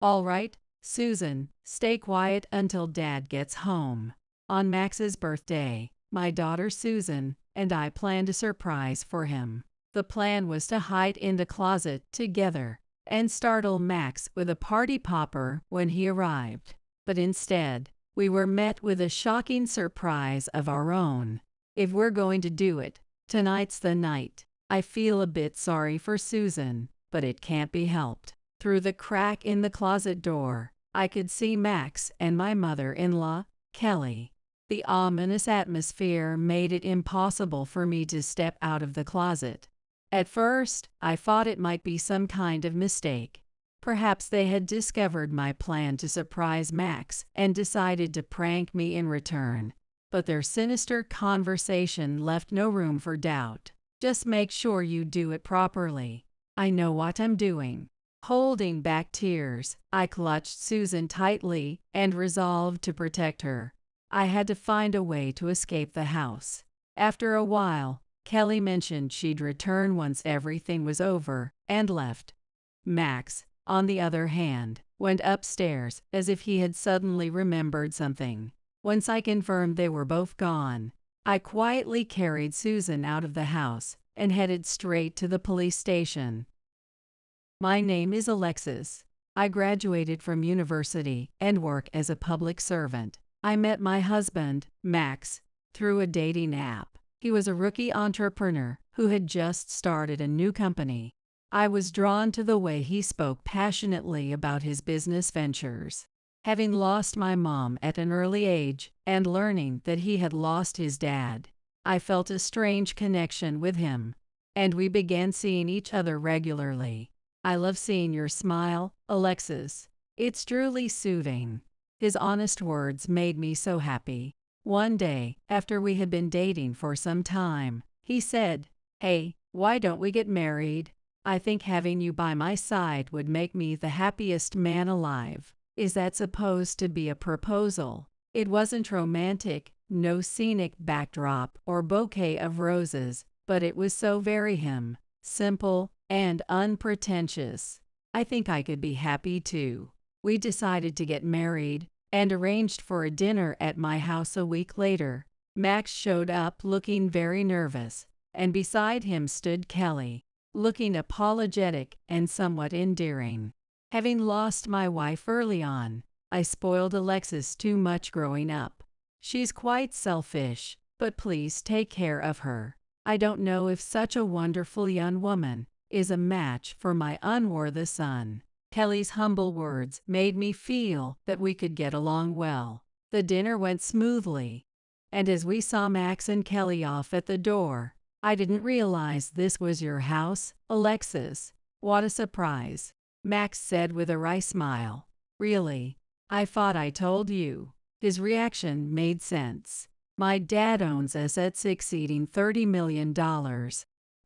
All right, Susan, stay quiet until Dad gets home. On Max's birthday, my daughter Susan and I planned a surprise for him. The plan was to hide in the closet together and startle Max with a party popper when he arrived. But instead, we were met with a shocking surprise of our own. If we're going to do it, tonight's the night. I feel a bit sorry for Susan, but it can't be helped. Through the crack in the closet door, I could see Max and my mother-in-law, Kelly. The ominous atmosphere made it impossible for me to step out of the closet. At first, I thought it might be some kind of mistake. Perhaps they had discovered my plan to surprise Max and decided to prank me in return. But their sinister conversation left no room for doubt. Just make sure you do it properly. I know what I'm doing. Holding back tears, I clutched Susan tightly and resolved to protect her. I had to find a way to escape the house. After a while, Kelly mentioned she'd return once everything was over and left. Max, on the other hand, went upstairs as if he had suddenly remembered something. Once I confirmed they were both gone, I quietly carried Susan out of the house and headed straight to the police station. My name is Alexis. I graduated from university and work as a public servant. I met my husband, Max, through a dating app. He was a rookie entrepreneur who had just started a new company. I was drawn to the way he spoke passionately about his business ventures. Having lost my mom at an early age and learning that he had lost his dad, I felt a strange connection with him, and we began seeing each other regularly. I love seeing your smile, Alexis. It's truly soothing. His honest words made me so happy. One day, after we had been dating for some time, he said, "Hey, why don't we get married? I think having you by my side would make me the happiest man alive." Is that supposed to be a proposal? It wasn't romantic, no scenic backdrop or bouquet of roses, but it was so very him, simple and unpretentious. I think I could be happy too. We decided to get married and arranged for a dinner at my house a week later. Max showed up looking very nervous, and beside him stood Kelly, looking apologetic and somewhat endearing. Having lost my wife early on, I spoiled Alexis too much growing up. She's quite selfish, but please take care of her. I don't know if such a wonderful young woman is a match for my unworthy son. Kelly's humble words made me feel that we could get along well. The dinner went smoothly, and as we saw Max and Kelly off at the door, I didn't realize this was your house, Alexis. What a surprise, Max said with a wry smile. Really? I thought I told you. His reaction made sense. My dad owns assets exceeding $30 million,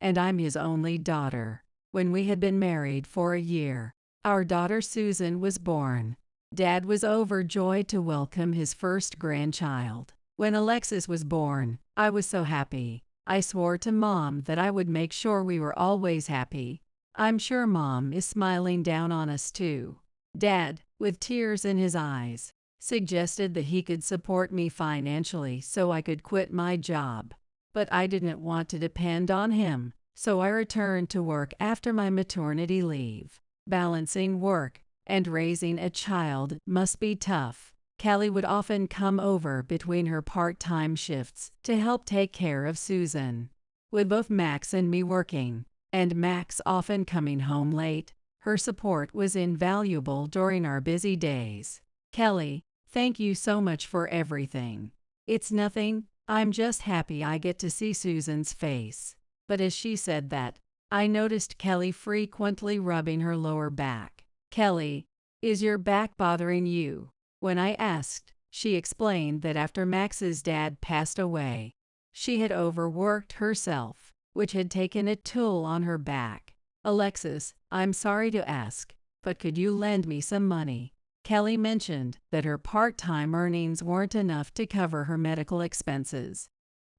and I'm his only daughter. When we had been married for a year, our daughter Susan was born. Dad was overjoyed to welcome his first grandchild. When Alexis was born, I was so happy. I swore to Mom that I would make sure we were always happy. I'm sure Mom is smiling down on us too. Dad, with tears in his eyes, suggested that he could support me financially so I could quit my job. But I didn't want to depend on him, so I returned to work after my maternity leave. Balancing work and raising a child must be tough. Kelly would often come over between her part-time shifts to help take care of Susan. With both Max and me working, and Max often coming home late, her support was invaluable during our busy days. Kelly, thank you so much for everything. It's nothing, I'm just happy I get to see Susan's face. But as she said that, I noticed Kelly frequently rubbing her lower back. Kelly, is your back bothering you? When I asked, she explained that after Max's dad passed away, she had overworked herself, which had taken a toll on her back. Alexis, I'm sorry to ask, but could you lend me some money? Kelly mentioned that her part-time earnings weren't enough to cover her medical expenses.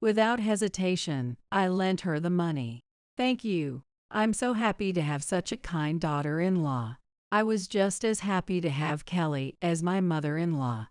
Without hesitation, I lent her the money. Thank you. I'm so happy to have such a kind daughter-in-law. I was just as happy to have Kelly as my mother-in-law.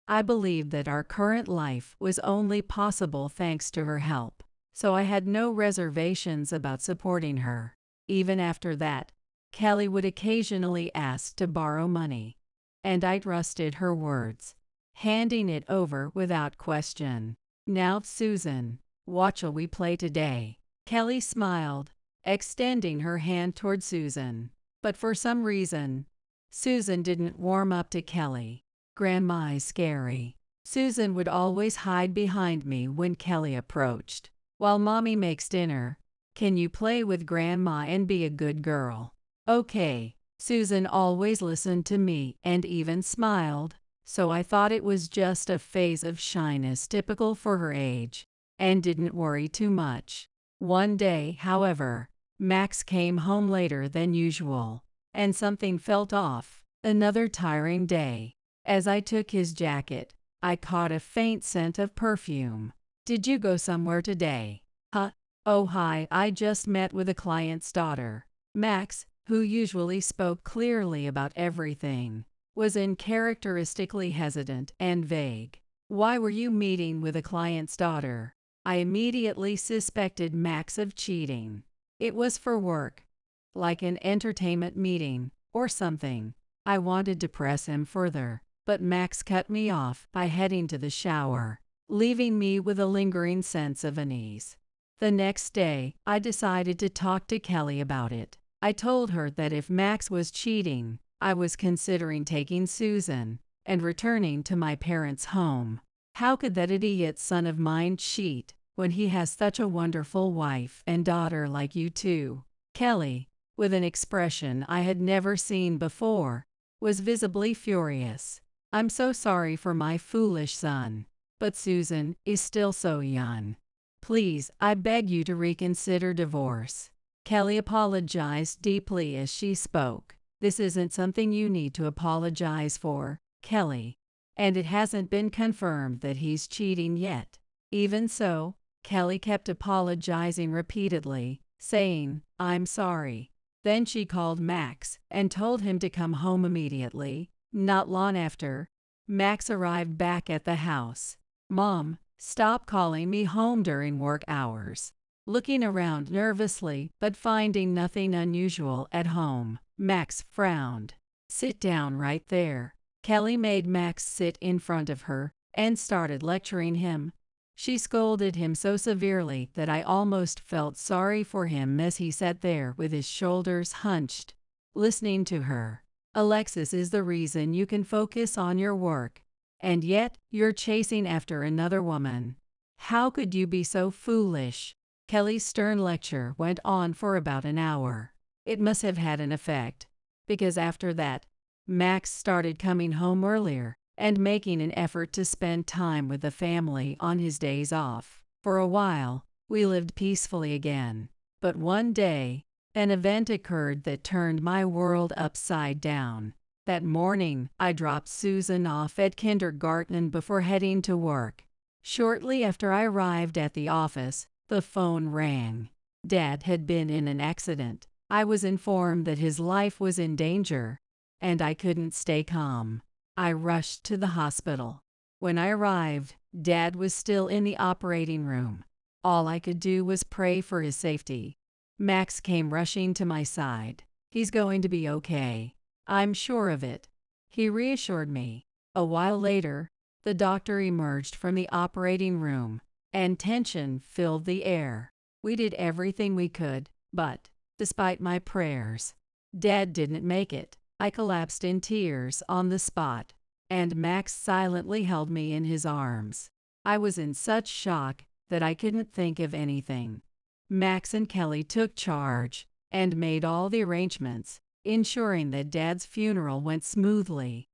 I believed that our current life was only possible thanks to her help, so I had no reservations about supporting her. Even after that, Kelly would occasionally ask to borrow money, and I trusted her words, handing it over without question. "Now, Susan, what shall we play today?" Kelly smiled, extending her hand toward Susan. But for some reason, Susan didn't warm up to Kelly. "Grandma is scary." Susan would always hide behind me when Kelly approached. "While Mommy makes dinner, can you play with Grandma and be a good girl?" "Okay." Susan always listened to me and even smiled, so I thought it was just a phase of shyness typical for her age, and didn't worry too much. One day, however, Max came home later than usual, and something felt off. Another tiring day. As I took his jacket, I caught a faint scent of perfume. "Did you go somewhere today?" "Huh? Oh hi, I just met with a client's daughter." Max, who usually spoke clearly about everything, was uncharacteristically hesitant and vague. "Why were you meeting with a client's daughter?" I immediately suspected Max of cheating. "It was for work, like an entertainment meeting or something." I wanted to press him further, but Max cut me off by heading to the shower, leaving me with a lingering sense of unease. The next day, I decided to talk to Kelly about it. I told her that if Max was cheating, I was considering taking Susan and returning to my parents' home. How could that idiot son of mine cheat when he has such a wonderful wife and daughter like you two? Kelly, with an expression I had never seen before, was visibly furious. "I'm so sorry for my foolish son, but Susan is still so young. Please, I beg you to reconsider divorce." Kelly apologized deeply as she spoke. "This isn't something you need to apologize for, Kelly. And it hasn't been confirmed that he's cheating yet." Even so, Kelly kept apologizing repeatedly, saying, "I'm sorry." Then she called Max and told him to come home immediately. Not long after, Max arrived back at the house. "Mom, stop calling me home during work hours." Looking around nervously but finding nothing unusual at home, Max frowned. "Sit down right there." Kelly made Max sit in front of her and started lecturing him. She scolded him so severely that I almost felt sorry for him as he sat there with his shoulders hunched, listening to her. "Alexis is the reason you can focus on your work, and yet you're chasing after another woman. How could you be so foolish?" Kelly's stern lecture went on for about an hour. It must have had an effect, because after that, Max started coming home earlier and making an effort to spend time with the family on his days off. For a while, we lived peacefully again. But one day, an event occurred that turned my world upside down. That morning, I dropped Susan off at kindergarten before heading to work. Shortly after I arrived at the office, the phone rang. Dad had been in an accident. I was informed that his life was in danger, and I couldn't stay calm. I rushed to the hospital. When I arrived, Dad was still in the operating room. All I could do was pray for his safety. Max came rushing to my side. "He's going to be okay. I'm sure of it," he reassured me. A while later, the doctor emerged from the operating room, and tension filled the air. We did everything we could, but, despite my prayers, Dad didn't make it. I collapsed in tears on the spot, and Max silently held me in his arms. I was in such shock that I couldn't think of anything. Max and Kelly took charge and made all the arrangements, ensuring that Dad's funeral went smoothly.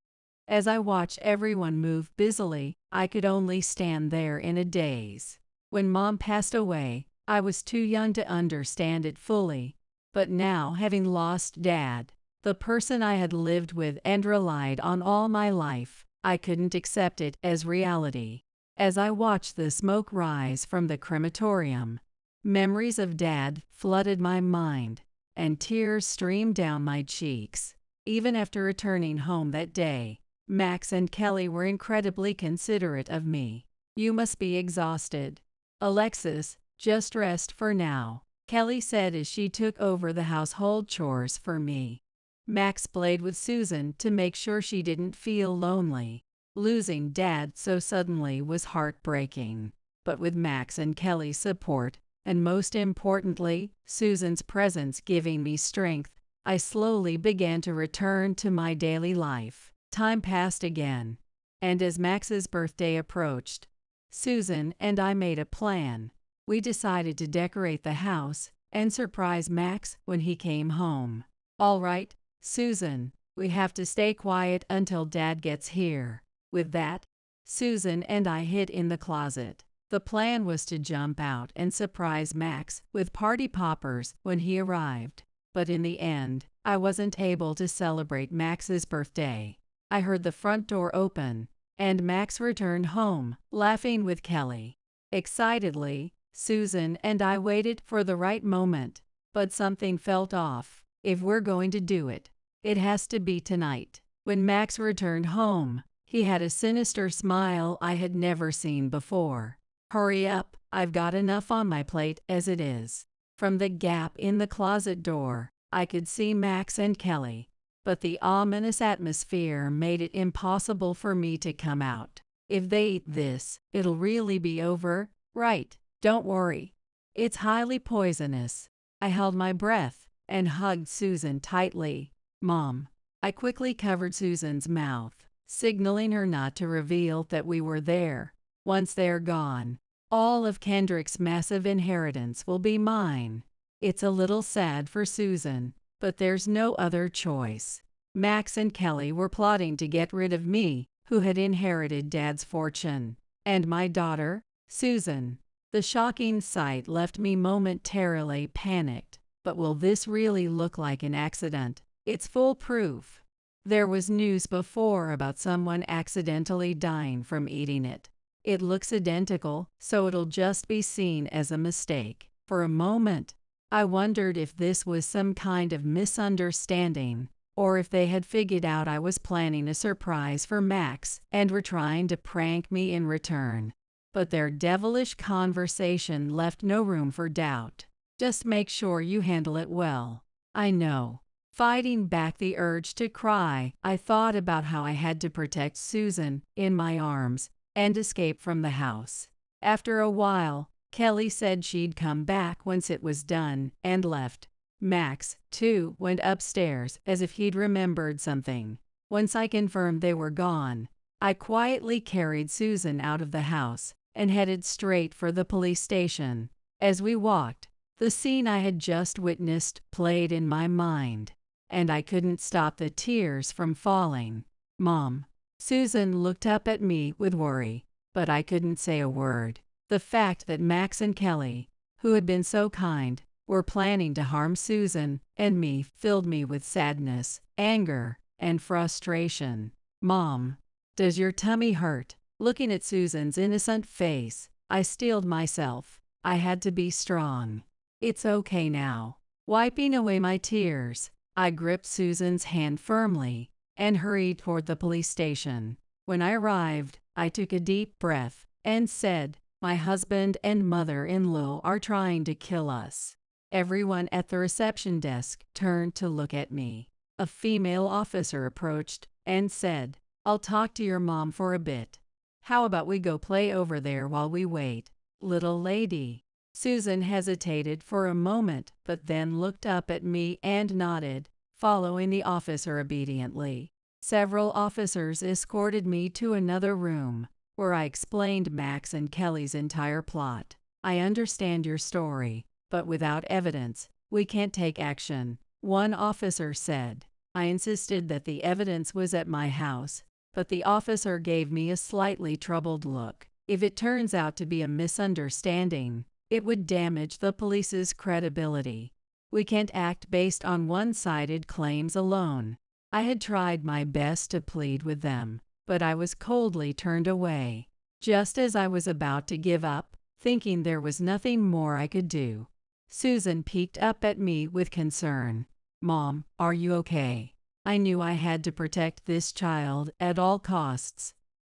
As I watched everyone move busily, I could only stand there in a daze. When Mom passed away, I was too young to understand it fully, but now, having lost Dad, the person I had lived with and relied on all my life, I couldn't accept it as reality. As I watched the smoke rise from the crematorium, memories of Dad flooded my mind, and tears streamed down my cheeks. Even after returning home that day, Max and Kelly were incredibly considerate of me. You must be exhausted, Alexis, just rest for now, Kelly said as she took over the household chores for me. Max played with Susan to make sure she didn't feel lonely. Losing Dad so suddenly was heartbreaking, but with Max and Kelly's support, and most importantly, Susan's presence giving me strength, I slowly began to return to my daily life. Time passed again, and as Max's birthday approached, Susan and I made a plan. We decided to decorate the house and surprise Max when he came home. All right, Susan, we have to stay quiet until Dad gets here. With that, Susan and I hid in the closet. The plan was to jump out and surprise Max with party poppers when he arrived. But in the end, I wasn't able to celebrate Max's birthday. I heard the front door open, and Max returned home, laughing with Kelly. Excitedly, Susan and I waited for the right moment, but something felt off. If we're going to do it, it has to be tonight. When Max returned home, he had a sinister smile I had never seen before. Hurry up, I've got enough on my plate as it is. From the gap in the closet door, I could see Max and Kelly, but the ominous atmosphere made it impossible for me to come out. If they eat this, it'll really be over, right? Don't worry. It's highly poisonous. I held my breath and hugged Susan tightly. Mom. I quickly covered Susan's mouth, signaling her not to reveal that we were there. Once they're gone, all of Kendrick's massive inheritance will be mine. It's a little sad for Susan, but there's no other choice. Max and Kelly were plotting to get rid of me, who had inherited Dad's fortune, and my daughter, Susan. The shocking sight left me momentarily panicked. But will this really look like an accident? It's foolproof. There was news before about someone accidentally dying from eating it. It looks identical, so it'll just be seen as a mistake. For a moment, I wondered if this was some kind of misunderstanding, or if they had figured out I was planning a surprise for Max and were trying to prank me in return. But their devilish conversation left no room for doubt. Just make sure you handle it well. I know. Fighting back the urge to cry, I thought about how I had to protect Susan in my arms and escape from the house. After a while, Kelly said she'd come back once it was done and left. Max, too, went upstairs as if he'd remembered something. Once I confirmed they were gone, I quietly carried Susan out of the house and headed straight for the police station. As we walked, the scene I had just witnessed played in my mind, and I couldn't stop the tears from falling. Mom. Susan looked up at me with worry, but I couldn't say a word. The fact that Max and Kelly, who had been so kind, were planning to harm Susan and me filled me with sadness, anger, and frustration. Mom. Does your tummy hurt? Looking at Susan's innocent face, I steeled myself. I had to be strong. It's okay now. Wiping away my tears, I gripped Susan's hand firmly and hurried toward the police station. When I arrived, I took a deep breath and said, "My husband and mother-in-law are trying to kill us." Everyone at the reception desk turned to look at me. A female officer approached and said, "I'll talk to your mom for a bit. How about we go play over there while we wait, little lady?" Susan hesitated for a moment but then looked up at me and nodded, following the officer obediently. Several officers escorted me to another room, where I explained Max and Kelly's entire plot. "I understand your story, but without evidence, we can't take action," one officer said. I insisted that the evidence was at my house, but the officer gave me a slightly troubled look. If it turns out to be a misunderstanding, it would damage the police's credibility. We can't act based on one-sided claims alone. I had tried my best to plead with them, but I was coldly turned away. Just as I was about to give up, thinking there was nothing more I could do, Susan peeked up at me with concern. "Mom, are you okay?" I knew I had to protect this child at all costs.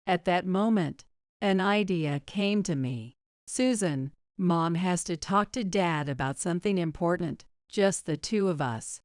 At that moment, an idea came to me. Susan, Mom has to talk to Dad about something important, just the two of us.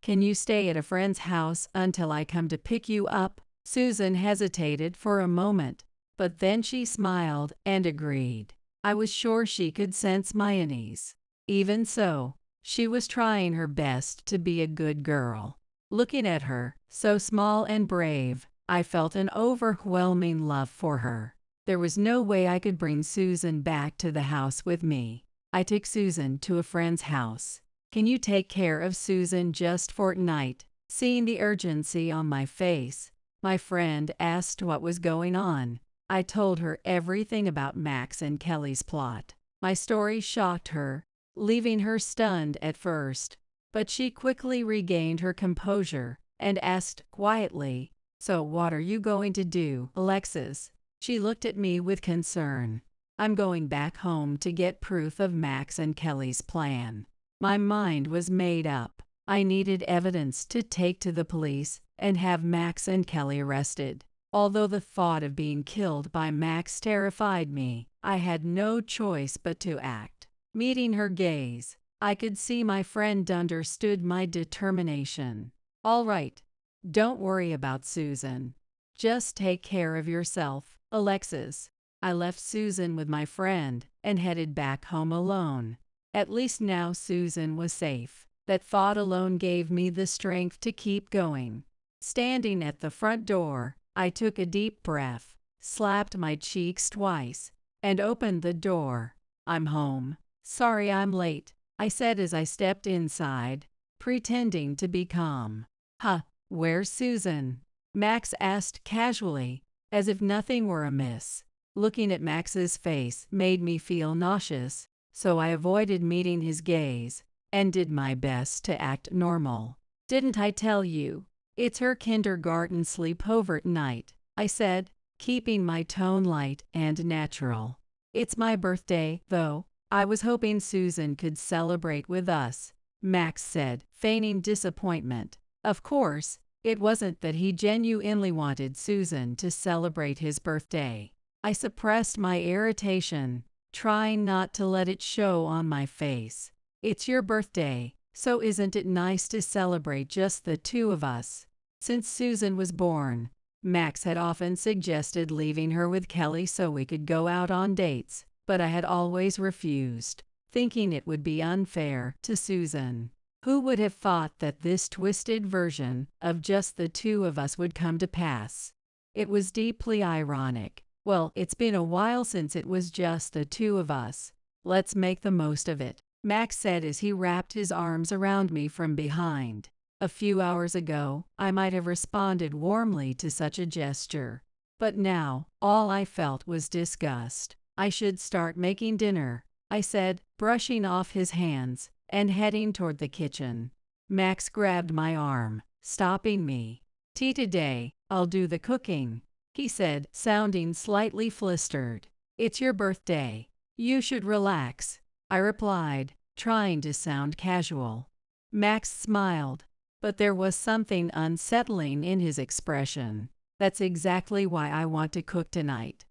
Can you stay at a friend's house until I come to pick you up? Susan hesitated for a moment, but then she smiled and agreed. I was sure she could sense my unease. Even so, she was trying her best to be a good girl. Looking at her, so small and brave, I felt an overwhelming love for her. There was no way I could bring Susan back to the house with me. I took Susan to a friend's house. Can you take care of Susan just for tonight? Seeing the urgency on my face, my friend asked what was going on. I told her everything about Max and Kelly's plot. My story shocked her, leaving her stunned at first, but she quickly regained her composure and asked quietly, "So what are you going to do, Alexis?" She looked at me with concern. "I'm going back home to get proof of Max and Kelly's plan." My mind was made up. I needed evidence to take to the police and have Max and Kelly arrested. Although the thought of being killed by Max terrified me, I had no choice but to act. Meeting her gaze, I could see my friend understood my determination. "All right, don't worry about Susan. Just take care of yourself, Alexis." I left Susan with my friend and headed back home alone. At least now Susan was safe. That thought alone gave me the strength to keep going. Standing at the front door, I took a deep breath, slapped my cheeks twice, and opened the door. "I'm home. Sorry I'm late," I said as I stepped inside, pretending to be calm. "Huh, where's Susan?" Max asked casually, as if nothing were amiss. Looking at Max's face made me feel nauseous, so I avoided meeting his gaze and did my best to act normal. "Didn't I tell you? It's her kindergarten sleepover night," I said, keeping my tone light and natural. "It's my birthday, though. I was hoping Susan could celebrate with us," Max said, feigning disappointment. Of course, it wasn't that he genuinely wanted Susan to celebrate his birthday. I suppressed my irritation, trying not to let it show on my face. "It's your birthday, so isn't it nice to celebrate just the two of us?" Since Susan was born, Max had often suggested leaving her with Kelly so we could go out on dates, but I had always refused, thinking it would be unfair to Susan. Who would have thought that this twisted version of just the two of us would come to pass? It was deeply ironic. Well, it's been a while since it was just the two of us. Let's make the most of it, Max said as he wrapped his arms around me from behind. A few hours ago, I might have responded warmly to such a gesture, but now, all I felt was disgust. "I should start making dinner," I said, brushing off his hands and heading toward the kitchen. Max grabbed my arm, stopping me. "Tea today, I'll do the cooking," he said, sounding slightly flustered. "It's your birthday. You should relax," I replied, trying to sound casual. Max smiled, but there was something unsettling in his expression. "That's exactly why I want to cook tonight.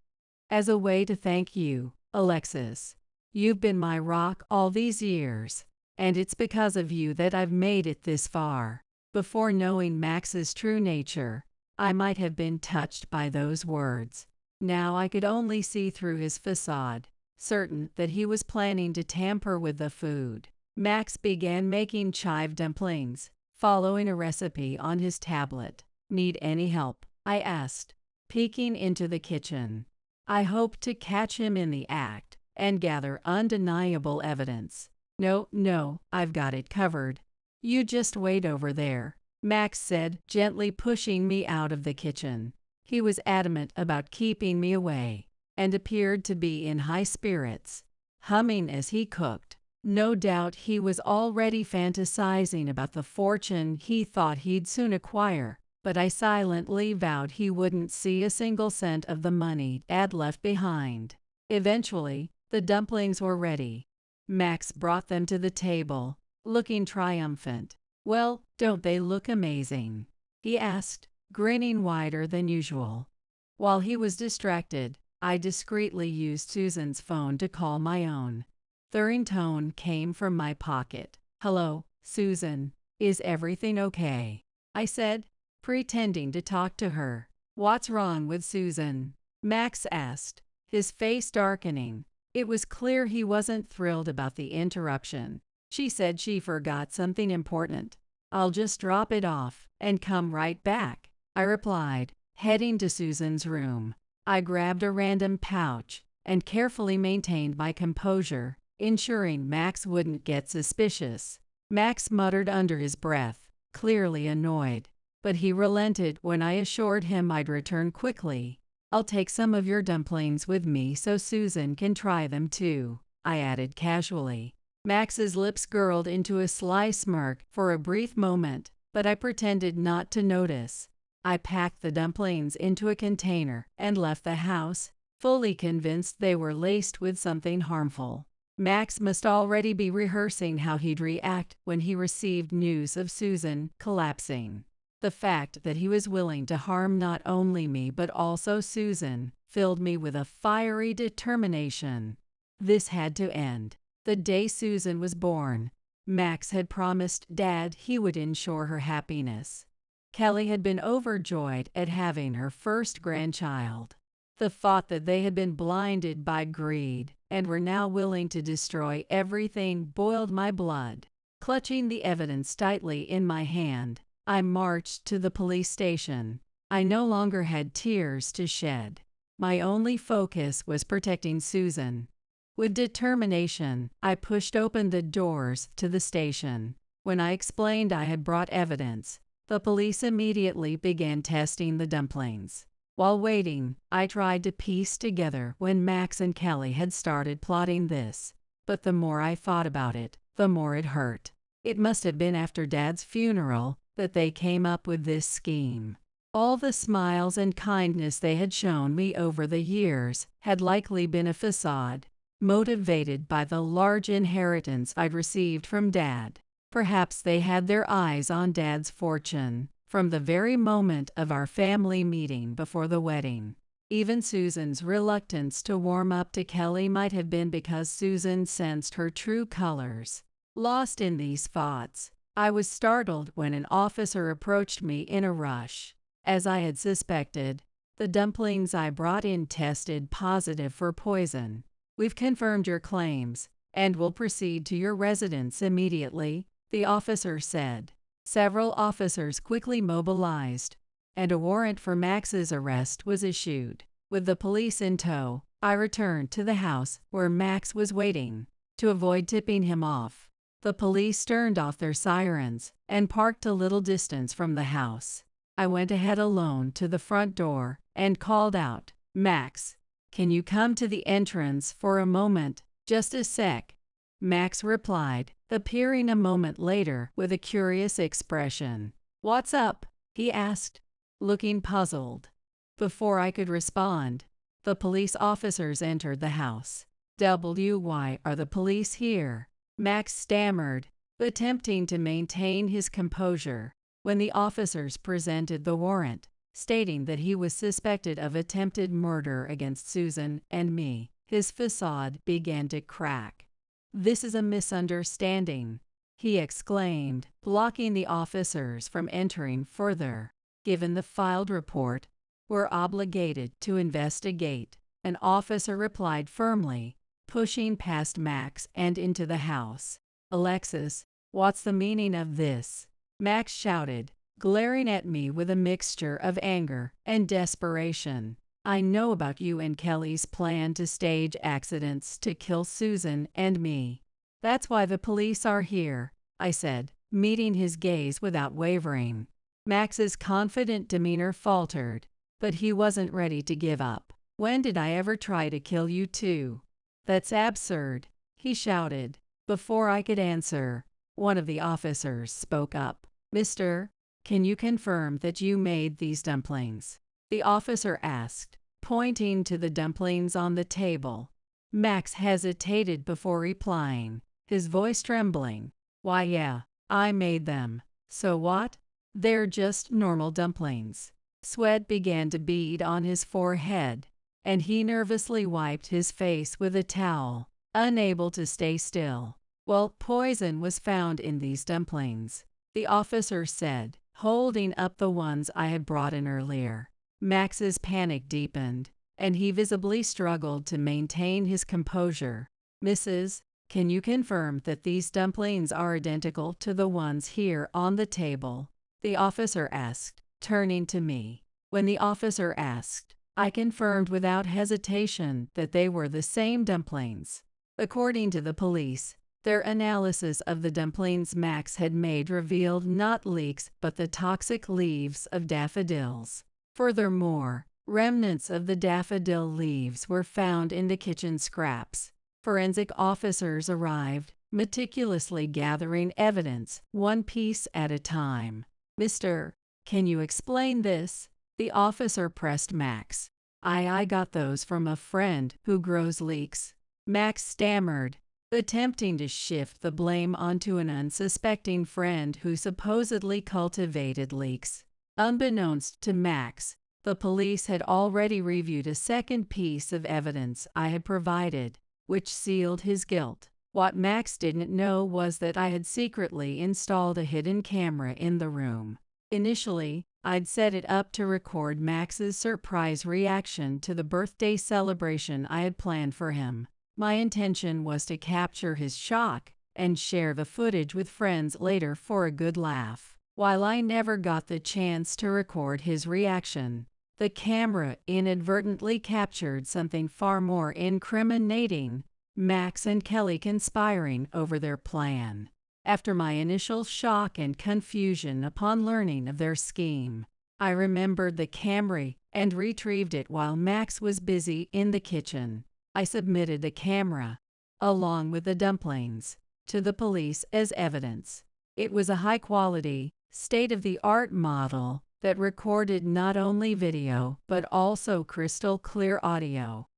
As a way to thank you, Alexis. You've been my rock all these years, and it's because of you that I've made it this far." Before knowing Max's true nature, I might have been touched by those words. Now I could only see through his facade, certain that he was planning to tamper with the food. Max began making chive dumplings, following a recipe on his tablet. "Need any help?" I asked, peeking into the kitchen. I hoped to catch him in the act and gather undeniable evidence. No, I've got it covered. You just wait over there," Max said, gently pushing me out of the kitchen. He was adamant about keeping me away, and appeared to be in high spirits, humming as he cooked. No doubt he was already fantasizing about the fortune he thought he'd soon acquire, but I silently vowed he wouldn't see a single cent of the money Dad left behind. Eventually, the dumplings were ready. Max brought them to the table, looking triumphant. "Well, don't they look amazing?" he asked, grinning wider than usual. While he was distracted, I discreetly used Susan's phone to call my own. The ringtone came from my pocket. "Hello, Susan. Is everything okay?" I said, pretending to talk to her. "What's wrong with Susan?" Max asked, his face darkening. It was clear he wasn't thrilled about the interruption. "She said she forgot something important. I'll just drop it off and come right back," I replied, heading to Susan's room. I grabbed a random pouch and carefully maintained my composure, ensuring Max wouldn't get suspicious. Max muttered under his breath, clearly annoyed, but he relented when I assured him I'd return quickly. "I'll take some of your dumplings with me so Susan can try them too," I added casually. Max's lips curled into a sly smirk for a brief moment, but I pretended not to notice. I packed the dumplings into a container and left the house, fully convinced they were laced with something harmful. Max must already be rehearsing how he'd react when he received news of Susan collapsing. The fact that he was willing to harm not only me but also Susan filled me with a fiery determination. This had to end. The day Susan was born, Max had promised Dad he would ensure her happiness. Kelly had been overjoyed at having her first grandchild. The thought that they had been blinded by greed and were now willing to destroy everything boiled my blood. Clutching the evidence tightly in my hand, I marched to the police station. I no longer had tears to shed. My only focus was protecting Susan. With determination, I pushed open the doors to the station. When I explained I had brought evidence, the police immediately began testing the dumplings. While waiting, I tried to piece together when Max and Kelly had started plotting this, but the more I thought about it, the more it hurt. It must have been after Dad's funeral that they came up with this scheme. All the smiles and kindness they had shown me over the years had likely been a facade, motivated by the large inheritance I'd received from Dad. Perhaps they had their eyes on Dad's fortune from the very moment of our family meeting before the wedding. Even Susan's reluctance to warm up to Kelly might have been because Susan sensed her true colors. Lost in these thoughts, I was startled when an officer approached me in a rush. As I had suspected, the dumplings I brought in tested positive for poison. "We've confirmed your claims and will proceed to your residence immediately," the officer said. Several officers quickly mobilized, and a warrant for Max's arrest was issued. With the police in tow, I returned to the house where Max was waiting. To avoid tipping him off, the police turned off their sirens and parked a little distance from the house. I went ahead alone to the front door and called out, "Max, can you come to the entrance for a moment? Just a sec." Max replied, appearing a moment later with a curious expression. "What's up?" he asked, looking puzzled. Before I could respond, the police officers entered the house. "Why are the police here?" Max stammered, attempting to maintain his composure. When the officers presented the warrant, stating that he was suspected of attempted murder against Susan and me, his facade began to crack. "This is a misunderstanding," he exclaimed, blocking the officers from entering further. "Given the filed report, we're obligated to investigate," an officer replied firmly, pushing past Max and into the house. "Alexis, what's the meaning of this?" Max shouted, glaring at me with a mixture of anger and desperation. "I know about you and Kelly's plan to stage accidents to kill Susan and me. That's why the police are here," I said, meeting his gaze without wavering. Max's confident demeanor faltered, but he wasn't ready to give up. "When did I ever try to kill you too?" "That's absurd," he shouted. Before I could answer, one of the officers spoke up. "Mister, can you confirm that you made these dumplings?" the officer asked, pointing to the dumplings on the table. Max hesitated before replying, his voice trembling. "Why, yeah, I made them. So what?" They're just normal dumplings." Sweat began to bead on his forehead, and he nervously wiped his face with a towel, unable to stay still. "Well, poison was found in these dumplings," the officer said, holding up the ones I had brought in earlier. Max's panic deepened, and he visibly struggled to maintain his composure. "Mrs., can you confirm that these dumplings are identical to the ones here on the table?" the officer asked, turning to me. When the officer asked, I confirmed without hesitation that they were the same dumplings. According to the police, their analysis of the dumplings Max had made revealed not leeks but the toxic leaves of daffodils. Furthermore, remnants of the daffodil leaves were found in the kitchen scraps. Forensic officers arrived, meticulously gathering evidence, one piece at a time. "Mister, can you explain this?" the officer pressed Max. I got those from a friend who grows leeks," Max stammered, attempting to shift the blame onto an unsuspecting friend who supposedly cultivated leeks. Unbeknownst to Max, the police had already reviewed a second piece of evidence I had provided, which sealed his guilt. What Max didn't know was that I had secretly installed a hidden camera in the room. Initially, I'd set it up to record Max's surprise reaction to the birthday celebration I had planned for him. My intention was to capture his shock and share the footage with friends later for a good laugh. While I never got the chance to record his reaction, the camera inadvertently captured something far more incriminating: Max and Kelly conspiring over their plan. After my initial shock and confusion upon learning of their scheme, I remembered the camera and retrieved it while Max was busy in the kitchen. I submitted the camera, along with the dumplings, to the police as evidence. It was a high-quality, state-of-the-art model that recorded not only video but also crystal-clear audio.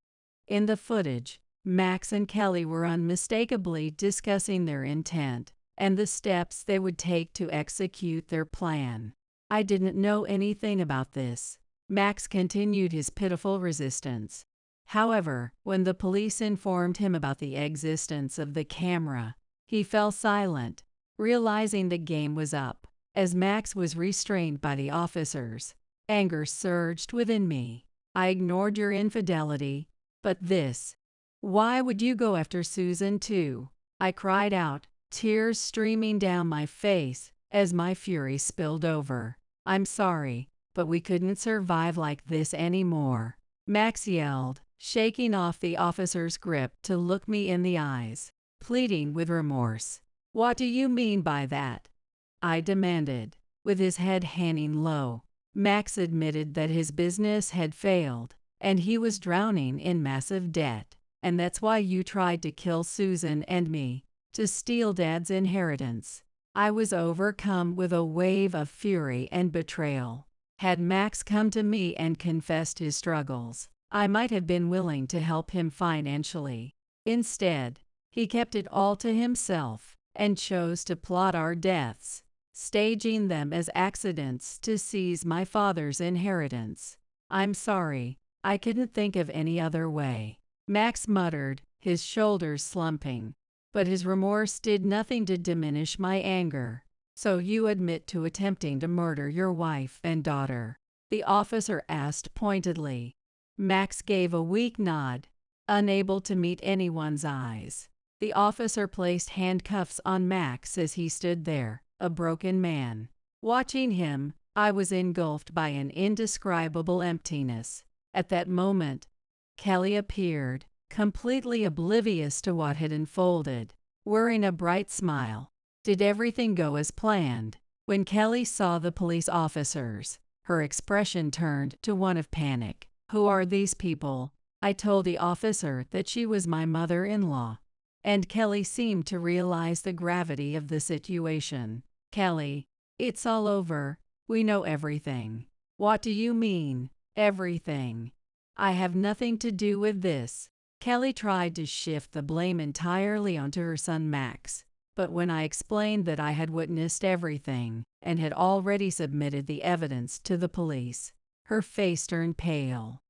In the footage, Max and Kelly were unmistakably discussing their intent and the steps they would take to execute their plan. I didn't know anything about this. Max continued his pitiful resistance. However, when the police informed him about the existence of the camera, he fell silent, realizing the game was up. As Max was restrained by the officers, anger surged within me. "I ignored your infidelity, but this. Why would you go after Susan too?" I cried out, tears streaming down my face as my fury spilled over. "I'm sorry, but we couldn't survive like this anymore," Max yelled, shaking off the officer's grip to look me in the eyes, pleading with remorse. "What do you mean by that?" I demanded. With his head hanging low, Max admitted that his business had failed, and he was drowning in massive debt. "And that's why you tried to kill Susan and me, to steal Dad's inheritance." I was overcome with a wave of fury and betrayal. Had Max come to me and confessed his struggles, I might have been willing to help him financially. Instead, he kept it all to himself and chose to plot our deaths, staging them as accidents to seize my father's inheritance. "I'm sorry, I couldn't think of any other way," Max muttered, his shoulders slumping. But his remorse did nothing to diminish my anger. "So you admit to attempting to murder your wife and daughter?" the officer asked pointedly. Max gave a weak nod, unable to meet anyone's eyes. The officer placed handcuffs on Max as he stood there, a broken man. Watching him, I was engulfed by an indescribable emptiness. At that moment, Kelly appeared, completely oblivious to what had unfolded, wearing a bright smile. Did everything go as planned? When Kelly saw the police officers, her expression turned to one of panic. "Who are these people?" I told the officer that she was my mother-in-law, and Kelly seemed to realize the gravity of the situation. "Kelly, it's all over. We know everything." "What do you mean, everything?" "I have nothing to do with this." Kelly tried to shift the blame entirely onto her son Max. But when I explained that I had witnessed everything and had already submitted the evidence to the police, her face turned pale.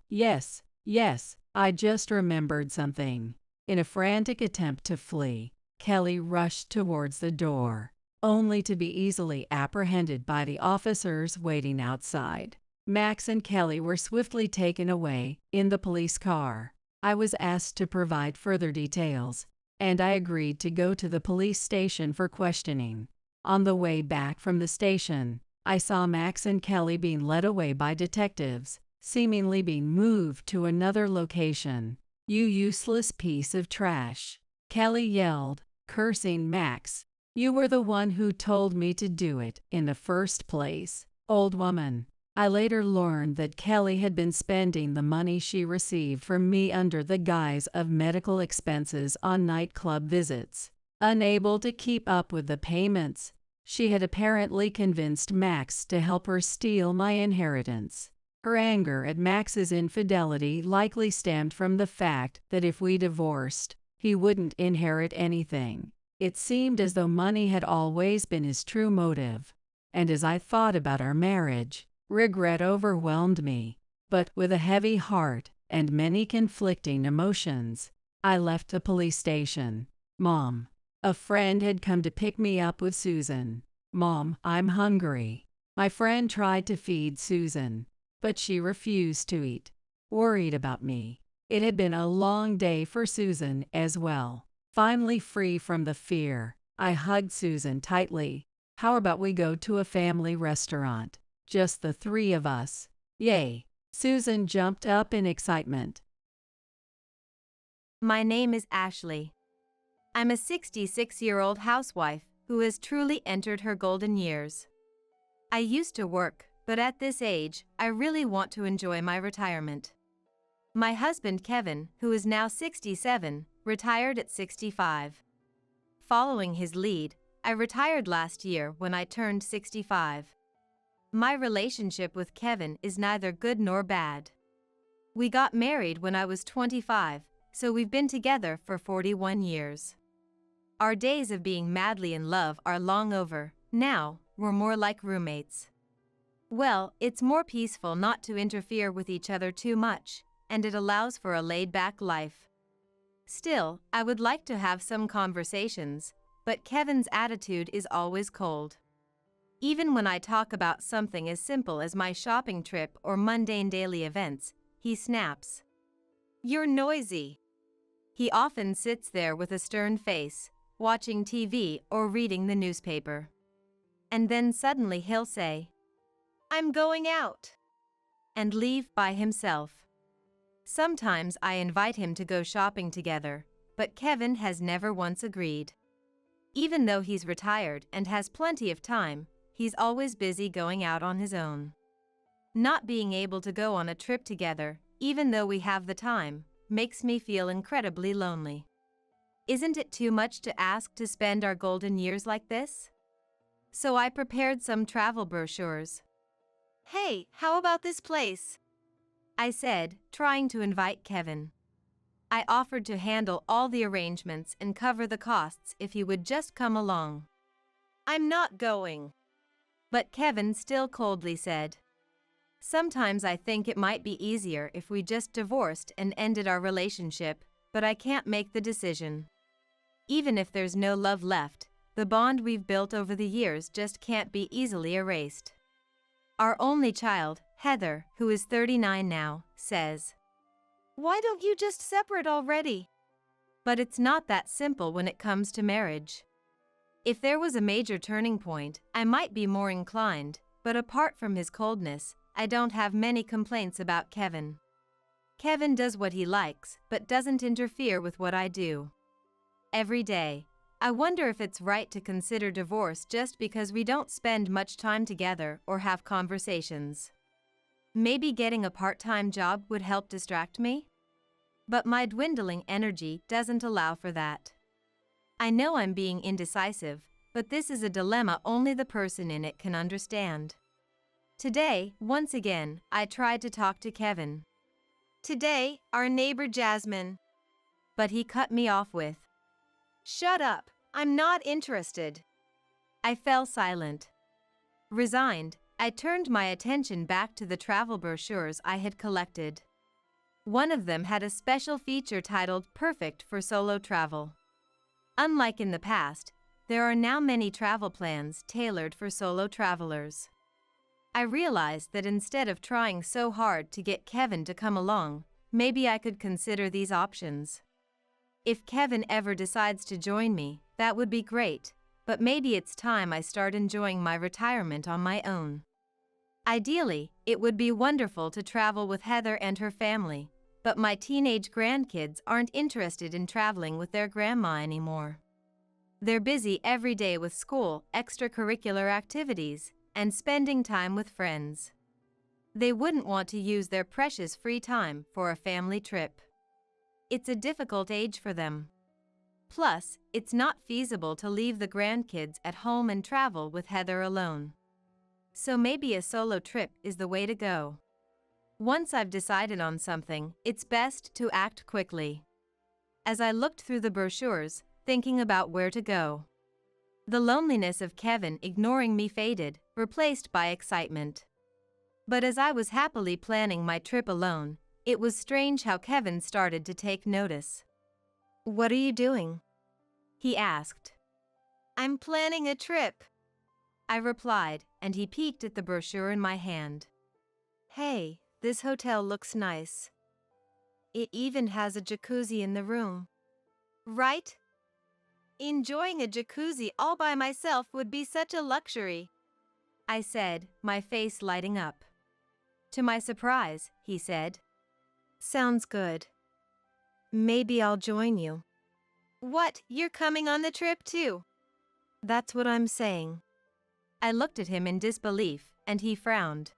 Yes, yes, I just remembered something. In a frantic attempt to flee, Kelly rushed towards the door, only to be easily apprehended by the officers waiting outside. Max and Kelly were swiftly taken away in the police car. I was asked to provide further details, and I agreed to go to the police station for questioning. On the way back from the station, I saw Max and Kelly being led away by detectives, seemingly being moved to another location. "You useless piece of trash," Kelly yelled, cursing Max. "You were the one who told me to do it in the first place, old woman." I later learned that Kelly had been spending the money she received from me under the guise of medical expenses on nightclub visits. Unable to keep up with the payments, she had apparently convinced Max to help her steal my inheritance. Her anger at Max's infidelity likely stemmed from the fact that if we divorced, he wouldn't inherit anything. It seemed as though money had always been his true motive, and as I thought about our marriage, regret overwhelmed me. But with a heavy heart and many conflicting emotions, I left the police station. "Mom, a friend had come to pick me up with Susan. Mom, I'm hungry." My friend tried to feed Susan, but she refused to eat. Worried about me. It had been a long day for Susan as well. Finally free from the fear, I hugged Susan tightly. "How about we go to a family restaurant? Just the three of us." "Yay!" Susan jumped up in excitement. My name is Ashley. I'm a 66-year-old housewife who has truly entered her golden years. I used to work, but at this age, I really want to enjoy my retirement. My husband Kevin, who is now 67, retired at 65. Following his lead, I retired last year when I turned 65. My relationship with Kevin is neither good nor bad. We got married when I was 25, so we've been together for 41 years. Our days of being madly in love are long over. Now, we're more like roommates. Well, it's more peaceful not to interfere with each other too much, and it allows for a laid-back life. Still, I would like to have some conversations, but Kevin's attitude is always cold. Even when I talk about something as simple as my shopping trip or mundane daily events, he snaps. "You're noisy." He often sits there with a stern face, watching TV or reading the newspaper. And then suddenly he'll say, "I'm going out," and leave by himself. Sometimes I invite him to go shopping together, but Kevin has never once agreed. Even though he's retired and has plenty of time, he's always busy going out on his own. Not being able to go on a trip together, even though we have the time, makes me feel incredibly lonely. Isn't it too much to ask to spend our golden years like this? So I prepared some travel brochures. "Hey, how about this place?" I said, trying to invite Kevin. I offered to handle all the arrangements and cover the costs if he would just come along. "I'm not going." But Kevin still coldly said, "Sometimes I think it might be easier if we just divorced and ended our relationship, but I can't make the decision. Even if there's no love left, the bond we've built over the years just can't be easily erased." Our only child, Heather, who is 39 now, says, "Why don't you just separate already?" But it's not that simple when it comes to marriage. If there was a major turning point, I might be more inclined, but apart from his coldness, I don't have many complaints about Kevin. Kevin does what he likes, but doesn't interfere with what I do. Every day, I wonder if it's right to consider divorce just because we don't spend much time together or have conversations. Maybe getting a part-time job would help distract me? But my dwindling energy doesn't allow for that. I know I'm being indecisive, but this is a dilemma only the person in it can understand. Today, once again, I tried to talk to Kevin. "Today, our neighbor Jasmine." But he cut me off with, "Shut up, I'm not interested. I fell silent. Resigned, I turned my attention back to the travel brochures I had collected. One of them had a special feature titled Perfect for Solo Travel. Unlike in the past, there are now many travel plans tailored for solo travelers. I realized that instead of trying so hard to get Kevin to come along, maybe I could consider these options. If Kevin ever decides to join me, that would be great, but maybe it's time I start enjoying my retirement on my own. Ideally, it would be wonderful to travel with Heather and her family, but my teenage grandkids aren't interested in traveling with their grandma anymore. They're busy every day with school, extracurricular activities, and spending time with friends. They wouldn't want to use their precious free time for a family trip. It's a difficult age for them. Plus, it's not feasible to leave the grandkids at home and travel with Heather alone. So maybe a solo trip is the way to go. Once I've decided on something, it's best to act quickly. As I looked through the brochures, thinking about where to go, the loneliness of Kevin ignoring me faded, replaced by excitement. But as I was happily planning my trip alone, it was strange how Kevin started to take notice. "What are you doing?" he asked. "I'm planning a trip," I replied, and he peeked at the brochure in my hand. "Hey, this hotel looks nice. It even has a jacuzzi in the room." "Right? Enjoying a jacuzzi all by myself would be such a luxury," I said, my face lighting up. To my surprise, he said, "Sounds good. Maybe I'll join you." "What, you're coming on the trip too?" "That's what I'm saying." I looked at him in disbelief, and he frowned.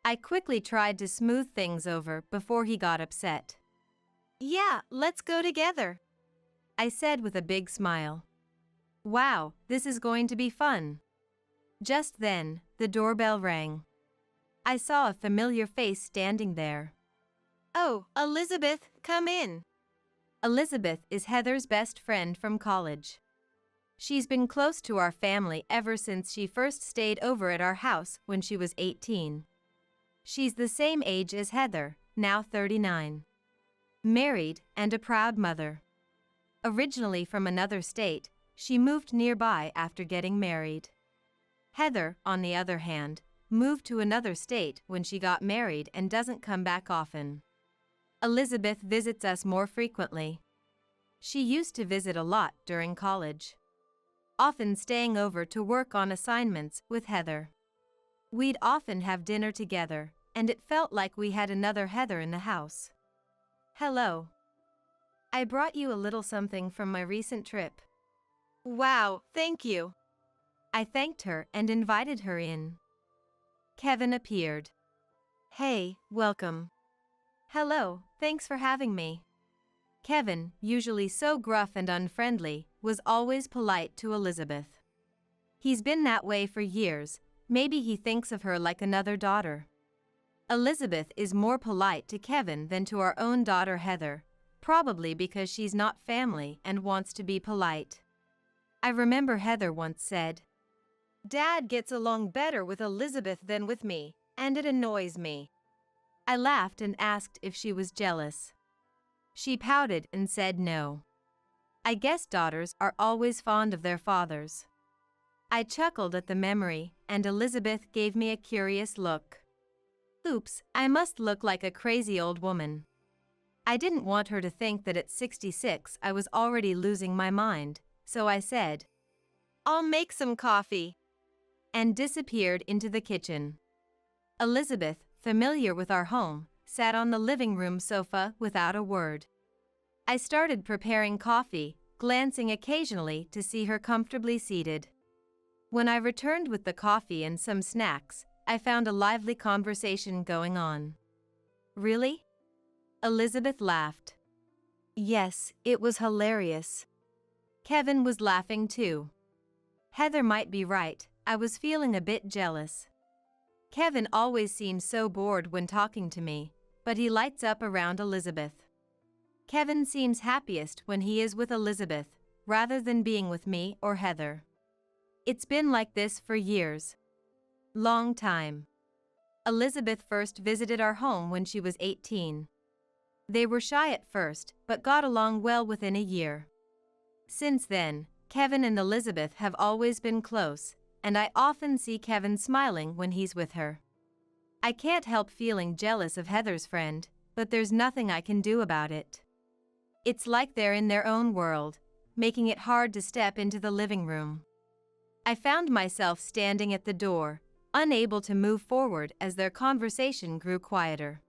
I quickly tried to smooth things over before he got upset. "Yeah, let's go together," I said with a big smile. "Wow, this is going to be fun." Just then, the doorbell rang. I saw a familiar face standing there. "Oh, Elizabeth, come in." Elizabeth is Heather's best friend from college. She's been close to our family ever since she first stayed over at our house when she was 18. She's the same age as Heather, now 39. Married and a proud mother. Originally from another state, she moved nearby after getting married. Heather, on the other hand, moved to another state when she got married and doesn't come back often. Elizabeth visits us more frequently. She used to visit a lot during college, often staying over to work on assignments with Heather. We'd often have dinner together, and it felt like we had another Heather in the house. "Hello. I brought you a little something from my recent trip." "Wow, thank you." I thanked her and invited her in. Kevin appeared. "Hey, welcome." "Hello, thanks for having me." Kevin, usually so gruff and unfriendly, was always polite to Elizabeth. He's been that way for years, maybe he thinks of her like another daughter. Elizabeth is more polite to Kevin than to our own daughter Heather, probably because she's not family and wants to be polite. I remember Heather once said, "Dad gets along better with Elizabeth than with me, and it annoys me." I laughed and asked if she was jealous. She pouted and said no. I guess daughters are always fond of their fathers. I chuckled at the memory, and Elizabeth gave me a curious look. Oops, I must look like a crazy old woman. I didn't want her to think that at 66 I was already losing my mind, so I said, "I'll make some coffee," and disappeared into the kitchen. Elizabeth, familiar with our home, sat on the living room sofa without a word. I started preparing coffee, glancing occasionally to see her comfortably seated. When I returned with the coffee and some snacks, I found a lively conversation going on. "Really?" Elizabeth laughed. "Yes, it was hilarious." Kevin was laughing too. Heather might be right, I was feeling a bit jealous. Kevin always seems so bored when talking to me, but he lights up around Elizabeth. Kevin seems happiest when he is with Elizabeth, rather than being with me or Heather. It's been like this for years. Long time. Elizabeth first visited our home when she was 18. They were shy at first, but got along well within a year. Since then, Kevin and Elizabeth have always been close, and I often see Kevin smiling when he's with her. I can't help feeling jealous of Heather's friend, but there's nothing I can do about it. It's like they're in their own world, making it hard to step into the living room. I found myself standing at the door, unable to move forward as their conversation grew quieter.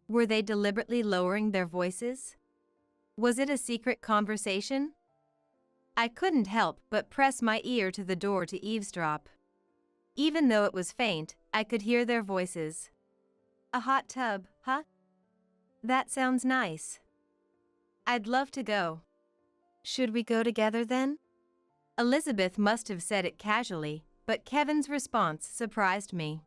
Were they deliberately lowering their voices? Was it a secret conversation? I couldn't help but press my ear to the door to eavesdrop. Even though it was faint, I could hear their voices. A hot tub, huh? That sounds nice. I'd love to go. Should we go together then? Elizabeth must have said it casually, but Kevin's response surprised me.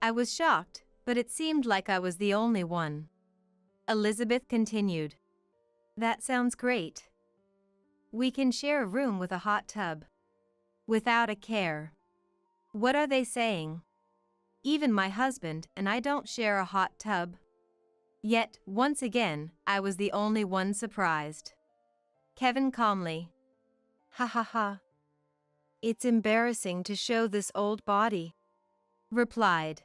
I was shocked, but it seemed like I was the only one. Elizabeth continued. That sounds great. We can share a room with a hot tub. Without a care. What are they saying? Even my husband and I don't share a hot tub. Yet, once again, I was the only one surprised. Kevin calmly. Ha ha ha. It's embarrassing to show this old body. Replied.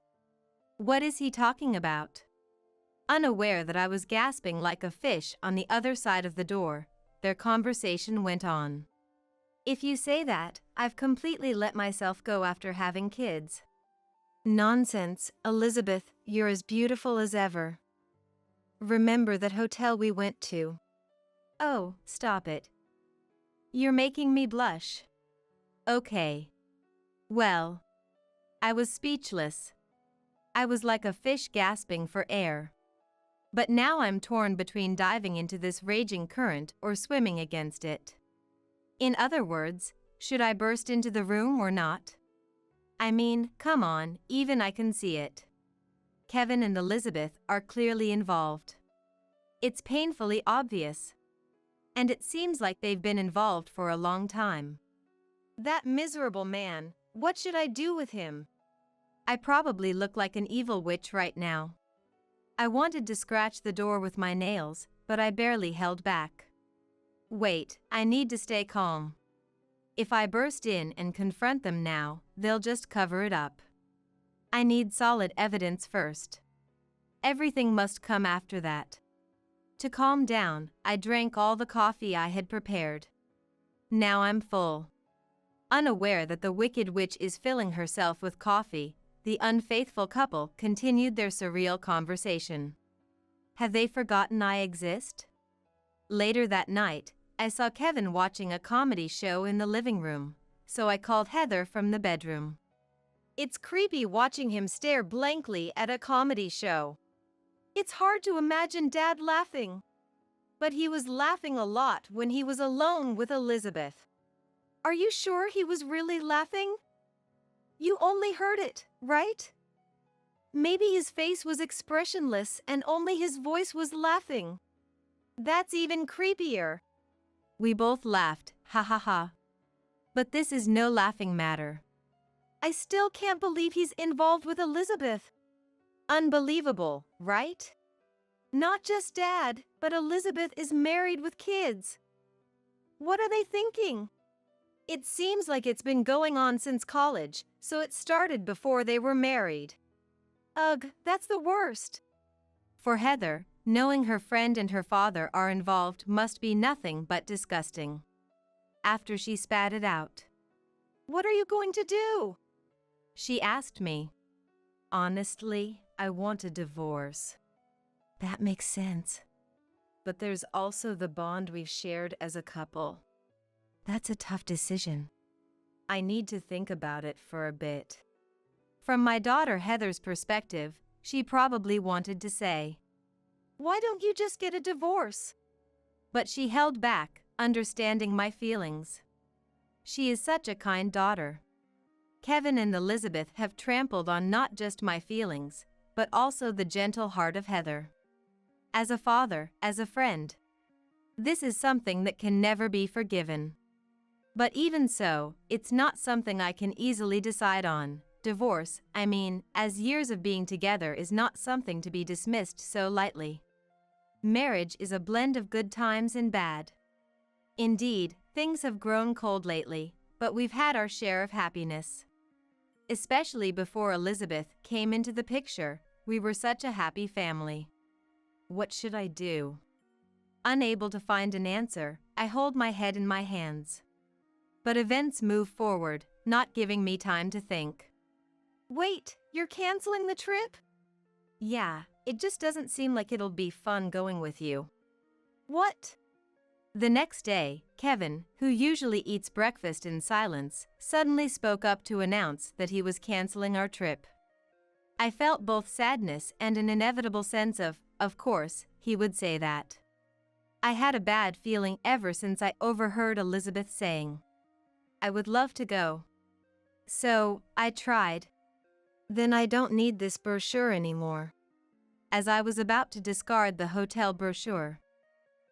What is he talking about? Unaware that I was gasping like a fish on the other side of the door, their conversation went on. If you say that, I've completely let myself go after having kids. Nonsense, Elizabeth, you're as beautiful as ever. Remember that hotel we went to? Oh, stop it. You're making me blush. Okay. Well. I was speechless. I was like a fish gasping for air. But now I'm torn between diving into this raging current or swimming against it. In other words, should I burst into the room or not? I mean, come on, even I can see it. Kevin and Elizabeth are clearly involved. It's painfully obvious. And it seems like they've been involved for a long time. That miserable man, what should I do with him? I probably look like an evil witch right now. I wanted to scratch the door with my nails, but I barely held back. Wait, I need to stay calm. If I burst in and confront them now, they'll just cover it up. I need solid evidence first. Everything must come after that. To calm down, I drank all the coffee I had prepared. Now I'm full. Unaware that the wicked witch is filling herself with coffee, the unfaithful couple continued their surreal conversation. Have they forgotten I exist? Later that night, I saw Kevin watching a comedy show in the living room, so I called Heather from the bedroom. It's creepy watching him stare blankly at a comedy show. It's hard to imagine Dad laughing. But he was laughing a lot when he was alone with Elizabeth. Are you sure he was really laughing? You only heard it, right? Maybe his face was expressionless and only his voice was laughing. That's even creepier. We both laughed, ha ha ha. But this is no laughing matter. I still can't believe he's involved with Elizabeth. Unbelievable, right? Not just Dad, but Elizabeth is married with kids. What are they thinking? It seems like it's been going on since college, so it started before they were married. Ugh, that's the worst. For Heather, knowing her friend and her father are involved must be nothing but disgusting. After she spat it out. What are you going to do? She asked me. Honestly, I want a divorce. That makes sense. But there's also the bond we've shared as a couple. That's a tough decision. I need to think about it for a bit. From my daughter Heather's perspective, she probably wanted to say, why don't you just get a divorce? But she held back, understanding my feelings. She is such a kind daughter. Kevin and Elizabeth have trampled on not just my feelings, but also the gentle heart of Heather. As a father, as a friend. This is something that can never be forgiven. But even so, it's not something I can easily decide on. Divorce, as years of being together, is not something to be dismissed so lightly. Marriage is a blend of good times and bad. Indeed, things have grown cold lately, but we've had our share of happiness. Especially before Elizabeth came into the picture, we were such a happy family. What should I do? Unable to find an answer, I hold my head in my hands. But events move forward, not giving me time to think. Wait, you're canceling the trip? Yeah, it just doesn't seem like it'll be fun going with you. What? The next day, Kevin, who usually eats breakfast in silence, suddenly spoke up to announce that he was canceling our trip. I felt both sadness and an inevitable sense of course, he would say that. I had a bad feeling ever since I overheard Elizabeth saying, "I would love to go." So, I tried. Then I don't need this brochure anymore. As I was about to discard the hotel brochure,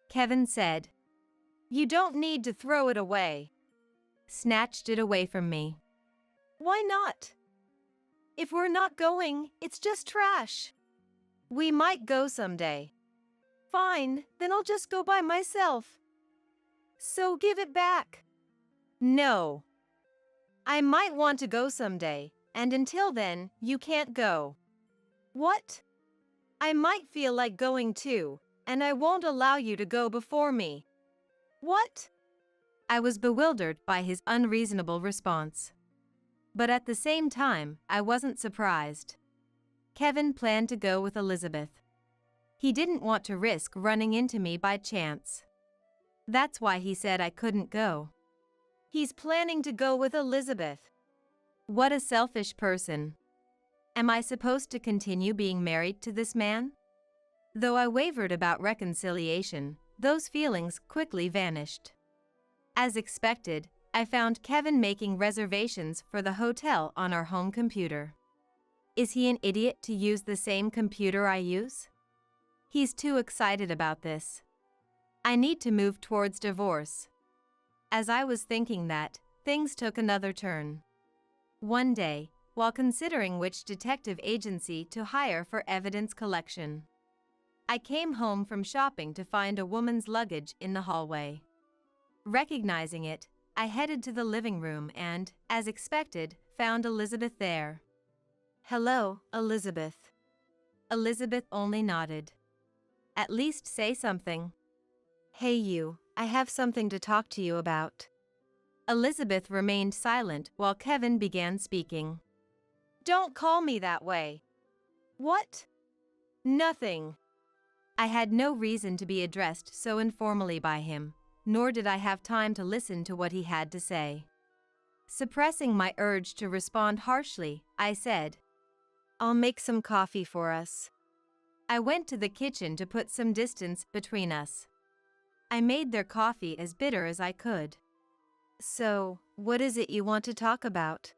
Kevin said, "You don't need to throw it away." Snatched it away from me. Why not? If we're not going, it's just trash. We might go someday. Fine, then I'll just go by myself. So give it back. No. I might want to go someday, and until then, you can't go. What? I might feel like going too, and I won't allow you to go before me. What? I was bewildered by his unreasonable response. But at the same time, I wasn't surprised. Kevin planned to go with Elizabeth. He didn't want to risk running into me by chance. That's why he said I couldn't go. He's planning to go with Elizabeth. What a selfish person. Am I supposed to continue being married to this man? Though I wavered about reconciliation, those feelings quickly vanished. As expected, I found Kevin making reservations for the hotel on our home computer. Is he an idiot to use the same computer I use? He's too excited about this. I need to move towards divorce. As I was thinking that, things took another turn. One day, while considering which detective agency to hire for evidence collection, I came home from shopping to find a woman's luggage in the hallway. Recognizing it, I headed to the living room and, as expected, found Elizabeth there. Hello, Elizabeth. Elizabeth only nodded. At least say something. Hey you, I have something to talk to you about. Elizabeth remained silent while Kevin began speaking. Don't call me that way. What? Nothing. I had no reason to be addressed so informally by him, nor did I have time to listen to what he had to say. Suppressing my urge to respond harshly, I said, "I'll make some coffee for us." I went to the kitchen to put some distance between us. I made their coffee as bitter as I could. So, what is it you want to talk about?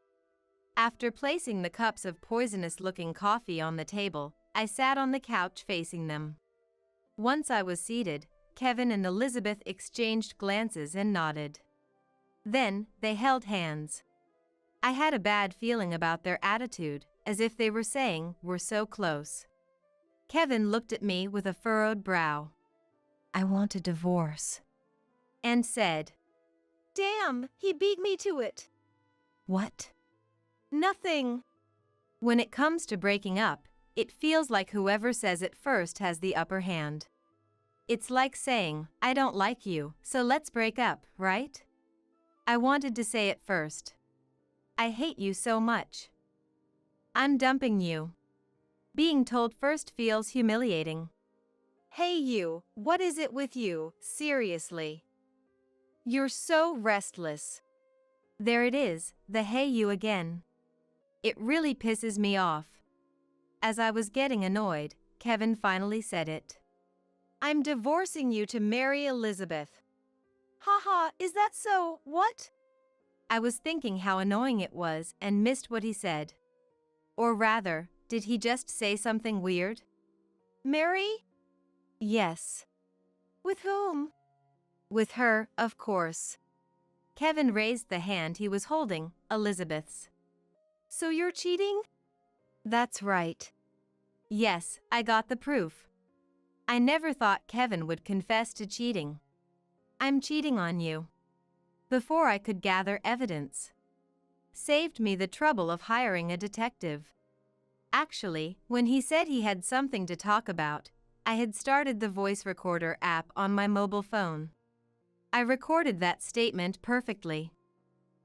After placing the cups of poisonous-looking coffee on the table, I sat on the couch facing them. Once I was seated, Kevin and Elizabeth exchanged glances and nodded. Then, they held hands. I had a bad feeling about their attitude, as if they were saying, "We're so close." Kevin looked at me with a furrowed brow. "I want a divorce." And said, "Damn, he beat me to it." "What?" "Nothing." When it comes to breaking up, it feels like whoever says it first has the upper hand. It's like saying, "I don't like you, so let's break up," right? I wanted to say it first. "I hate you so much. I'm dumping you." Being told first feels humiliating. Hey you, what is it with you, seriously? You're so restless. There it is, the "hey you" again. It really pisses me off. As I was getting annoyed, Kevin finally said it. "I'm divorcing you to marry Elizabeth." Haha, is that so? What? I was thinking how annoying it was and missed what he said. Or rather, did he just say something weird? Marry? Yes. With whom? With her, of course. Kevin raised the hand he was holding, Elizabeth's. So you're cheating? That's right. Yes, I got the proof. I never thought Kevin would confess to cheating. I'm cheating on you. Before I could gather evidence. Saved me the trouble of hiring a detective. Actually, when he said he had something to talk about, I had started the voice recorder app on my mobile phone. I recorded that statement perfectly.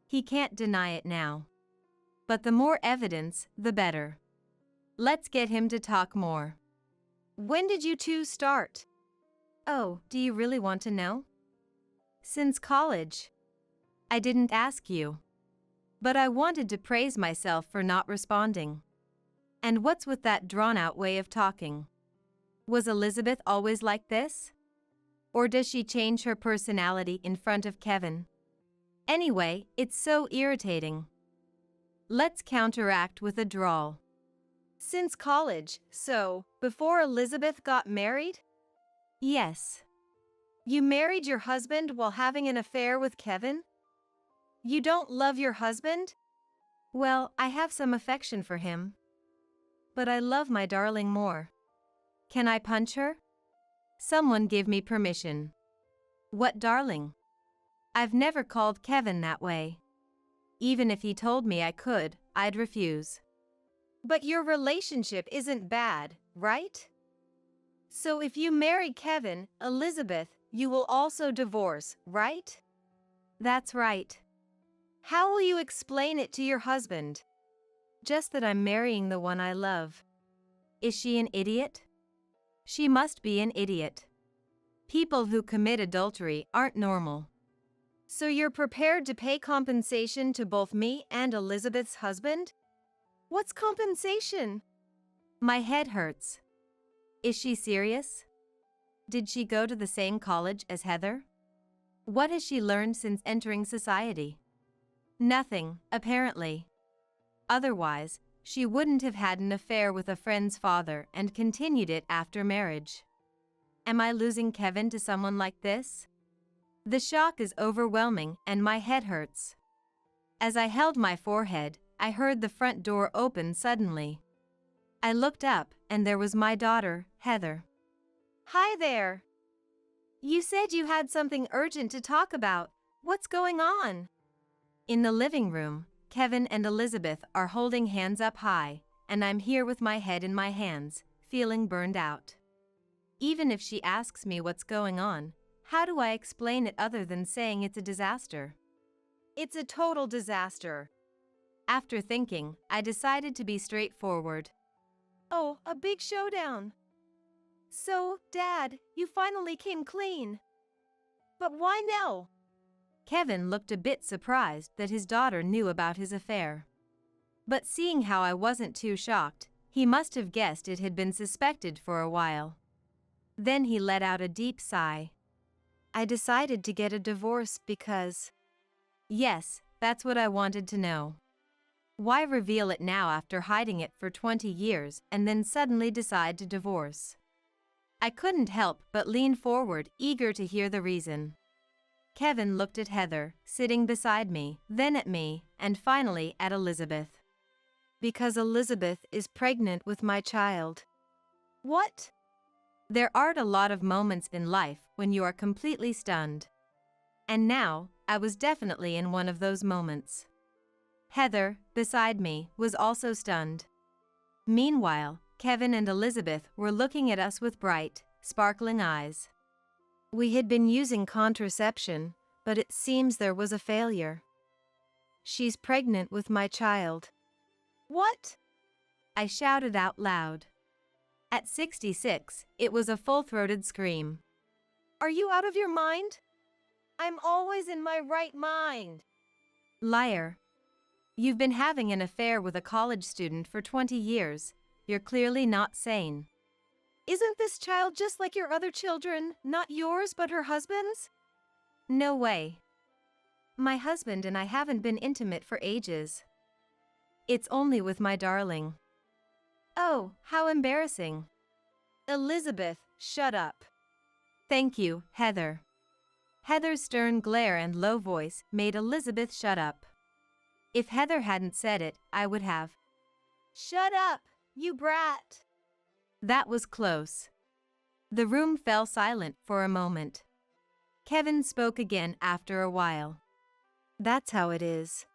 He can't deny it now. But the more evidence, the better. Let's get him to talk more. When did you two start? Oh, do you really want to know? Since college. I didn't ask you. But I wanted to praise myself for not responding. And what's with that drawn-out way of talking? Was Elizabeth always like this? Or does she change her personality in front of Kevin? Anyway, it's so irritating. Let's counteract with a drawl. Since college, so before Elizabeth got married? Yes. You married your husband while having an affair with Kevin? You don't love your husband? Well, I have some affection for him. But I love my darling more. Can I punch her? Someone give me permission. What darling? I've never called Kevin that way. Even if he told me I could, I'd refuse. But your relationship isn't bad, right? So if you marry Kevin, Elizabeth, you will also divorce, right? That's right. How will you explain it to your husband? Just that I'm marrying the one I love. Is she an idiot? She must be an idiot. People who commit adultery aren't normal. So you're prepared to pay compensation to both me and Elizabeth's husband? What's compensation? My head hurts. Is she serious? Did she go to the same college as Heather? What has she learned since entering society? Nothing, apparently. Otherwise, she wouldn't have had an affair with a friend's father and continued it after marriage. Am I losing Kevin to someone like this? The shock is overwhelming and my head hurts. As I held my forehead, I heard the front door open suddenly. I looked up and there was my daughter, Heather. Hi there. You said you had something urgent to talk about. What's going on? In the living room, Kevin and Elizabeth are holding hands up high, and I'm here with my head in my hands, feeling burned out. Even if she asks me what's going on, how do I explain it other than saying it's a disaster? It's a total disaster. After thinking, I decided to be straightforward. Oh, a big showdown. So, Dad, you finally came clean. But why now? Kevin looked a bit surprised that his daughter knew about his affair. But seeing how I wasn't too shocked, he must have guessed it had been suspected for a while. Then he let out a deep sigh. I decided to get a divorce because... Yes, that's what I wanted to know. Why reveal it now after hiding it for 20 years and then suddenly decide to divorce? I couldn't help but lean forward, eager to hear the reason. Kevin looked at Heather, sitting beside me, then at me, and finally at Elizabeth. Because Elizabeth is pregnant with my child. What? There aren't a lot of moments in life when you are completely stunned. And now, I was definitely in one of those moments. Heather, beside me, was also stunned. Meanwhile, Kevin and Elizabeth were looking at us with bright, sparkling eyes. We had been using contraception, but it seems there was a failure. She's pregnant with my child. What? I shouted out loud. At 66, it was a full-throated scream. Are you out of your mind? I'm always in my right mind. Liar. You've been having an affair with a college student for 20 years. You're clearly not sane. Isn't this child just like your other children, not yours but her husband's? No way. My husband and I haven't been intimate for ages. It's only with my darling. Oh, how embarrassing. Elizabeth, shut up. Thank you, Heather. Heather's stern glare and low voice made Elizabeth shut up. If Heather hadn't said it, I would have. Shut up, you brat. That was close. The room fell silent for a moment. Kevin spoke again after a while. That's how it is.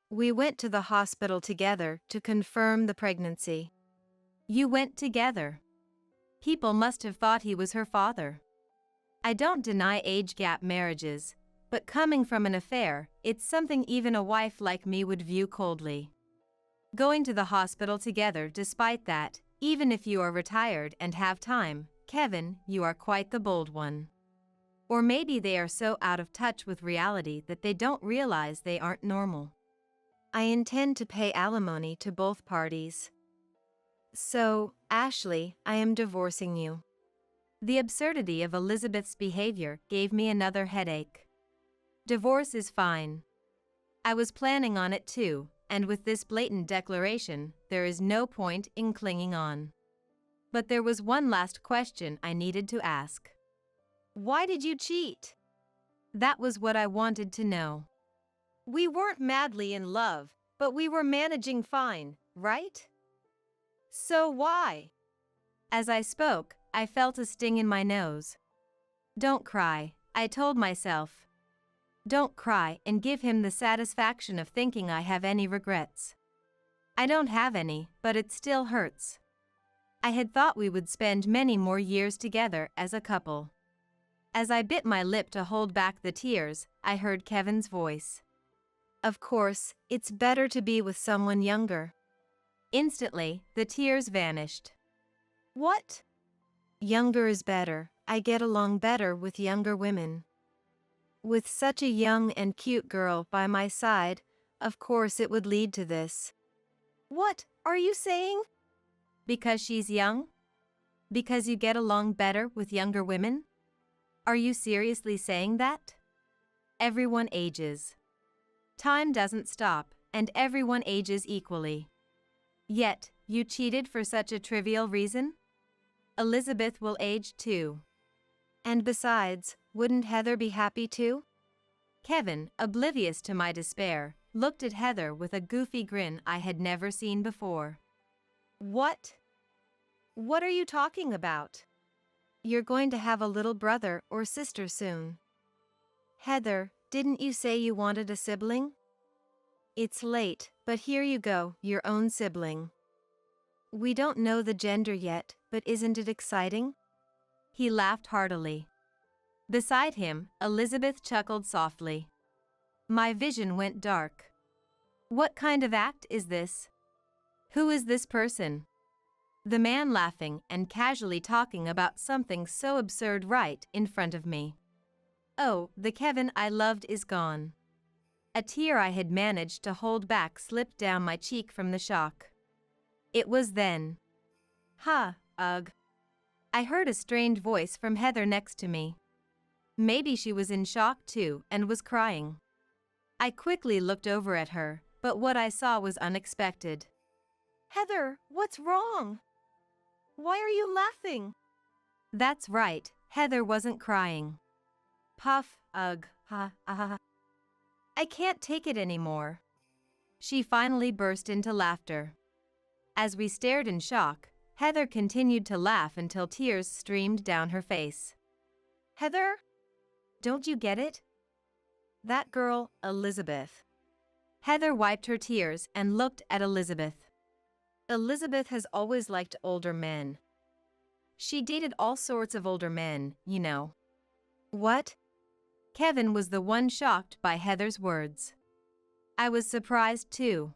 We went to the hospital together to confirm the pregnancy. You went together. People must have thought he was her father. I don't deny age gap marriages, but coming from an affair, it's something even a wife like me would view coldly. Going to the hospital together despite that, even if you are retired and have time, Kevin, you are quite the bold one. Or maybe they are so out of touch with reality that they don't realize they aren't normal. I intend to pay alimony to both parties. So, Ashley, I am divorcing you. The absurdity of Elizabeth's behavior gave me another headache. Divorce is fine. I was planning on it too, and with this blatant declaration, there is no point in clinging on. But there was one last question I needed to ask. Why did you cheat? That was what I wanted to know. We weren't madly in love, but we were managing fine, right? So why? As I spoke, I felt a sting in my nose. Don't cry, I told myself. Don't cry and give him the satisfaction of thinking I have any regrets. I don't have any, but it still hurts. I had thought we would spend many more years together as a couple. As I bit my lip to hold back the tears, I heard Kevin's voice. Of course, it's better to be with someone younger. Instantly, the tears vanished. What? Younger is better. I get along better with younger women. With such a young and cute girl by my side, of course it would lead to this. What are you saying? Because she's young? Because you get along better with younger women? Are you seriously saying that? Everyone ages. Time doesn't stop, and everyone ages equally. Yet, you cheated for such a trivial reason? Elizabeth will age too. And besides, wouldn't Heather be happy too? Kevin, oblivious to my despair, looked at Heather with a goofy grin I had never seen before. What? What are you talking about? You're going to have a little brother or sister soon. Heather, didn't you say you wanted a sibling? It's late, but here you go, your own sibling. We don't know the gender yet, but isn't it exciting? He laughed heartily. Beside him, Elizabeth chuckled softly. My vision went dark. What kind of act is this? Who is this person? The man laughing and casually talking about something so absurd right in front of me. Oh, the Kevin I loved is gone. A tear I had managed to hold back slipped down my cheek from the shock. It was then. Ugh. I heard a strained voice from Heather next to me. Maybe she was in shock too and was crying. I quickly looked over at her, but what I saw was unexpected. Heather, what's wrong? Why are you laughing? That's right, Heather wasn't crying. Puff, ugh, ha. I can't take it anymore. She finally burst into laughter. As we stared in shock, Heather continued to laugh until tears streamed down her face. Heather? Don't you get it? That girl, Elizabeth. Heather wiped her tears and looked at Elizabeth. Elizabeth has always liked older men. She dated all sorts of older men, you know. What? Kevin was the one shocked by Heather's words. I was surprised too.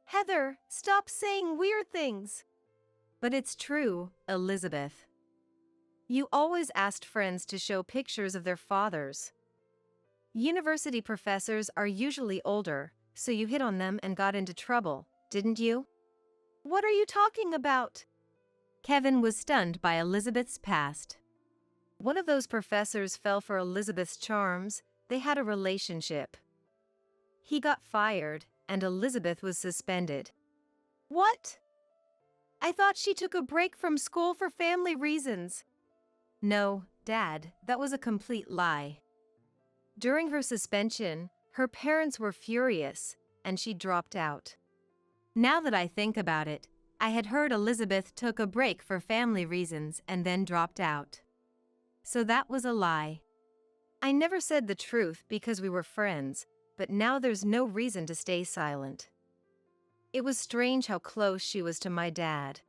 Heather, stop saying weird things. But it's true, Elizabeth. You always asked friends to show pictures of their fathers. University professors are usually older, so you hit on them and got into trouble, didn't you? What are you talking about? Kevin was stunned by Elizabeth's past. One of those professors fell for Elizabeth's charms. They had a relationship. He got fired, and Elizabeth was suspended. What? I thought she took a break from school for family reasons. No, Dad, that was a complete lie. During her suspension, her parents were furious, and she dropped out. Now that I think about it, I had heard Elizabeth took a break for family reasons and then dropped out. So that was a lie. I never said the truth because we were friends, but now there's no reason to stay silent. It was strange how close she was to my dad.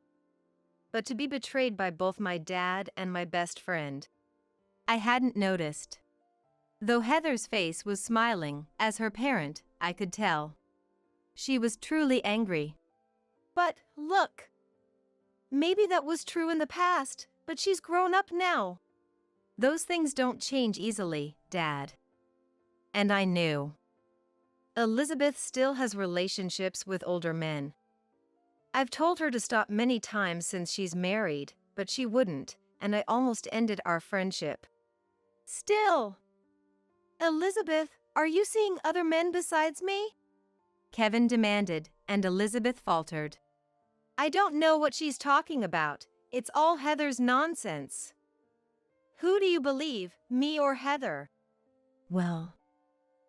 But to be betrayed by both my dad and my best friend. I hadn't noticed. Though Heather's face was smiling, as her parent, I could tell. She was truly angry. But, look! Maybe that was true in the past, but she's grown up now. Those things don't change easily, Dad. And I knew. Elizabeth still has relationships with older men. I've told her to stop many times since she's married, but she wouldn't, and I almost ended our friendship. Still! Elizabeth, are you seeing other men besides me? Kevin demanded, and Elizabeth faltered. I don't know what she's talking about. It's all Heather's nonsense. Who do you believe, me or Heather? Well,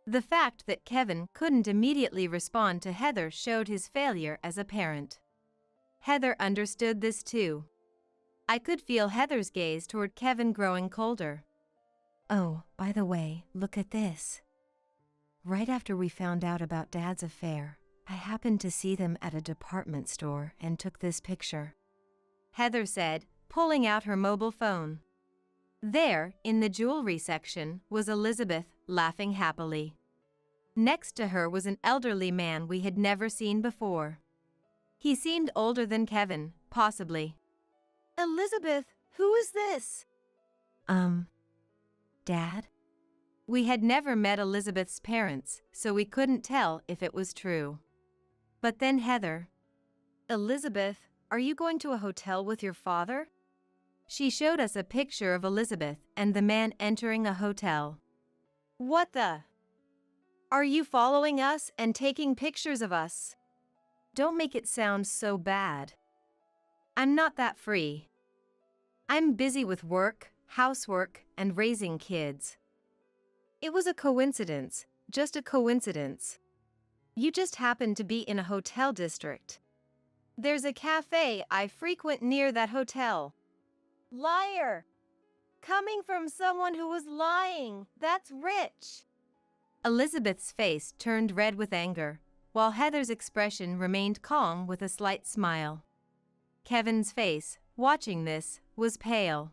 the fact that Kevin couldn't immediately respond to Heather showed his failure as a parent. Heather understood this too. I could feel Heather's gaze toward Kevin growing colder. Oh, by the way, look at this. Right after we found out about Dad's affair, I happened to see them at a department store and took this picture. Heather said, pulling out her mobile phone. There, in the jewelry section, was Elizabeth, laughing happily. Next to her was an elderly man we had never seen before. He seemed older than Kevin, possibly. Elizabeth, who is this? Dad? We had never met Elizabeth's parents, so we couldn't tell if it was true. But then Heather. Elizabeth, are you going to a hotel with your father? She showed us a picture of Elizabeth and the man entering a hotel. What the? Are you following us and taking pictures of us? Don't make it sound so bad. I'm not that free. I'm busy with work, housework, and raising kids. It was a coincidence, just a coincidence. You just happened to be in a hotel district. There's a cafe I frequent near that hotel. Liar! Coming from someone who was lying, that's rich. Elizabeth's face turned red with anger, while Heather's expression remained calm with a slight smile. Kevin's face, watching this, was pale.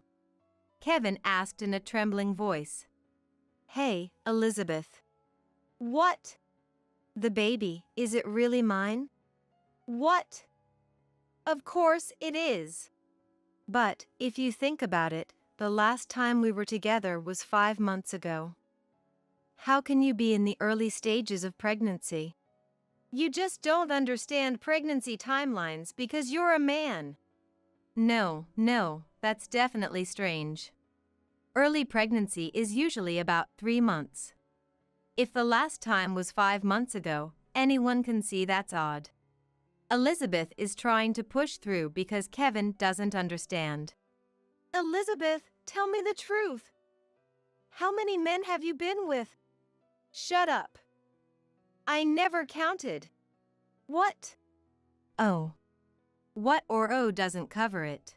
Kevin asked in a trembling voice. Hey, Elizabeth. What? The baby, is it really mine? What? Of course it is. But, if you think about it, the last time we were together was 5 months ago. How can you be in the early stages of pregnancy? You just don't understand pregnancy timelines because you're a man. No, that's definitely strange. Early pregnancy is usually about 3 months. If the last time was 5 months ago, anyone can see that's odd. Elizabeth is trying to push through because Kevin doesn't understand. Elizabeth, tell me the truth. How many men have you been with? Shut up. I never counted. What? Oh. What or oh doesn't cover it.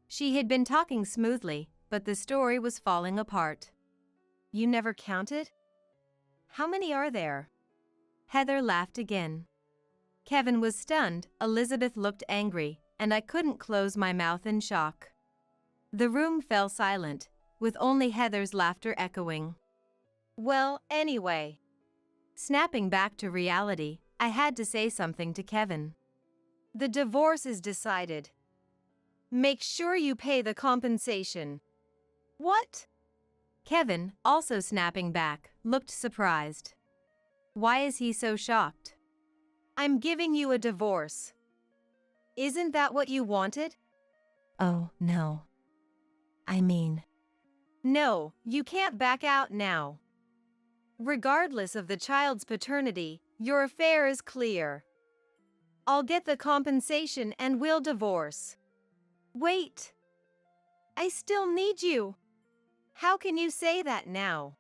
She had been talking smoothly, but the story was falling apart. You never counted? How many are there? Heather laughed again. Kevin was stunned, Elizabeth looked angry, and I couldn't close my mouth in shock. The room fell silent, with only Heather's laughter echoing. Well, anyway. Snapping back to reality, I had to say something to Kevin. The divorce is decided. Make sure you pay the compensation. What? Kevin, also snapping back, looked surprised. Why is he so shocked? I'm giving you a divorce. Isn't that what you wanted? Oh, no. I mean... No, you can't back out now. Regardless of the child's paternity, your affair is clear. I'll get the compensation and we'll divorce. Wait. I still need you. How can you say that now?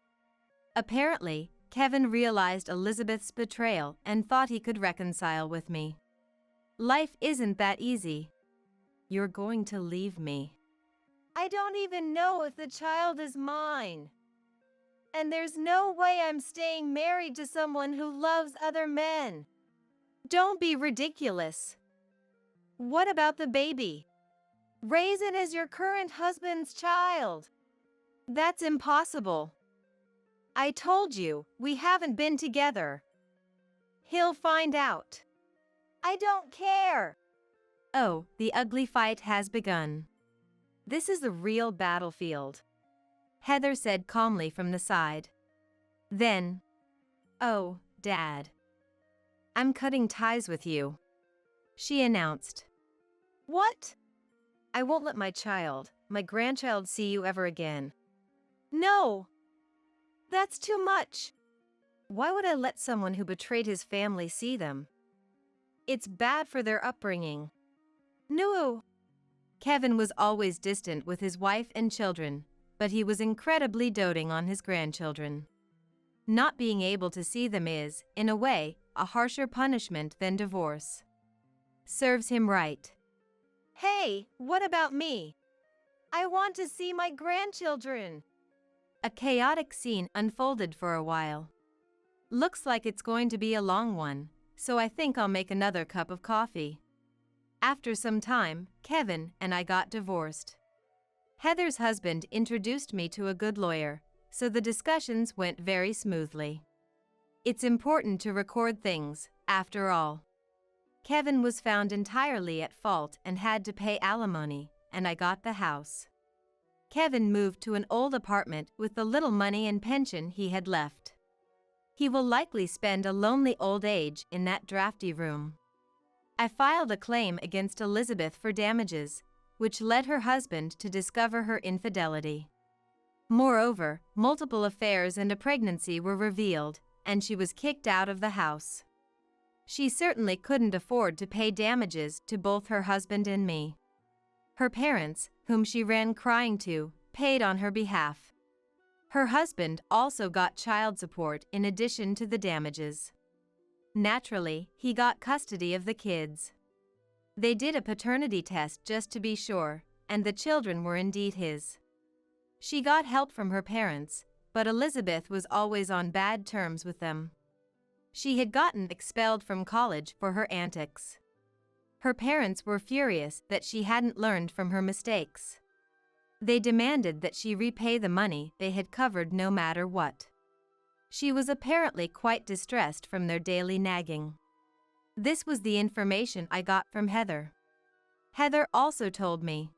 Apparently, Kevin realized Elizabeth's betrayal and thought he could reconcile with me. Life isn't that easy. You're going to leave me. I don't even know if the child is mine. And there's no way I'm staying married to someone who loves other men. Don't be ridiculous. What about the baby? Raise it as your current husband's child. That's impossible. I told you, we haven't been together. He'll find out. I don't care. Oh, the ugly fight has begun. This is a real battlefield, Heather said calmly from the side. Then, "Oh, Dad. I'm cutting ties with you," she announced. What? I won't let my grandchild see you ever again. No. That's too much. Why would I let someone who betrayed his family see them? It's bad for their upbringing. No. Kevin was always distant with his wife and children, but he was incredibly doting on his grandchildren. Not being able to see them is, in a way, a harsher punishment than divorce. Serves him right. Hey, what about me? I want to see my grandchildren. A chaotic scene unfolded for a while. Looks like it's going to be a long one, so I think I'll make another cup of coffee. After some time, Kevin and I got divorced. Heather's husband introduced me to a good lawyer, so the discussions went very smoothly. It's important to record things, after all. Kevin was found entirely at fault and had to pay alimony, and I got the house. Kevin moved to an old apartment with the little money and pension he had left. He will likely spend a lonely old age in that drafty room. I filed a claim against Elizabeth for damages, which led her husband to discover her infidelity. Moreover, multiple affairs and a pregnancy were revealed, and she was kicked out of the house. She certainly couldn't afford to pay damages to both her husband and me. Her parents, whom she ran crying to, paid on her behalf. Her husband also got child support in addition to the damages. Naturally, he got custody of the kids. They did a paternity test just to be sure, and the children were indeed his. She got help from her parents, but Elizabeth was always on bad terms with them. She had gotten expelled from college for her antics. Her parents were furious that she hadn't learned from her mistakes. They demanded that she repay the money they had covered no matter what. She was apparently quite distressed from their daily nagging. This was the information I got from Heather. Heather also told me,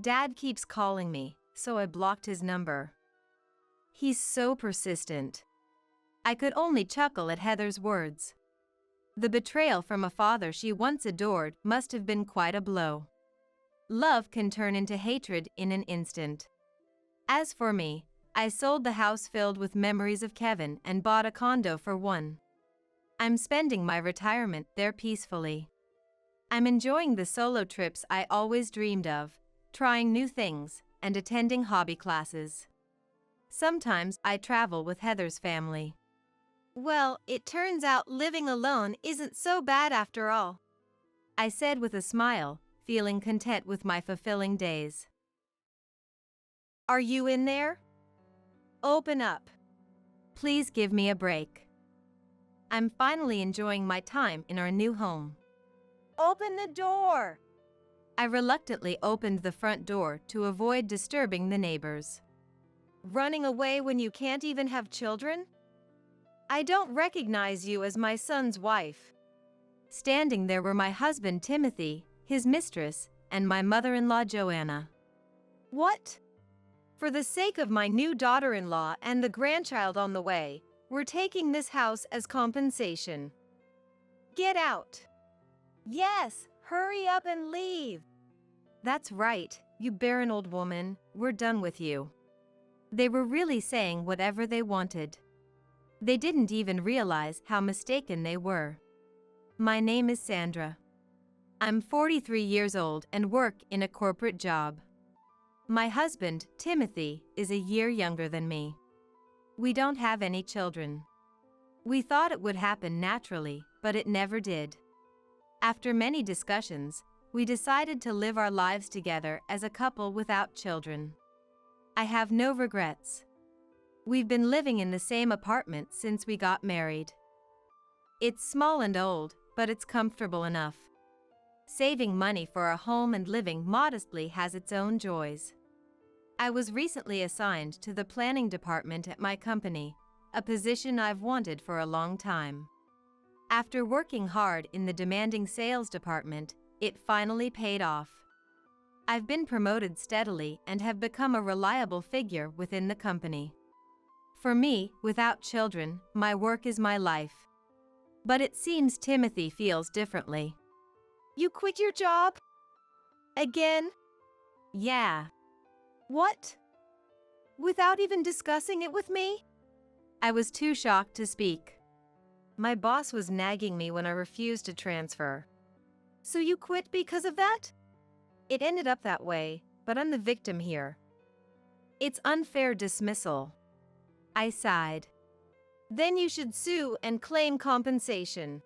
"Dad keeps calling me, so I blocked his number. He's so persistent." I could only chuckle at Heather's words. The betrayal from a father she once adored must have been quite a blow. Love can turn into hatred in an instant. As for me, I sold the house filled with memories of Kevin and bought a condo for one. I'm spending my retirement there peacefully. I'm enjoying the solo trips I always dreamed of, trying new things, and attending hobby classes. Sometimes I travel with Heather's family. Well, it turns out living alone isn't so bad after all, I said with a smile, feeling content with my fulfilling days. Are you in there? Open up. Please give me a break. I'm finally enjoying my time in our new home. Open the door. I reluctantly opened the front door to avoid disturbing the neighbors. Running away when you can't even have children? I don't recognize you as my son's wife. Standing there were my husband Timothy, his mistress, and my mother-in-law Joanna. What? For the sake of my new daughter-in-law and the grandchild on the way, we're taking this house as compensation. Get out. Yes, hurry up and leave. That's right, you barren old woman, we're done with you. They were really saying whatever they wanted. They didn't even realize how mistaken they were. My name is Sandra. I'm 43 years old and work in a corporate job. My husband, Timothy, is a year younger than me. We don't have any children. We thought it would happen naturally, but it never did. After many discussions, we decided to live our lives together as a couple without children. I have no regrets. We've been living in the same apartment since we got married. It's small and old, but it's comfortable enough. Saving money for a home and living modestly has its own joys. I was recently assigned to the planning department at my company, a position I've wanted for a long time. After working hard in the demanding sales department, it finally paid off. I've been promoted steadily and have become a reliable figure within the company. For me, without children, my work is my life. But it seems Timothy feels differently. You quit your job? Again? Yeah. What? Without even discussing it with me? I was too shocked to speak. My boss was nagging me when I refused to transfer. So you quit because of that? It ended up that way, but I'm the victim here. It's unfair dismissal. I sighed. Then you should sue and claim compensation.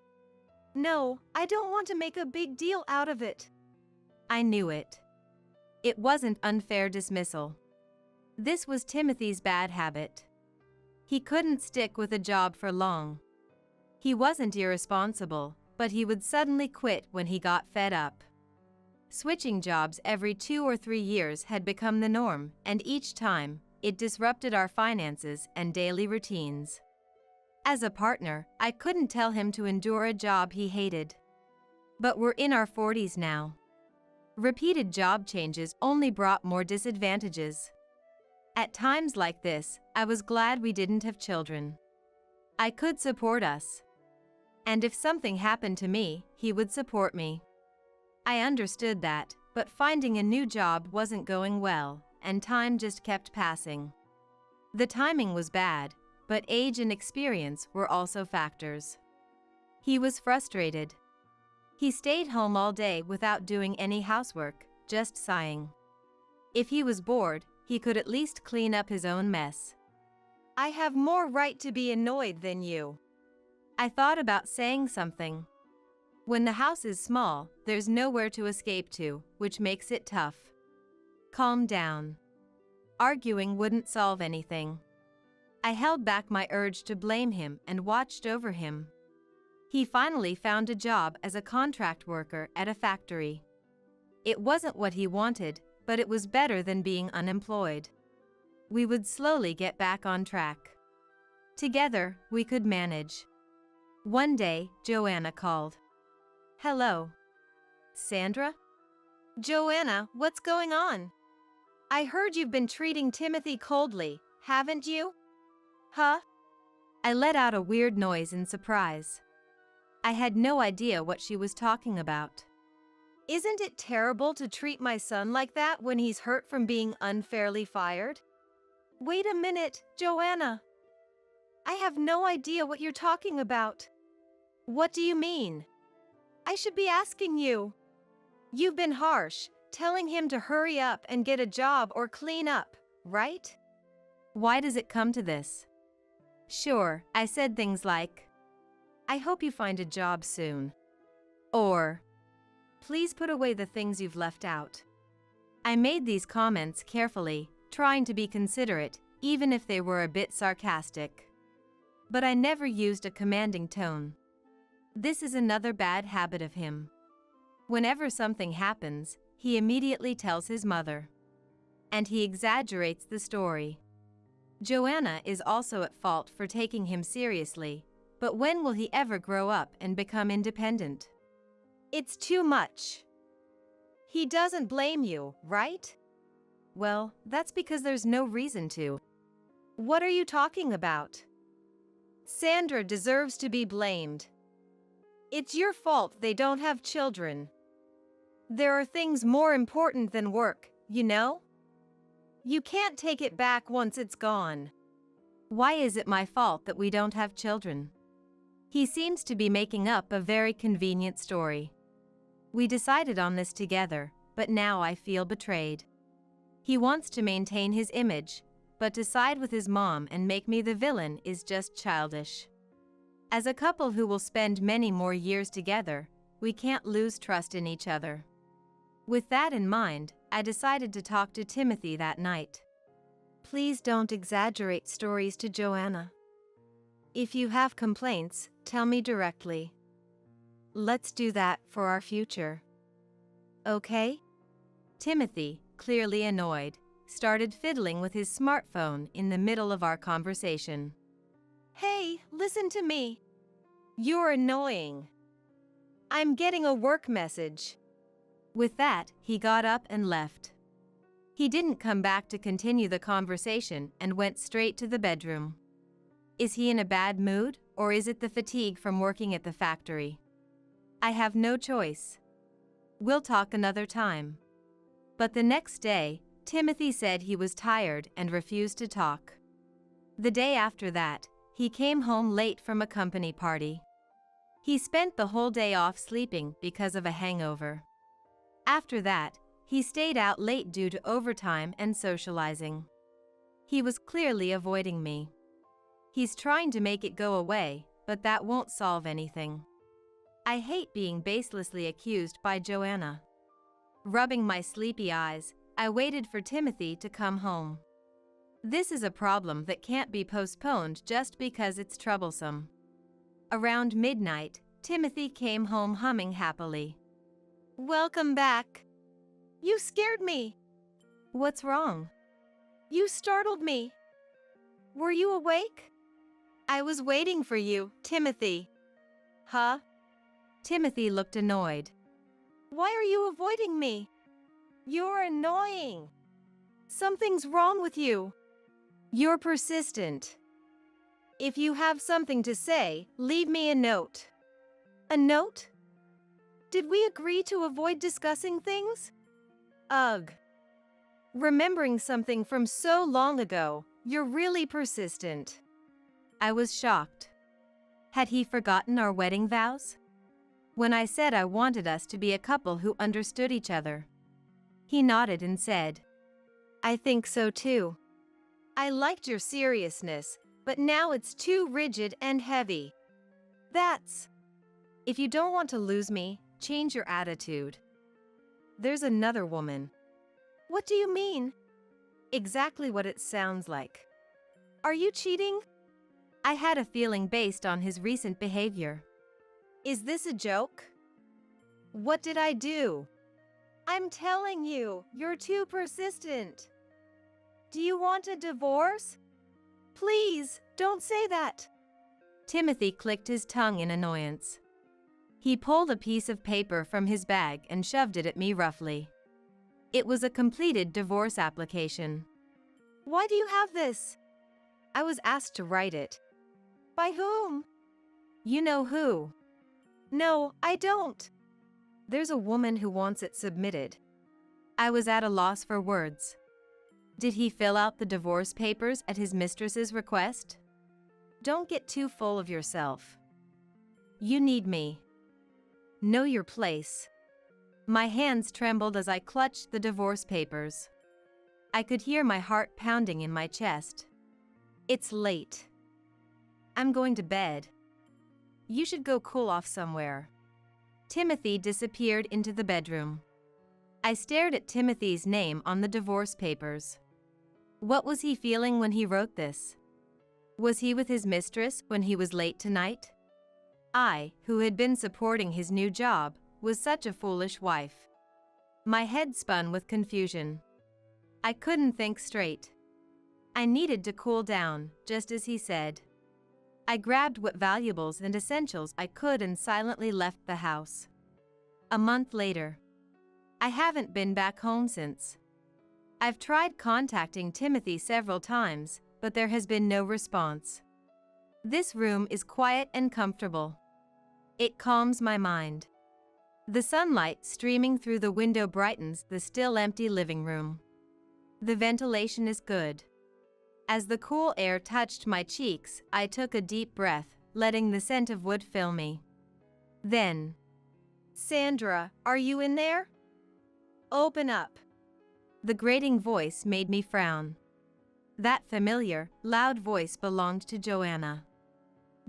No, I don't want to make a big deal out of it. I knew it. It wasn't unfair dismissal. This was Timothy's bad habit. He couldn't stick with a job for long. He wasn't irresponsible, but he would suddenly quit when he got fed up. Switching jobs every 2 or 3 years had become the norm, and each time, it disrupted our finances and daily routines. As a partner, I couldn't tell him to endure a job he hated. But we're in our 40s now. Repeated job changes only brought more disadvantages. At times like this, I was glad we didn't have children. I could support us. And if something happened to me, he would support me. I understood that, but finding a new job wasn't going well, and time just kept passing. The timing was bad, but age and experience were also factors. He was frustrated. He stayed home all day without doing any housework, just sighing. If he was bored, he could at least clean up his own mess. I have more right to be annoyed than you. I thought about saying something. When the house is small, there's nowhere to escape to, which makes it tough. Calm down. Arguing wouldn't solve anything. I held back my urge to blame him and watched over him. He finally found a job as a contract worker at a factory. It wasn't what he wanted, but it was better than being unemployed. We would slowly get back on track. Together, we could manage. One day, Joanna called. Hello. Sandra? Joanna, what's going on? I heard you've been treating Timothy coldly, haven't you? Huh? I let out a weird noise in surprise. I had no idea what she was talking about. Isn't it terrible to treat my son like that when he's hurt from being unfairly fired? Wait a minute, Joanna. I have no idea what you're talking about. What do you mean? I should be asking you. You've been harsh, telling him to hurry up and get a job or clean up, right? Why does it come to this? Sure, I said things like, I hope you find a job soon. Or, please put away the things you've left out. I made these comments carefully, trying to be considerate, even if they were a bit sarcastic. But I never used a commanding tone. This is another bad habit of him. Whenever something happens, he immediately tells his mother. And he exaggerates the story. Joanna is also at fault for taking him seriously, but when will he ever grow up and become independent? It's too much. He doesn't blame you, right? Well, that's because there's no reason to. What are you talking about? Sandra deserves to be blamed. It's your fault they don't have children. There are things more important than work, you know? You can't take it back once it's gone. Why is it my fault that we don't have children? He seems to be making up a very convenient story. We decided on this together, but now I feel betrayed. He wants to maintain his image, but to side with his mom and make me the villain is just childish. As a couple who will spend many more years together, we can't lose trust in each other. With that in mind, I decided to talk to Timothy that night. Please don't exaggerate stories to Joanna. If you have complaints, tell me directly. Let's do that for our future. Okay? Timothy, clearly annoyed, started fiddling with his smartphone in the middle of our conversation. Hey, listen to me. You're annoying. I'm getting a work message. With that, he got up and left. He didn't come back to continue the conversation and went straight to the bedroom. Is he in a bad mood, or is it the fatigue from working at the factory? I have no choice. We'll talk another time. But the next day, Timothy said he was tired and refused to talk. The day after that, he came home late from a company party. He spent the whole day off sleeping because of a hangover. After that, he stayed out late due to overtime and socializing. He was clearly avoiding me. He's trying to make it go away, but that won't solve anything. I hate being baselessly accused by Joanna. Rubbing my sleepy eyes, I waited for Timothy to come home. This is a problem that can't be postponed just because it's troublesome. Around midnight, Timothy came home humming happily. Welcome back. You scared me. What's wrong? You startled me. Were you awake? I was waiting for you, Timothy. Huh? Timothy looked annoyed. Why are you avoiding me? You're annoying. Something's wrong with you. You're persistent. If you have something to say, leave me a note. A note? Did we agree to avoid discussing things? Ugh. Remembering something from so long ago, you're really persistent. I was shocked. Had he forgotten our wedding vows? When I said I wanted us to be a couple who understood each other. He nodded and said, I think so too. I liked your seriousness, but now it's too rigid and heavy. If you don't want to lose me, change your attitude. There's another woman. What do you mean? Exactly what it sounds like. Are you cheating? I had a feeling based on his recent behavior. Is this a joke? What did I do? I'm telling you, you're too persistent. Do you want a divorce? Please, don't say that. Timothy clicked his tongue in annoyance. He pulled a piece of paper from his bag and shoved it at me roughly. It was a completed divorce application. Why do you have this? I was asked to write it. By whom? You know who. No, I don't. There's a woman who wants it submitted. I was at a loss for words. Did he fill out the divorce papers at his mistress's request? Don't get too full of yourself. You need me. Know your place. My hands trembled as I clutched the divorce papers. I could hear my heart pounding in my chest. It's late. I'm going to bed. You should go cool off somewhere. Timothy disappeared into the bedroom. I stared at Timothy's name on the divorce papers. What was he feeling when he wrote this? Was he with his mistress when he was late tonight? I, who had been supporting his new job, was such a foolish wife. My head spun with confusion. I couldn't think straight. I needed to cool down, just as he said. I grabbed what valuables and essentials I could and silently left the house. A month later. I haven't been back home since. I've tried contacting Timothy several times, but there has been no response. This room is quiet and comfortable. It calms my mind. The sunlight streaming through the window brightens the still empty living room. The ventilation is good. As the cool air touched my cheeks, I took a deep breath, letting the scent of wood fill me. Then, Sandra, are you in there? Open up. The grating voice made me frown. That familiar, loud voice belonged to Joanna.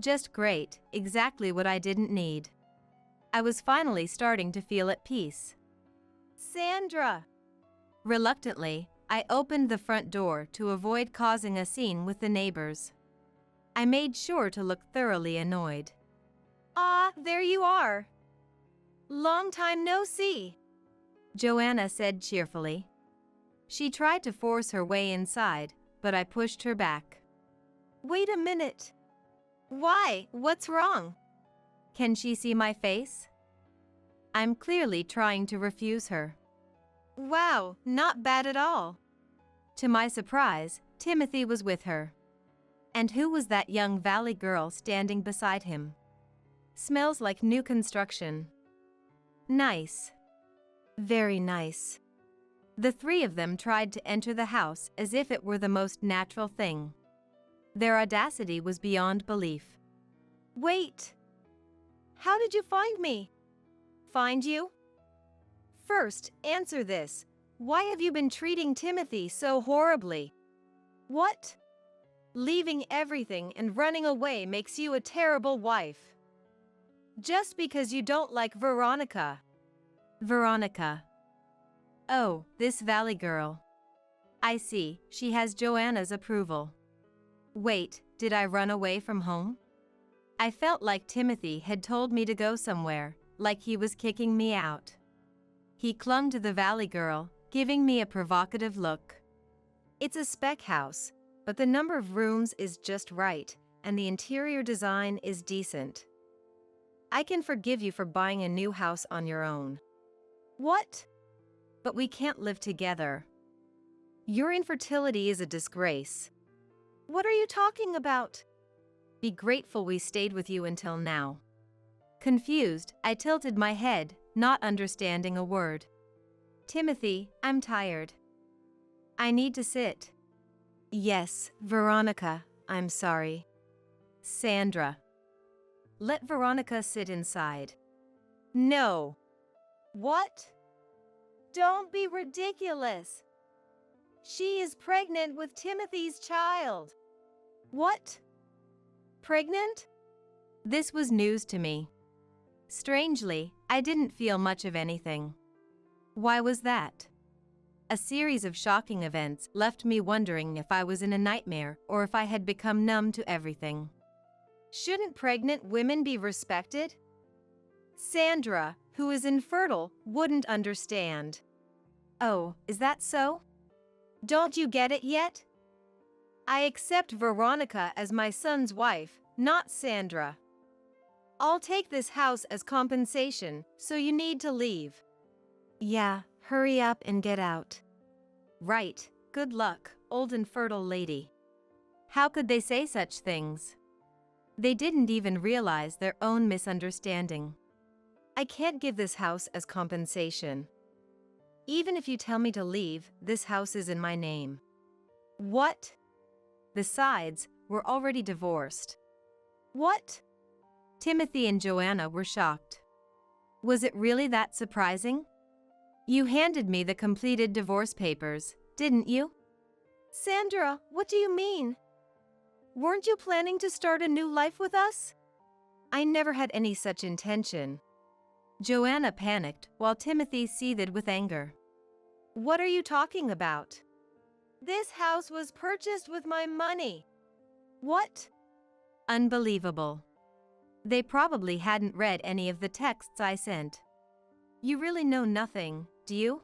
Just great, exactly what I didn't need. I was finally starting to feel at peace. Sandra! Reluctantly, I opened the front door to avoid causing a scene with the neighbors. I made sure to look thoroughly annoyed. Ah, there you are. Long time no see, Joanna said cheerfully. She tried to force her way inside, but I pushed her back. Wait a minute. Why? What's wrong? Can she see my face? I'm clearly trying to refuse her. Wow, not bad at all. To my surprise, Timothy was with her. And who was that young valley girl standing beside him? Smells like new construction. Nice. Very nice. The three of them tried to enter the house as if it were the most natural thing. Their audacity was beyond belief. Wait. How did you find me? Find you? First, answer this. Why have you been treating Timothy so horribly? What? Leaving everything and running away makes you a terrible wife. Just because you don't like Veronica. Veronica. Oh, this valley girl. I see, she has Joanna's approval. Wait, did I run away from home? I felt like Timothy had told me to go somewhere, like he was kicking me out. He clung to the valley girl, giving me a provocative look. It's a spec house, but the number of rooms is just right, and the interior design is decent. I can forgive you for buying a new house on your own. What? But we can't live together. Your infertility is a disgrace. What are you talking about? Be grateful we stayed with you until now. Confused, I tilted my head, not understanding a word. Timothy, I'm tired. I need to sit. Yes, Veronica, I'm sorry. Sandra. Let Veronica sit inside. No. What? Don't be ridiculous. She is pregnant with Timothy's child. What? Pregnant? This was news to me. Strangely, I didn't feel much of anything. Why was that? A series of shocking events left me wondering if I was in a nightmare or if I had become numb to everything. Shouldn't pregnant women be respected? Sandra, who is infertile, wouldn't understand. Oh, is that so? Don't you get it yet? I accept Veronica as my son's wife, not Sandra. I'll take this house as compensation, so you need to leave. Yeah, hurry up and get out. Right, good luck, old infertile lady. How could they say such things? They didn't even realize their own misunderstanding. I can't give this house as compensation. Even if you tell me to leave, this house is in my name. What? Besides, we're already divorced. What? Timothy and Joanna were shocked. Was it really that surprising? You handed me the completed divorce papers, didn't you? Sandra, what do you mean? Weren't you planning to start a new life with us? I never had any such intention. Joanna panicked while Timothy seethed with anger. What are you talking about? This house was purchased with my money. What? Unbelievable. They probably hadn't read any of the texts I sent. You really know nothing, do you?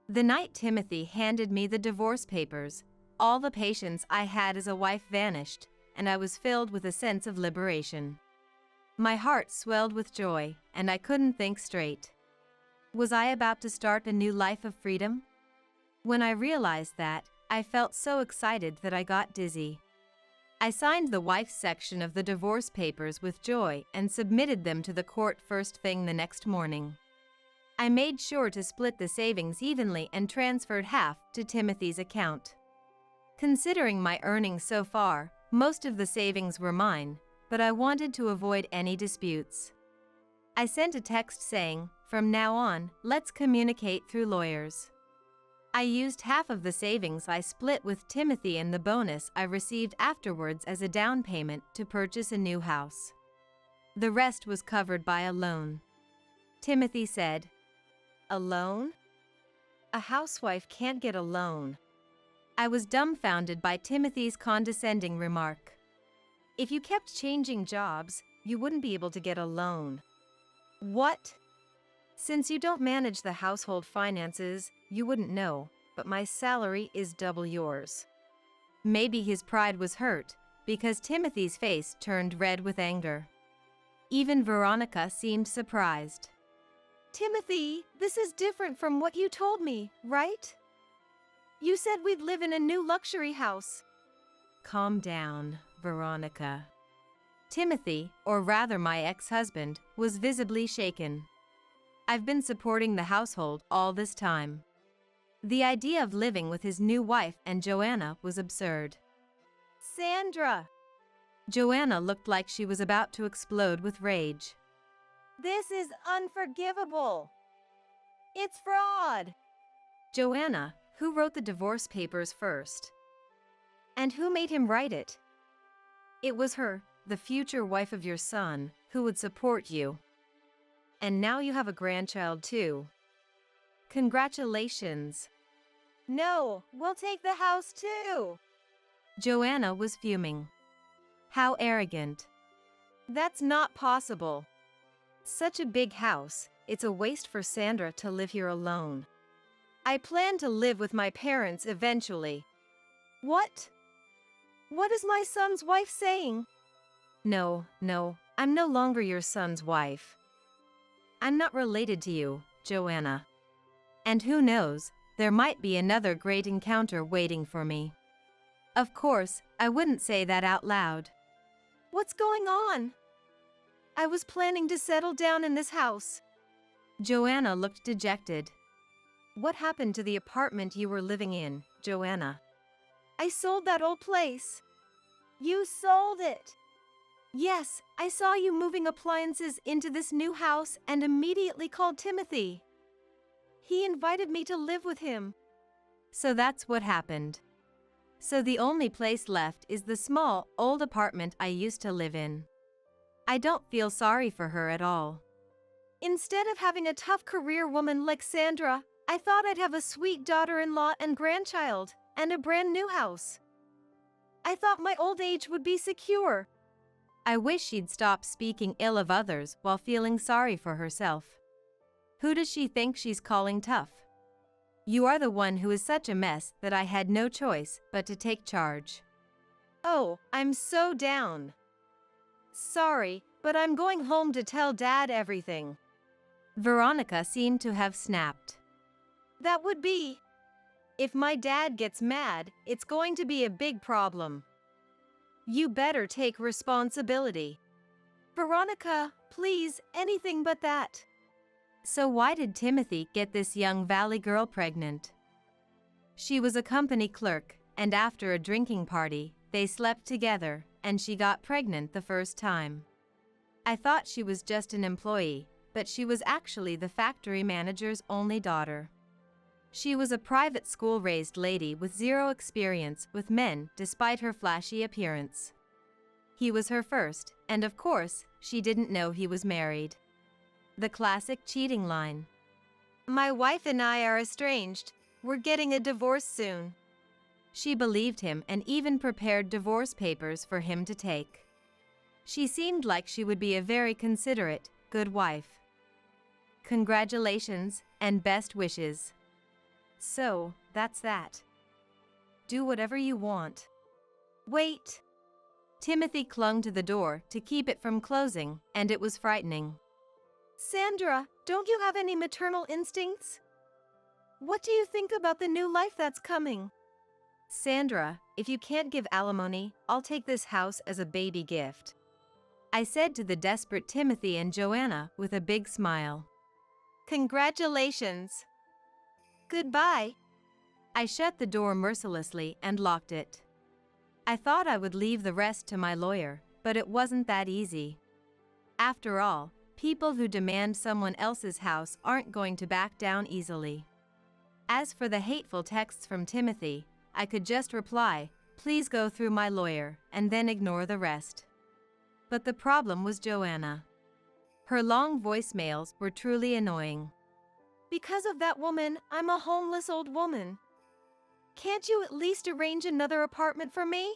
The night Timothy handed me the divorce papers, all the patience I had as a wife vanished, and I was filled with a sense of liberation. My heart swelled with joy, and I couldn't think straight. Was I about to start a new life of freedom? When I realized that, I felt so excited that I got dizzy. I signed the wife's section of the divorce papers with joy and submitted them to the court first thing the next morning. I made sure to split the savings evenly and transferred half to Timothy's account. Considering my earnings so far, most of the savings were mine, but I wanted to avoid any disputes. I sent a text saying, "From now on, let's communicate through lawyers." I used half of the savings I split with Timothy and the bonus I received afterwards as a down payment to purchase a new house. The rest was covered by a loan. Timothy said, A loan? A housewife can't get a loan. I was dumbfounded by Timothy's condescending remark. If you kept changing jobs, you wouldn't be able to get a loan. What? Since you don't manage the household finances, you wouldn't know, but my salary is double yours. Maybe his pride was hurt, because Timothy's face turned red with anger. Even Veronica seemed surprised. Timothy, this is different from what you told me, right? You said we'd live in a new luxury house. Calm down, Veronica. Timothy, or rather my ex-husband, was visibly shaken. I've been supporting the household all this time. The idea of living with his new wife and Joanna was absurd. Sandra! Joanna looked like she was about to explode with rage. This is unforgivable. It's fraud. Joanna, who wrote the divorce papers first? And who made him write it? It was her, the future wife of your son, who would support you. And now you have a grandchild too. Congratulations. No, we'll take the house too. Joanna was fuming. How arrogant. That's not possible. Such a big house, it's a waste for Sandra to live here alone. I plan to live with my parents eventually. What? What is my son's wife saying? No, I'm no longer your son's wife. I'm not related to you, Joanna. And who knows, there might be another great encounter waiting for me. Of course, I wouldn't say that out loud. What's going on? I was planning to settle down in this house. Joanna looked dejected. What happened to the apartment you were living in, Joanna? I sold that old place. You sold it? Yes, I saw you moving appliances into this new house and immediately called Timothy. He invited me to live with him. So that's what happened. So the only place left is the small, old apartment I used to live in. I don't feel sorry for her at all. Instead of having a tough career woman like Sandra, I thought I'd have a sweet daughter-in-law and grandchild, and a brand new house. I thought my old age would be secure. I wish she'd stop speaking ill of others while feeling sorry for herself. Who does she think she's calling tough? You are the one who is such a mess that I had no choice but to take charge. Oh, I'm so down. Sorry, but I'm going home to tell Dad everything. Veronica seemed to have snapped. That would be. If my dad gets mad, it's going to be a big problem. You better take responsibility. Veronica, please, anything but that. So why did Timothy get this young valley girl pregnant? She was a company clerk, and after a drinking party, they slept together, and she got pregnant the first time. I thought she was just an employee, but she was actually the factory manager's only daughter. She was a private school-raised lady with zero experience with men despite her flashy appearance. He was her first, and of course, she didn't know he was married. The classic cheating line. My wife and I are estranged. We're getting a divorce soon. She believed him and even prepared divorce papers for him to take. She seemed like she would be a very considerate, good wife. Congratulations, and best wishes. So, that's that. Do whatever you want. Wait. Timothy clung to the door to keep it from closing, and it was frightening. Sandra, don't you have any maternal instincts? What do you think about the new life that's coming? Sandra, if you can't give alimony, I'll take this house as a baby gift. I said to the desperate Timothy and Joanna with a big smile. Congratulations. Goodbye. I shut the door mercilessly and locked it. I thought I would leave the rest to my lawyer, but it wasn't that easy. After all, people who demand someone else's house aren't going to back down easily. As for the hateful texts from Timothy, I could just reply, "Please go through my lawyer," and then ignore the rest. But the problem was Joanna. Her long voicemails were truly annoying. Because of that woman, I'm a homeless old woman. Can't you at least arrange another apartment for me?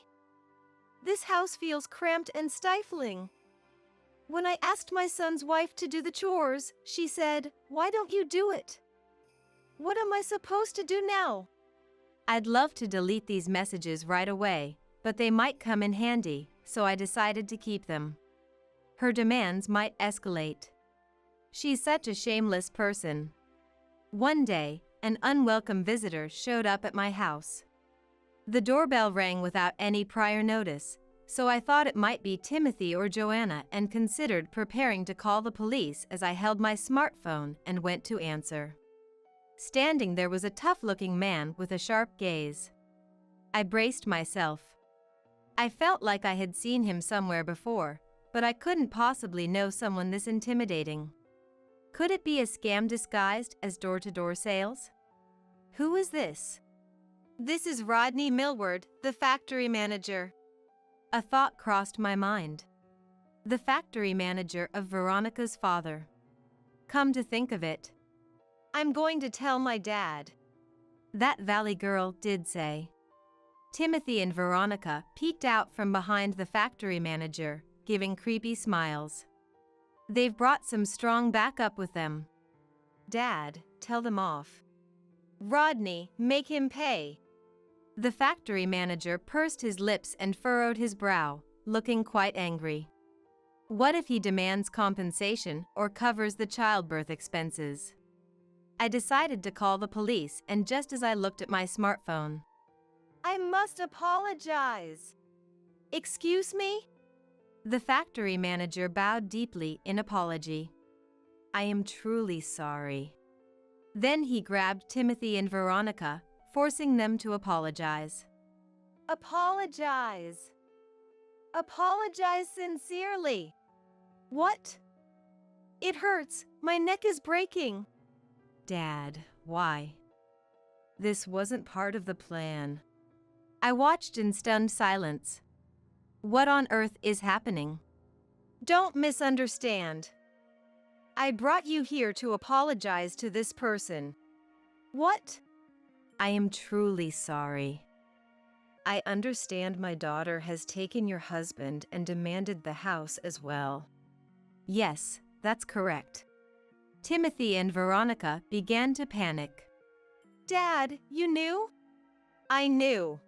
This house feels cramped and stifling. When I asked my son's wife to do the chores, she said, "Why don't you do it?" What am I supposed to do now? I'd love to delete these messages right away, but they might come in handy, so I decided to keep them. Her demands might escalate. She's such a shameless person. One day, an unwelcome visitor showed up at my house. The doorbell rang without any prior notice, so I thought it might be Timothy or Joanna and considered preparing to call the police as I held my smartphone and went to answer. Standing there was a tough-looking man with a sharp gaze. I braced myself. I felt like I had seen him somewhere before, but I couldn't possibly know someone this intimidating. Could it be a scam disguised as door-to-door sales? Who is this? This is Rodney Millward, the factory manager. A thought crossed my mind. The factory manager of Veronica's father. Come to think of it, I'm going to tell my dad. that valley girl did say. Timothy and Veronica peeked out from behind the factory manager, giving creepy smiles. They've brought some strong backup with them. Dad, tell them off. Rodney, make him pay. The factory manager pursed his lips and furrowed his brow, looking quite angry. What if he demands compensation or covers the childbirth expenses? I decided to call the police, and just as I looked at my smartphone, I must apologize. Excuse me? the factory manager bowed deeply in apology. I am truly sorry. Then he grabbed Timothy and Veronica, forcing them to apologize. Apologize. Apologize sincerely. What? It hurts. My neck is breaking. Dad, why? This wasn't part of the plan. I watched in stunned silence. What on earth is happening? Don't misunderstand. I brought you here to apologize to this person. What? I am truly sorry. I understand my daughter has taken your husband and demanded the house as well. Yes, that's correct. Timothy and Veronica began to panic. Dad, you knew? I knew.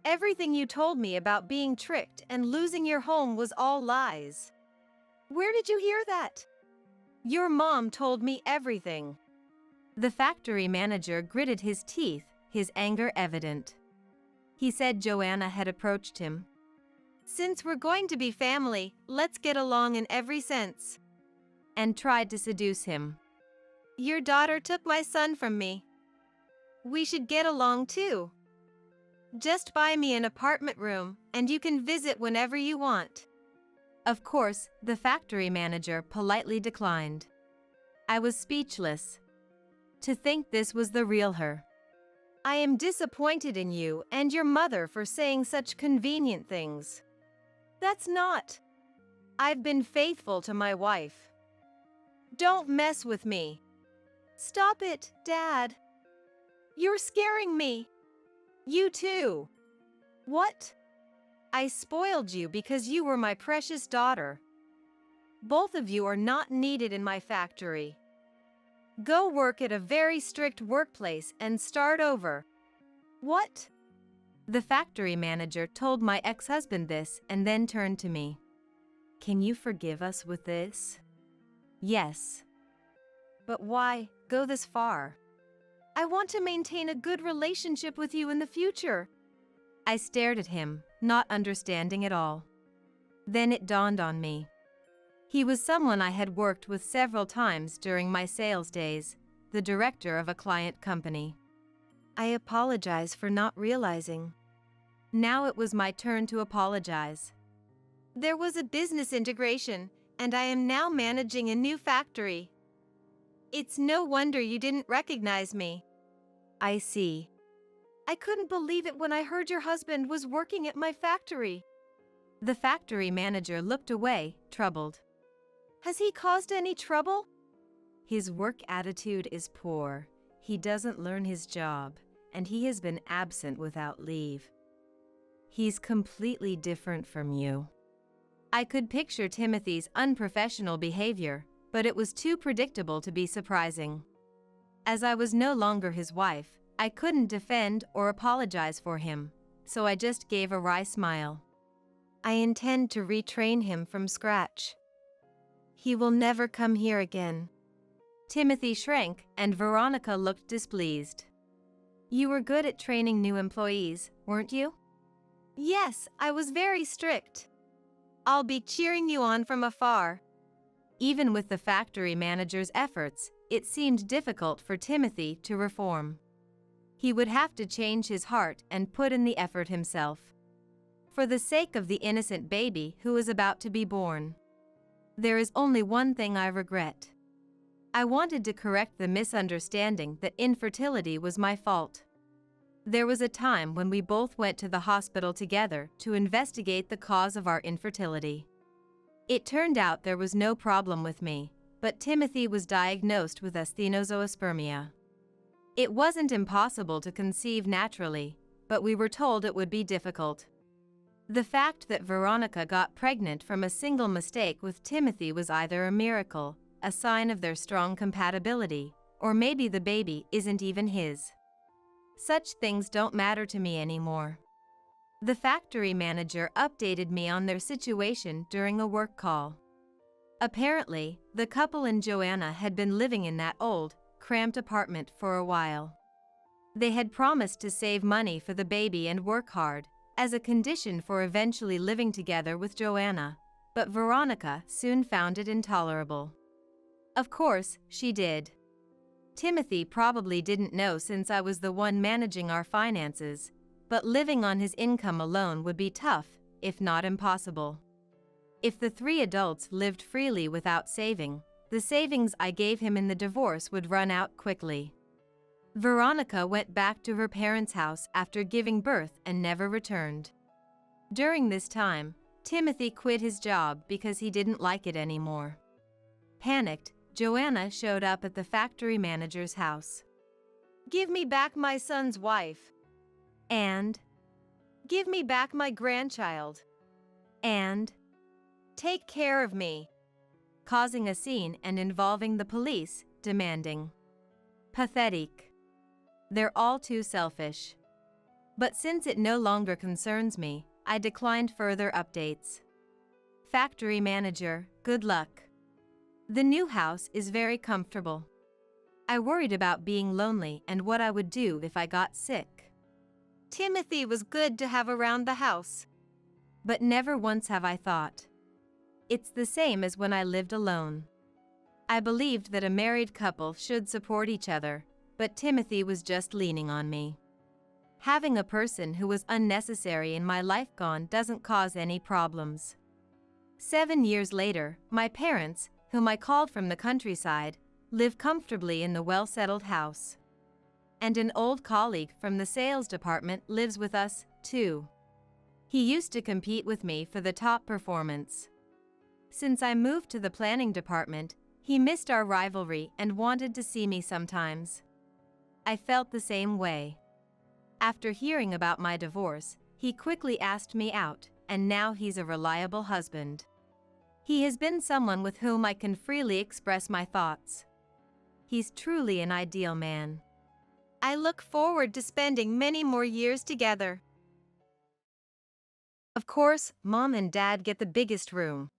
Everything you told me about being tricked and losing your home was all lies. Where did you hear that? Your mom told me everything. The factory manager gritted his teeth, his anger evident. He said Joanna had approached him. Since we're going to be family, let's get along in every sense. And tried to seduce him. Your daughter took my son from me. We should get along too. Just buy me an apartment room, and you can visit whenever you want. Of course, the factory manager politely declined. I was speechless. To think this was the real her. I am disappointed in you and your mother for saying such convenient things. That's not. I've been faithful to my wife. Don't mess with me. Stop it, Dad. You're scaring me. You too. What? I spoiled you because you were my precious daughter. Both of you are not needed in my factory. Go work at a very strict workplace and start over. What? The factory manager told my ex-husband this and then turned to me. Can you forgive us with this? Yes. But why go this far? I want to maintain a good relationship with you in the future. I stared at him, not understanding at all. Then it dawned on me. He was someone I had worked with several times during my sales days, the director of a client company. I apologize for not realizing. Now it was my turn to apologize. There was a business integration, and I am now managing a new factory. It's no wonder you didn't recognize me. I see. I couldn't believe it when I heard your husband was working at my factory. The factory manager looked away, troubled. Has he caused any trouble? His work attitude is poor. He doesn't learn his job, and he has been absent without leave. He's completely different from you. I could picture Timothy's unprofessional behavior, but it was too predictable to be surprising. As I was no longer his wife, I couldn't defend or apologize for him, so I just gave a wry smile. I intend to retrain him from scratch. He will never come here again. Timothy shrank, and Veronica looked displeased. You were good at training new employees, weren't you? Yes, I was very strict. I'll be cheering you on from afar. Even with the factory manager's efforts, it seemed difficult for Timothy to reform. He would have to change his heart and put in the effort himself. For the sake of the innocent baby who was about to be born. There is only one thing I regret. I wanted to correct the misunderstanding that infertility was my fault. There was a time when we both went to the hospital together to investigate the cause of our infertility. It turned out there was no problem with me, but Timothy was diagnosed with asthenozoospermia. It wasn't impossible to conceive naturally, but we were told it would be difficult. The fact that Veronica got pregnant from a single mistake with Timothy was either a miracle, a sign of their strong compatibility, or maybe the baby isn't even his. Such things don't matter to me anymore. The factory manager updated me on their situation during a work call. Apparently, the couple and Joanna had been living in that old, cramped apartment for a while. They had promised to save money for the baby and work hard, as a condition for eventually living together with Joanna, but Veronica soon found it intolerable. Of course, she did. Timothy probably didn't know since I was the one managing our finances, but living on his income alone would be tough, if not impossible. If the three adults lived freely without saving, the savings I gave him in the divorce would run out quickly. Veronica went back to her parents' house after giving birth and never returned. During this time, Timothy quit his job because he didn't like it anymore. Panicked, Joanna showed up at the factory manager's house. Give me back my son's wife. And? Give me back my grandchild. And? Take care of me. Causing a scene and involving the police, demanding. Pathetic. They're all too selfish. But since it no longer concerns me, I declined further updates. Factory manager, good luck. The new house is very comfortable. I worried about being lonely and what I would do if I got sick. Timothy was good to have around the house. But never once have I thought. It's the same as when I lived alone. I believed that a married couple should support each other, but Timothy was just leaning on me. Having a person who was unnecessary in my life gone doesn't cause any problems. 7 years later, my parents, whom I called from the countryside, live comfortably in the well-settled house. And an old colleague from the sales department lives with us, too. He used to compete with me for the top performance. Since I moved to the planning department, he missed our rivalry and wanted to see me sometimes. I felt the same way. After hearing about my divorce, he quickly asked me out, and now he's a reliable husband. He has been someone with whom I can freely express my thoughts. He's truly an ideal man. I look forward to spending many more years together. Of course, Mom and Dad get the biggest room.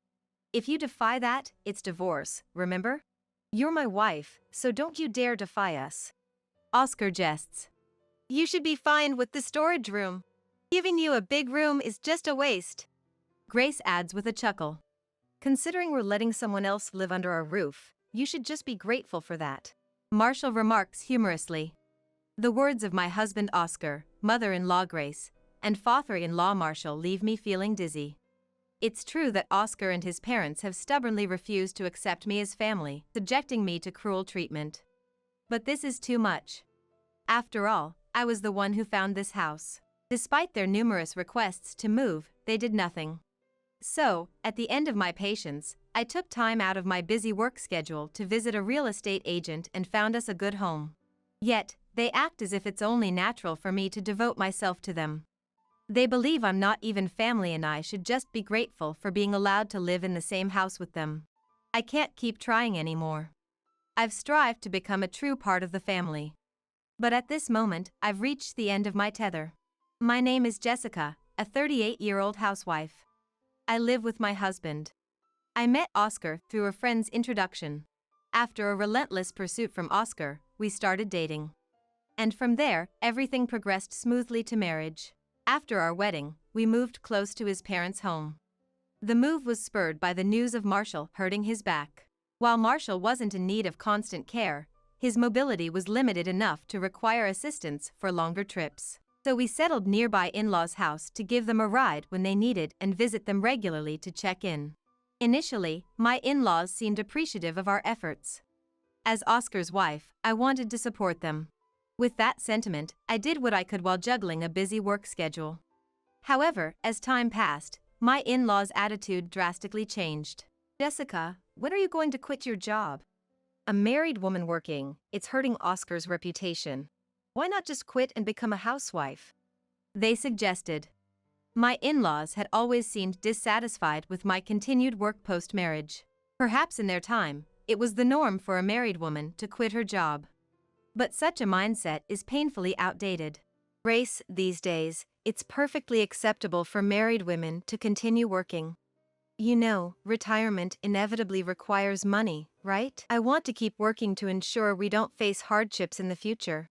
If you defy that, it's divorce, remember? You're my wife, so don't you dare defy us. Oscar jests. You should be fine with the storage room. Giving you a big room is just a waste. Grace adds with a chuckle. Considering we're letting someone else live under our roof, you should just be grateful for that. Marshall remarks humorously. The words of my husband Oscar, mother-in-law Grace, and father-in-law Marshall leave me feeling dizzy. It's true that Oscar and his parents have stubbornly refused to accept me as family, subjecting me to cruel treatment. But this is too much. After all, I was the one who found this house. Despite their numerous requests to move, they did nothing. So, at the end of my patience, I took time out of my busy work schedule to visit a real estate agent and found us a good home. Yet, they act as if it's only natural for me to devote myself to them. They believe I'm not even family and I should just be grateful for being allowed to live in the same house with them. I can't keep trying anymore. I've strived to become a true part of the family. But at this moment, I've reached the end of my tether. My name is Jessica, a 38-year-old housewife. I live with my husband. I met Oscar through a friend's introduction. After a relentless pursuit from Oscar, we started dating. And from there, everything progressed smoothly to marriage. After our wedding, we moved close to his parents' home. The move was spurred by the news of Marshall hurting his back. While Marshall wasn't in need of constant care, his mobility was limited enough to require assistance for longer trips. So we settled nearby in-laws' house to give them a ride when they needed and visit them regularly to check in. Initially, my in-laws seemed appreciative of our efforts. As Oscar's wife, I wanted to support them. With that sentiment, I did what I could while juggling a busy work schedule. However, as time passed, my in-laws' attitude drastically changed. Jessica, when are you going to quit your job? A married woman working, it's hurting Oscar's reputation. Why not just quit and become a housewife? They suggested. My in-laws had always seemed dissatisfied with my continued work post-marriage. Perhaps in their time, it was the norm for a married woman to quit her job. But such a mindset is painfully outdated. Grace, these days, it's perfectly acceptable for married women to continue working. You know, retirement inevitably requires money, right? I want to keep working to ensure we don't face hardships in the future.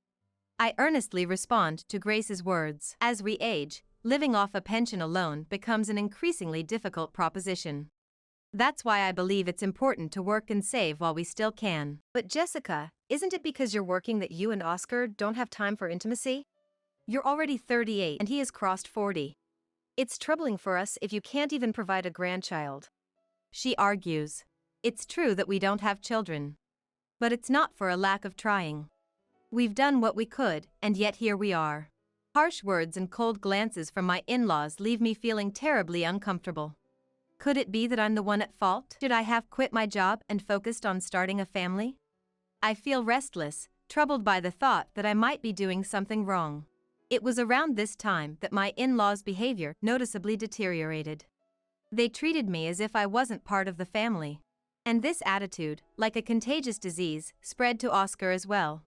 I earnestly respond to Grace's words. As we age, living off a pension alone becomes an increasingly difficult proposition. That's why I believe it's important to work and save while we still can. But Jessica, isn't it because you're working that you and Oscar don't have time for intimacy? You're already 38 and he has crossed 40. It's troubling for us if you can't even provide a grandchild. She argues. It's true that we don't have children. But it's not for a lack of trying. We've done what we could, and yet here we are. Harsh words and cold glances from my in-laws leave me feeling terribly uncomfortable. Could it be that I'm the one at fault? Should I have quit my job and focused on starting a family? I feel restless, troubled by the thought that I might be doing something wrong. It was around this time that my in-laws' behavior noticeably deteriorated. They treated me as if I wasn't part of the family. And this attitude, like a contagious disease, spread to Oscar as well.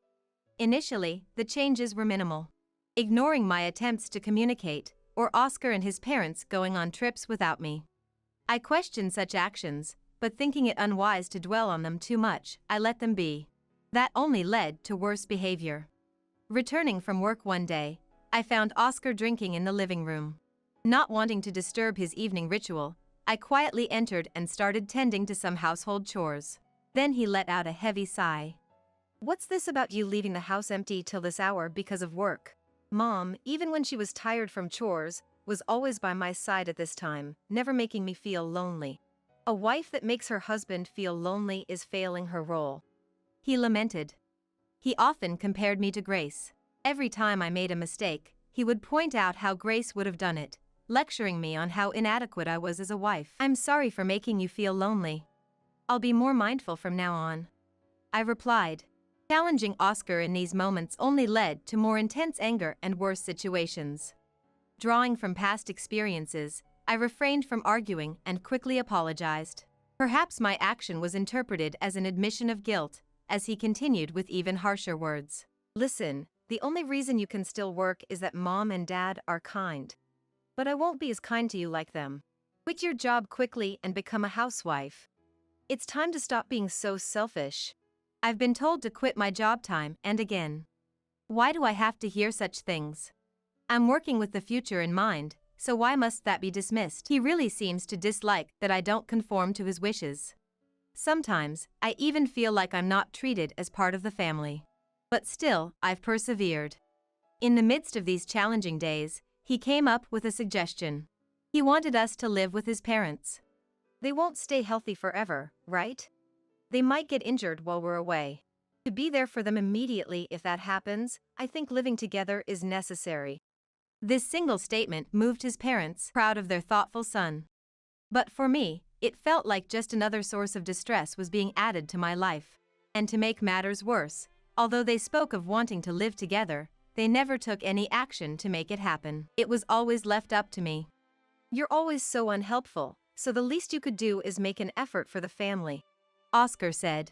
Initially, the changes were minimal. Ignoring my attempts to communicate, or Oscar and his parents going on trips without me. I questioned such actions, but thinking it unwise to dwell on them too much, I let them be. That only led to worse behavior. Returning from work one day, I found Oscar drinking in the living room. Not wanting to disturb his evening ritual, I quietly entered and started tending to some household chores. Then he let out a heavy sigh. What's this about you leaving the house empty till this hour because of work? Mom, even when she was tired from chores, was always by my side at this time, never making me feel lonely. A wife that makes her husband feel lonely is failing her role. He lamented. He often compared me to Grace. Every time I made a mistake, he would point out how Grace would have done it, lecturing me on how inadequate I was as a wife. I'm sorry for making you feel lonely. I'll be more mindful from now on. I replied. Challenging Oscar in these moments only led to more intense anger and worse situations. Drawing from past experiences, I refrained from arguing and quickly apologized. Perhaps my action was interpreted as an admission of guilt, as he continued with even harsher words. Listen, the only reason you can still work is that Mom and Dad are kind. But I won't be as kind to you like them. Quit your job quickly and become a housewife. It's time to stop being so selfish. I've been told to quit my job time and again. Why do I have to hear such things? I'm working with the future in mind, so why must that be dismissed? He really seems to dislike that I don't conform to his wishes. Sometimes, I even feel like I'm not treated as part of the family. But still, I've persevered. In the midst of these challenging days, he came up with a suggestion. He wanted us to live with his parents. They won't stay healthy forever, right? They might get injured while we're away. To be there for them immediately if that happens, I think living together is necessary. This single statement moved his parents, proud of their thoughtful son. But for me, it felt like just another source of distress was being added to my life. And to make matters worse, although they spoke of wanting to live together, they never took any action to make it happen. It was always left up to me. You're always so unhelpful, so the least you could do is make an effort for the family, Oscar said.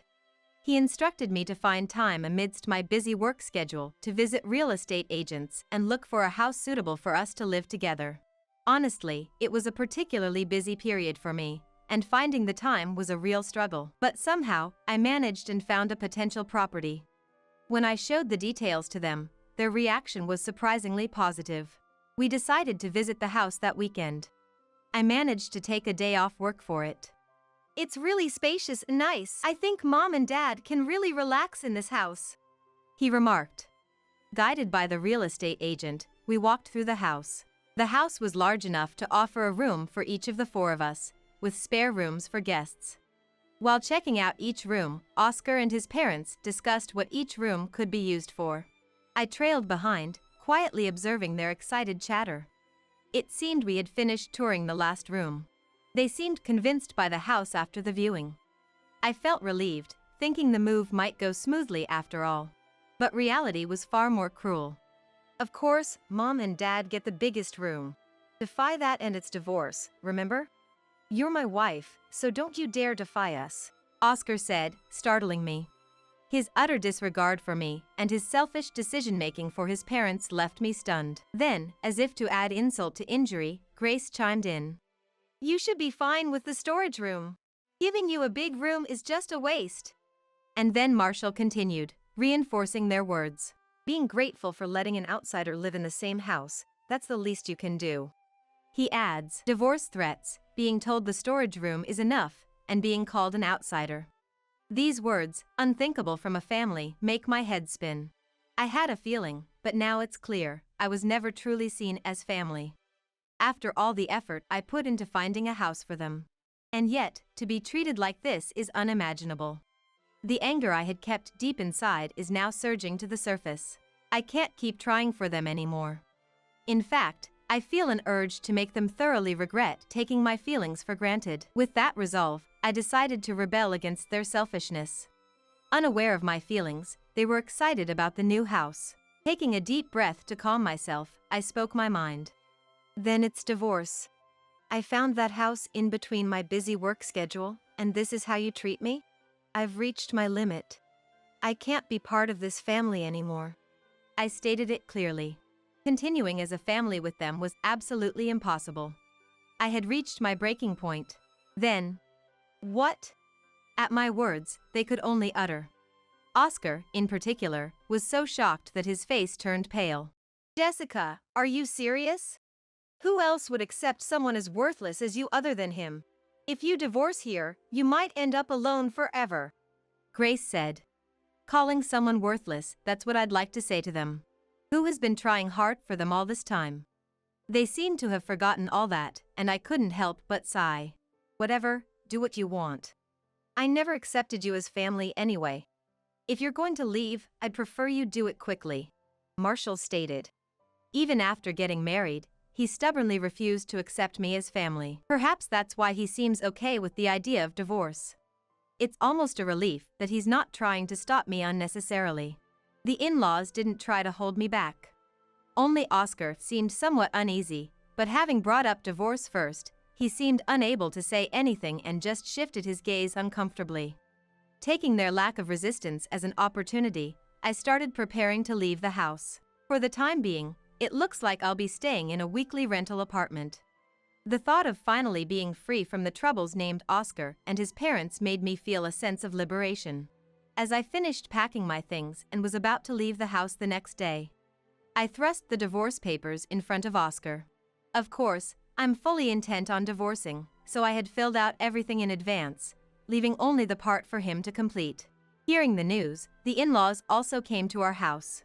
He instructed me to find time amidst my busy work schedule to visit real estate agents and look for a house suitable for us to live together. Honestly, it was a particularly busy period for me, and finding the time was a real struggle. But somehow, I managed and found a potential property. When I showed the details to them, their reaction was surprisingly positive. We decided to visit the house that weekend. I managed to take a day off work for it. It's really spacious and nice. I think Mom and Dad can really relax in this house, he remarked. Guided by the real estate agent, we walked through the house. The house was large enough to offer a room for each of the four of us, with spare rooms for guests. While checking out each room, Oscar and his parents discussed what each room could be used for. I trailed behind, quietly observing their excited chatter. It seemed we had finished touring the last room. They seemed convinced by the house after the viewing. I felt relieved, thinking the move might go smoothly after all. But reality was far more cruel. Of course, Mom and Dad get the biggest room. Defy that and it's divorce, remember? You're my wife, so don't you dare defy us, Oscar said, startling me. His utter disregard for me and his selfish decision-making for his parents left me stunned. Then, as if to add insult to injury, Grace chimed in. You should be fine with the storage room. Giving you a big room is just a waste. And then Marshall continued, reinforcing their words. Being grateful for letting an outsider live in the same house, that's the least you can do. He adds, divorce threats, being told the storage room is enough, and being called an outsider. These words, unthinkable from a family, make my head spin. I had a feeling, but now it's clear, I was never truly seen as family. After all the effort I put into finding a house for them. And yet, to be treated like this is unimaginable. The anger I had kept deep inside is now surging to the surface. I can't keep trying for them anymore. In fact, I feel an urge to make them thoroughly regret taking my feelings for granted. With that resolve, I decided to rebel against their selfishness. Unaware of my feelings, they were excited about the new house. Taking a deep breath to calm myself, I spoke my mind. Then it's divorce. I found that house in between my busy work schedule, and this is how you treat me? I've reached my limit. I can't be part of this family anymore. I stated it clearly. Continuing as a family with them was absolutely impossible. I had reached my breaking point. Then, what? At my words, they could only utter. Oscar, in particular, was so shocked that his face turned pale. Jessica, are you serious? Who else would accept someone as worthless as you other than him? If you divorce here, you might end up alone forever, Grace said. Calling someone worthless, that's what I'd like to say to them. Who has been trying hard for them all this time? They seemed to have forgotten all that, and I couldn't help but sigh. Whatever, do what you want. I never accepted you as family anyway. If you're going to leave, I'd prefer you do it quickly, Marshall stated. Even after getting married, he stubbornly refused to accept me as family. Perhaps that's why he seems okay with the idea of divorce. It's almost a relief that he's not trying to stop me unnecessarily. The in-laws didn't try to hold me back. Only Oscar seemed somewhat uneasy, but having brought up divorce first, he seemed unable to say anything and just shifted his gaze uncomfortably. Taking their lack of resistance as an opportunity, I started preparing to leave the house. For the time being, it looks like I'll be staying in a weekly rental apartment. The thought of finally being free from the troubles named Oscar and his parents made me feel a sense of liberation. As I finished packing my things and was about to leave the house the next day, I thrust the divorce papers in front of Oscar. Of course, I'm fully intent on divorcing, so I had filled out everything in advance, leaving only the part for him to complete. Hearing the news, the in-laws also came to our house.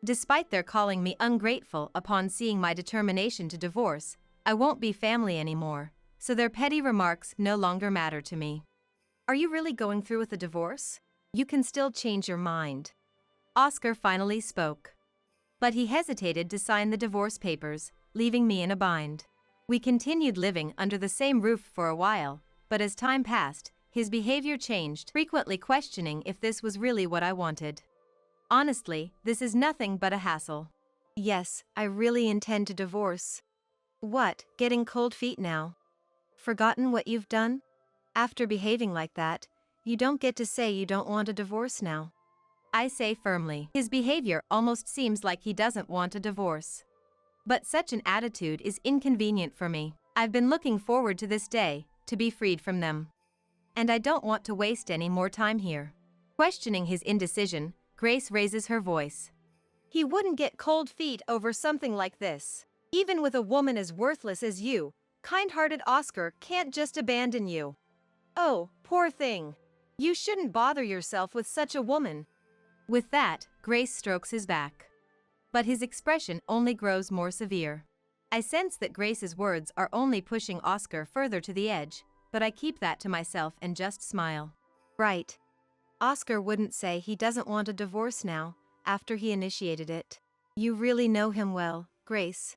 Despite their calling me ungrateful upon seeing my determination to divorce, I won't be family anymore, so their petty remarks no longer matter to me. Are you really going through with a divorce? You can still change your mind. Oscar finally spoke. But he hesitated to sign the divorce papers, leaving me in a bind. We continued living under the same roof for a while, but as time passed, his behavior changed, frequently questioning if this was really what I wanted. Honestly, this is nothing but a hassle. Yes, I really intend to divorce. What, getting cold feet now? Forgotten what you've done? After behaving like that, you don't get to say you don't want a divorce now. I say firmly. His behavior almost seems like he doesn't want a divorce. But such an attitude is inconvenient for me. I've been looking forward to this day, to be freed from them. And I don't want to waste any more time here. Questioning his indecision, Grace raises her voice. He wouldn't get cold feet over something like this. Even with a woman as worthless as you, kind-hearted Oscar can't just abandon you. Oh, poor thing. You shouldn't bother yourself with such a woman. With that, Grace strokes his back. But his expression only grows more severe. I sense that Grace's words are only pushing Oscar further to the edge, but I keep that to myself and just smile. Right. Oscar wouldn't say he doesn't want a divorce now, after he initiated it. You really know him well, Grace.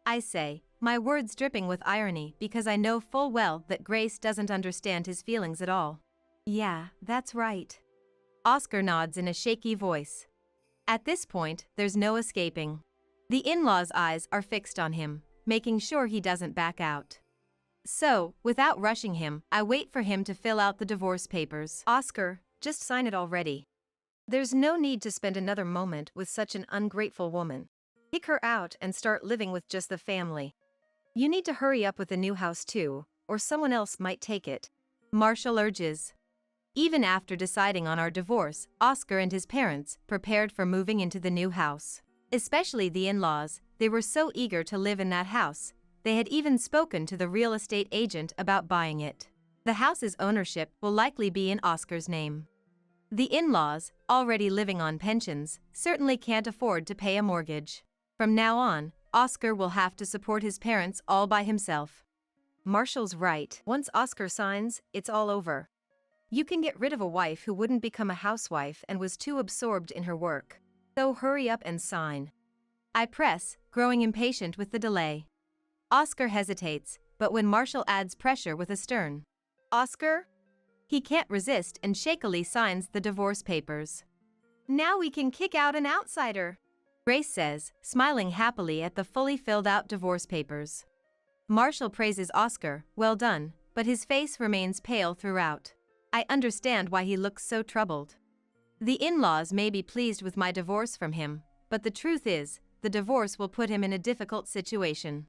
I say, my words dripping with irony because I know full well that Grace doesn't understand his feelings at all. Yeah, that's right. Oscar nods in a shaky voice. At this point, there's no escaping. The in-laws' eyes are fixed on him, making sure he doesn't back out. So, without rushing him, I wait for him to fill out the divorce papers. Oscar, just sign it already. There's no need to spend another moment with such an ungrateful woman. Kick her out and start living with just the family. You need to hurry up with the new house too, or someone else might take it. Marshall urges. Even after deciding on our divorce, Oscar and his parents prepared for moving into the new house. Especially the in-laws, they were so eager to live in that house. They had even spoken to the real estate agent about buying it. The house's ownership will likely be in Oscar's name. The in-laws, already living on pensions, certainly can't afford to pay a mortgage. From now on, Oscar will have to support his parents all by himself. Marshall's right. Once Oscar signs, it's all over. You can get rid of a wife who wouldn't become a housewife and was too absorbed in her work. So hurry up and sign. I press, growing impatient with the delay. Oscar hesitates, but when Marshall adds pressure with a stern Oscar? He can't resist and shakily signs the divorce papers. Now we can kick out an outsider, Grace says, smiling happily at the fully filled out divorce papers. Marshall praises Oscar, well done, but his face remains pale throughout. I understand why he looks so troubled. The in-laws may be pleased with my divorce from him, but the truth is, the divorce will put him in a difficult situation.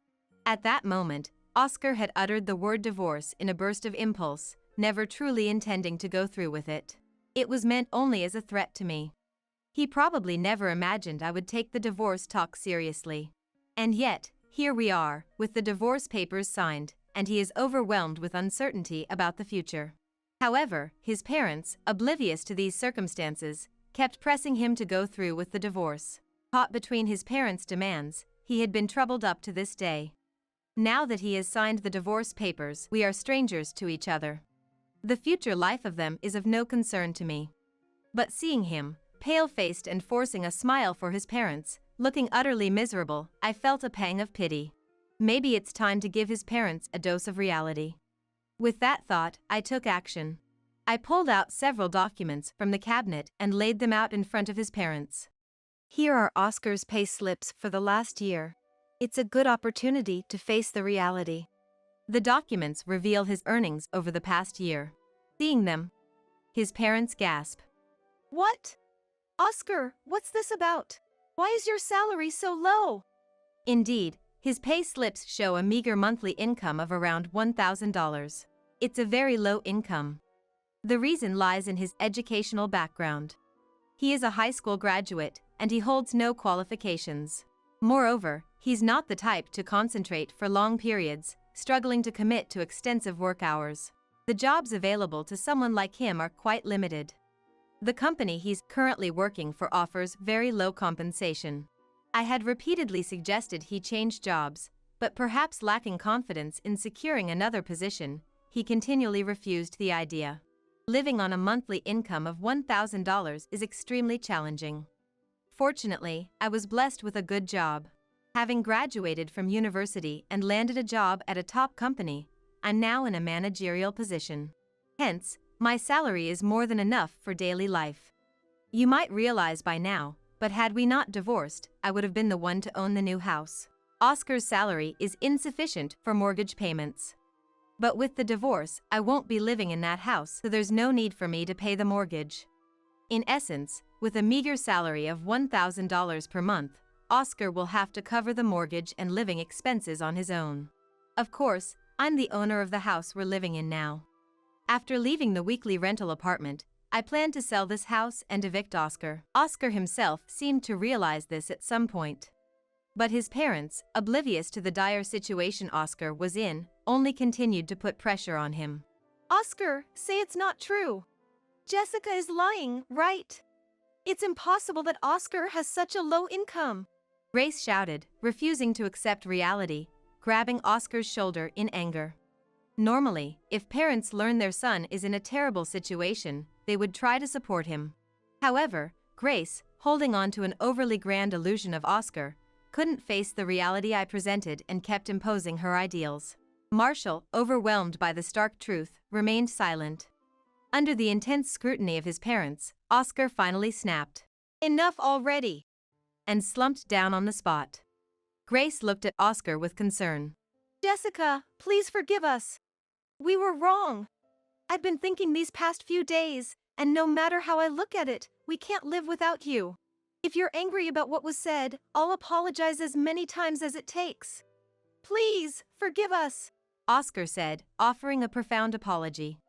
At that moment, Oscar had uttered the word divorce in a burst of impulse, never truly intending to go through with it. It was meant only as a threat to me. He probably never imagined I would take the divorce talk seriously. And yet, here we are, with the divorce papers signed, and he is overwhelmed with uncertainty about the future. However, his parents, oblivious to these circumstances, kept pressing him to go through with the divorce. Caught between his parents' demands, he had been troubled up to this day. Now that he has signed the divorce papers, we are strangers to each other. The future life of them is of no concern to me. But seeing him, pale-faced and forcing a smile for his parents, looking utterly miserable, I felt a pang of pity. Maybe it's time to give his parents a dose of reality. With that thought, I took action. I pulled out several documents from the cabinet and laid them out in front of his parents. Here are Oscar's pay slips for the last year. It's a good opportunity to face the reality. The documents reveal his earnings over the past year. Seeing them, his parents gasp. What? Oscar, what's this about? Why is your salary so low? Indeed, his pay slips show a meager monthly income of around $1,000. It's a very low income. The reason lies in his educational background. He is a high school graduate, and he holds no qualifications. Moreover, he's not the type to concentrate for long periods, struggling to commit to extensive work hours. The jobs available to someone like him are quite limited. The company he's currently working for offers very low compensation. I had repeatedly suggested he change jobs, but perhaps lacking confidence in securing another position, he continually refused the idea. Living on a monthly income of $1,000 is extremely challenging. Fortunately, I was blessed with a good job. Having graduated from university and landed a job at a top company, I'm now in a managerial position. Hence, my salary is more than enough for daily life. You might realize by now, but had we not divorced, I would have been the one to own the new house. Oscar's salary is insufficient for mortgage payments. But with the divorce, I won't be living in that house, so there's no need for me to pay the mortgage. In essence, with a meager salary of $1,000 per month, Oscar will have to cover the mortgage and living expenses on his own. Of course, I'm the owner of the house we're living in now. After leaving the weekly rental apartment, I plan to sell this house and evict Oscar. Oscar himself seemed to realize this at some point. But his parents, oblivious to the dire situation Oscar was in, only continued to put pressure on him. Oscar, say it's not true. Jessica is lying, right? It's impossible that Oscar has such a low income. Grace shouted, refusing to accept reality, grabbing Oscar's shoulder in anger. Normally, if parents learn their son is in a terrible situation, they would try to support him. However, Grace, holding on to an overly grand illusion of Oscar, couldn't face the reality I presented and kept imposing her ideals. Marshall, overwhelmed by the stark truth, remained silent. Under the intense scrutiny of his parents, Oscar finally snapped, "Enough already," and slumped down on the spot. Grace looked at Oscar with concern. "Jessica, please forgive us. We were wrong. I've been thinking these past few days, and no matter how I look at it, we can't live without you. If you're angry about what was said, I'll apologize as many times as it takes. Please, forgive us," Oscar said, offering a profound apology.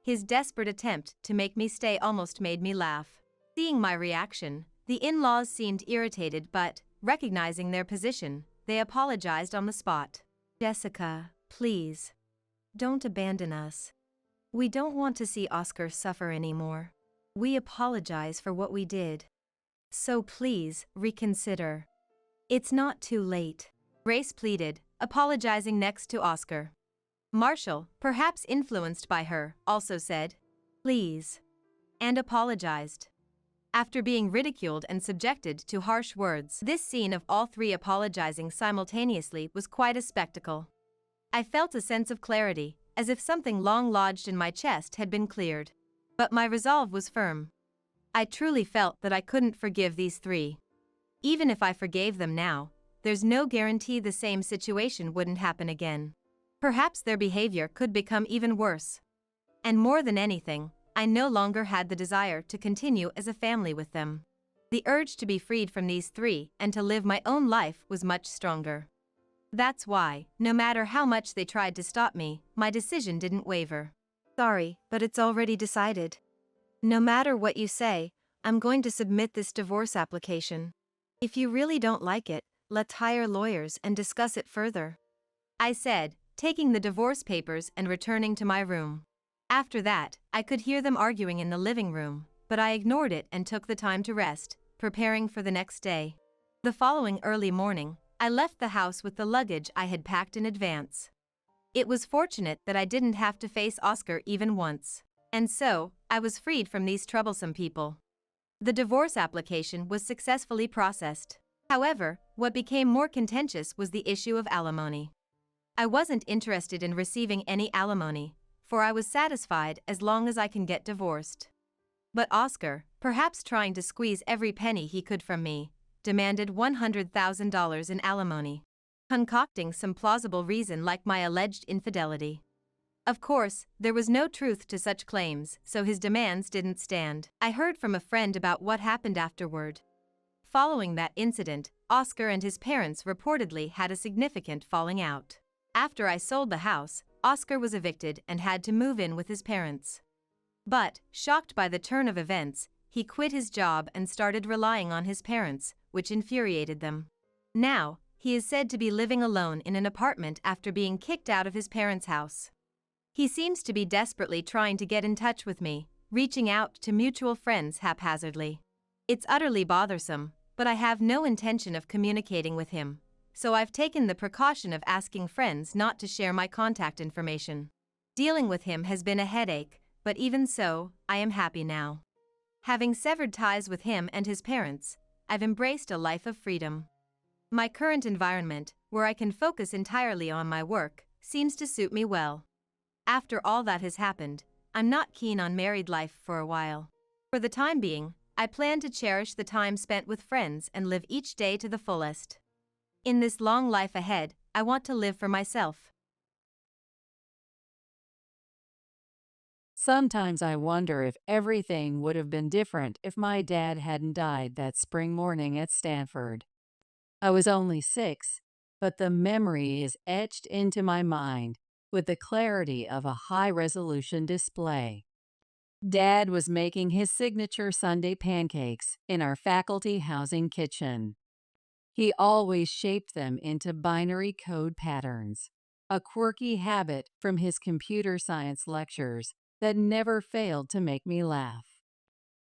His desperate attempt to make me stay almost made me laugh. Seeing my reaction, the in-laws seemed irritated but, recognizing their position, they apologized on the spot. "Jessica, please. Don't abandon us. We don't want to see Oscar suffer anymore. We apologize for what we did. So please, reconsider. It's not too late," Grace pleaded, apologizing next to Oscar. Marshall, perhaps influenced by her, also said, "Please," and apologized. After being ridiculed and subjected to harsh words, this scene of all three apologizing simultaneously was quite a spectacle. I felt a sense of clarity, as if something long lodged in my chest had been cleared. But my resolve was firm. I truly felt that I couldn't forgive these three. Even if I forgave them now, there's no guarantee the same situation wouldn't happen again. Perhaps their behavior could become even worse. And more than anything, I no longer had the desire to continue as a family with them. The urge to be freed from these three and to live my own life was much stronger. That's why, no matter how much they tried to stop me, my decision didn't waver. "Sorry, but it's already decided. No matter what you say, I'm going to submit this divorce application. If you really don't like it, let's hire lawyers and discuss it further," I said, taking the divorce papers and returning to my room. After that, I could hear them arguing in the living room, but I ignored it and took the time to rest, preparing for the next day. The following early morning, I left the house with the luggage I had packed in advance. It was fortunate that I didn't have to face Oscar even once. And so, I was freed from these troublesome people. The divorce application was successfully processed. However, what became more contentious was the issue of alimony. I wasn't interested in receiving any alimony, for I was satisfied as long as I can get divorced. But Oscar, perhaps trying to squeeze every penny he could from me, demanded $100,000 in alimony, concocting some plausible reason like my alleged infidelity. Of course, there was no truth to such claims, so his demands didn't stand. I heard from a friend about what happened afterward. Following that incident, Oscar and his parents reportedly had a significant falling out. After I sold the house, Oscar was evicted and had to move in with his parents. But, shocked by the turn of events, he quit his job and started relying on his parents, which infuriated them. Now, he is said to be living alone in an apartment after being kicked out of his parents' house. He seems to be desperately trying to get in touch with me, reaching out to mutual friends haphazardly. It's utterly bothersome, but I have no intention of communicating with him, so I've taken the precaution of asking friends not to share my contact information. Dealing with him has been a headache, but even so, I am happy now. Having severed ties with him and his parents, I've embraced a life of freedom. My current environment, where I can focus entirely on my work, seems to suit me well. After all that has happened, I'm not keen on married life for a while. For the time being, I plan to cherish the time spent with friends and live each day to the fullest. In this long life ahead, I want to live for myself. Sometimes I wonder if everything would have been different if my dad hadn't died that spring morning at Stanford. I was only 6, but the memory is etched into my mind with the clarity of a high-resolution display. Dad was making his signature Sunday pancakes in our faculty housing kitchen. He always shaped them into binary code patterns, a quirky habit from his computer science lectures that never failed to make me laugh.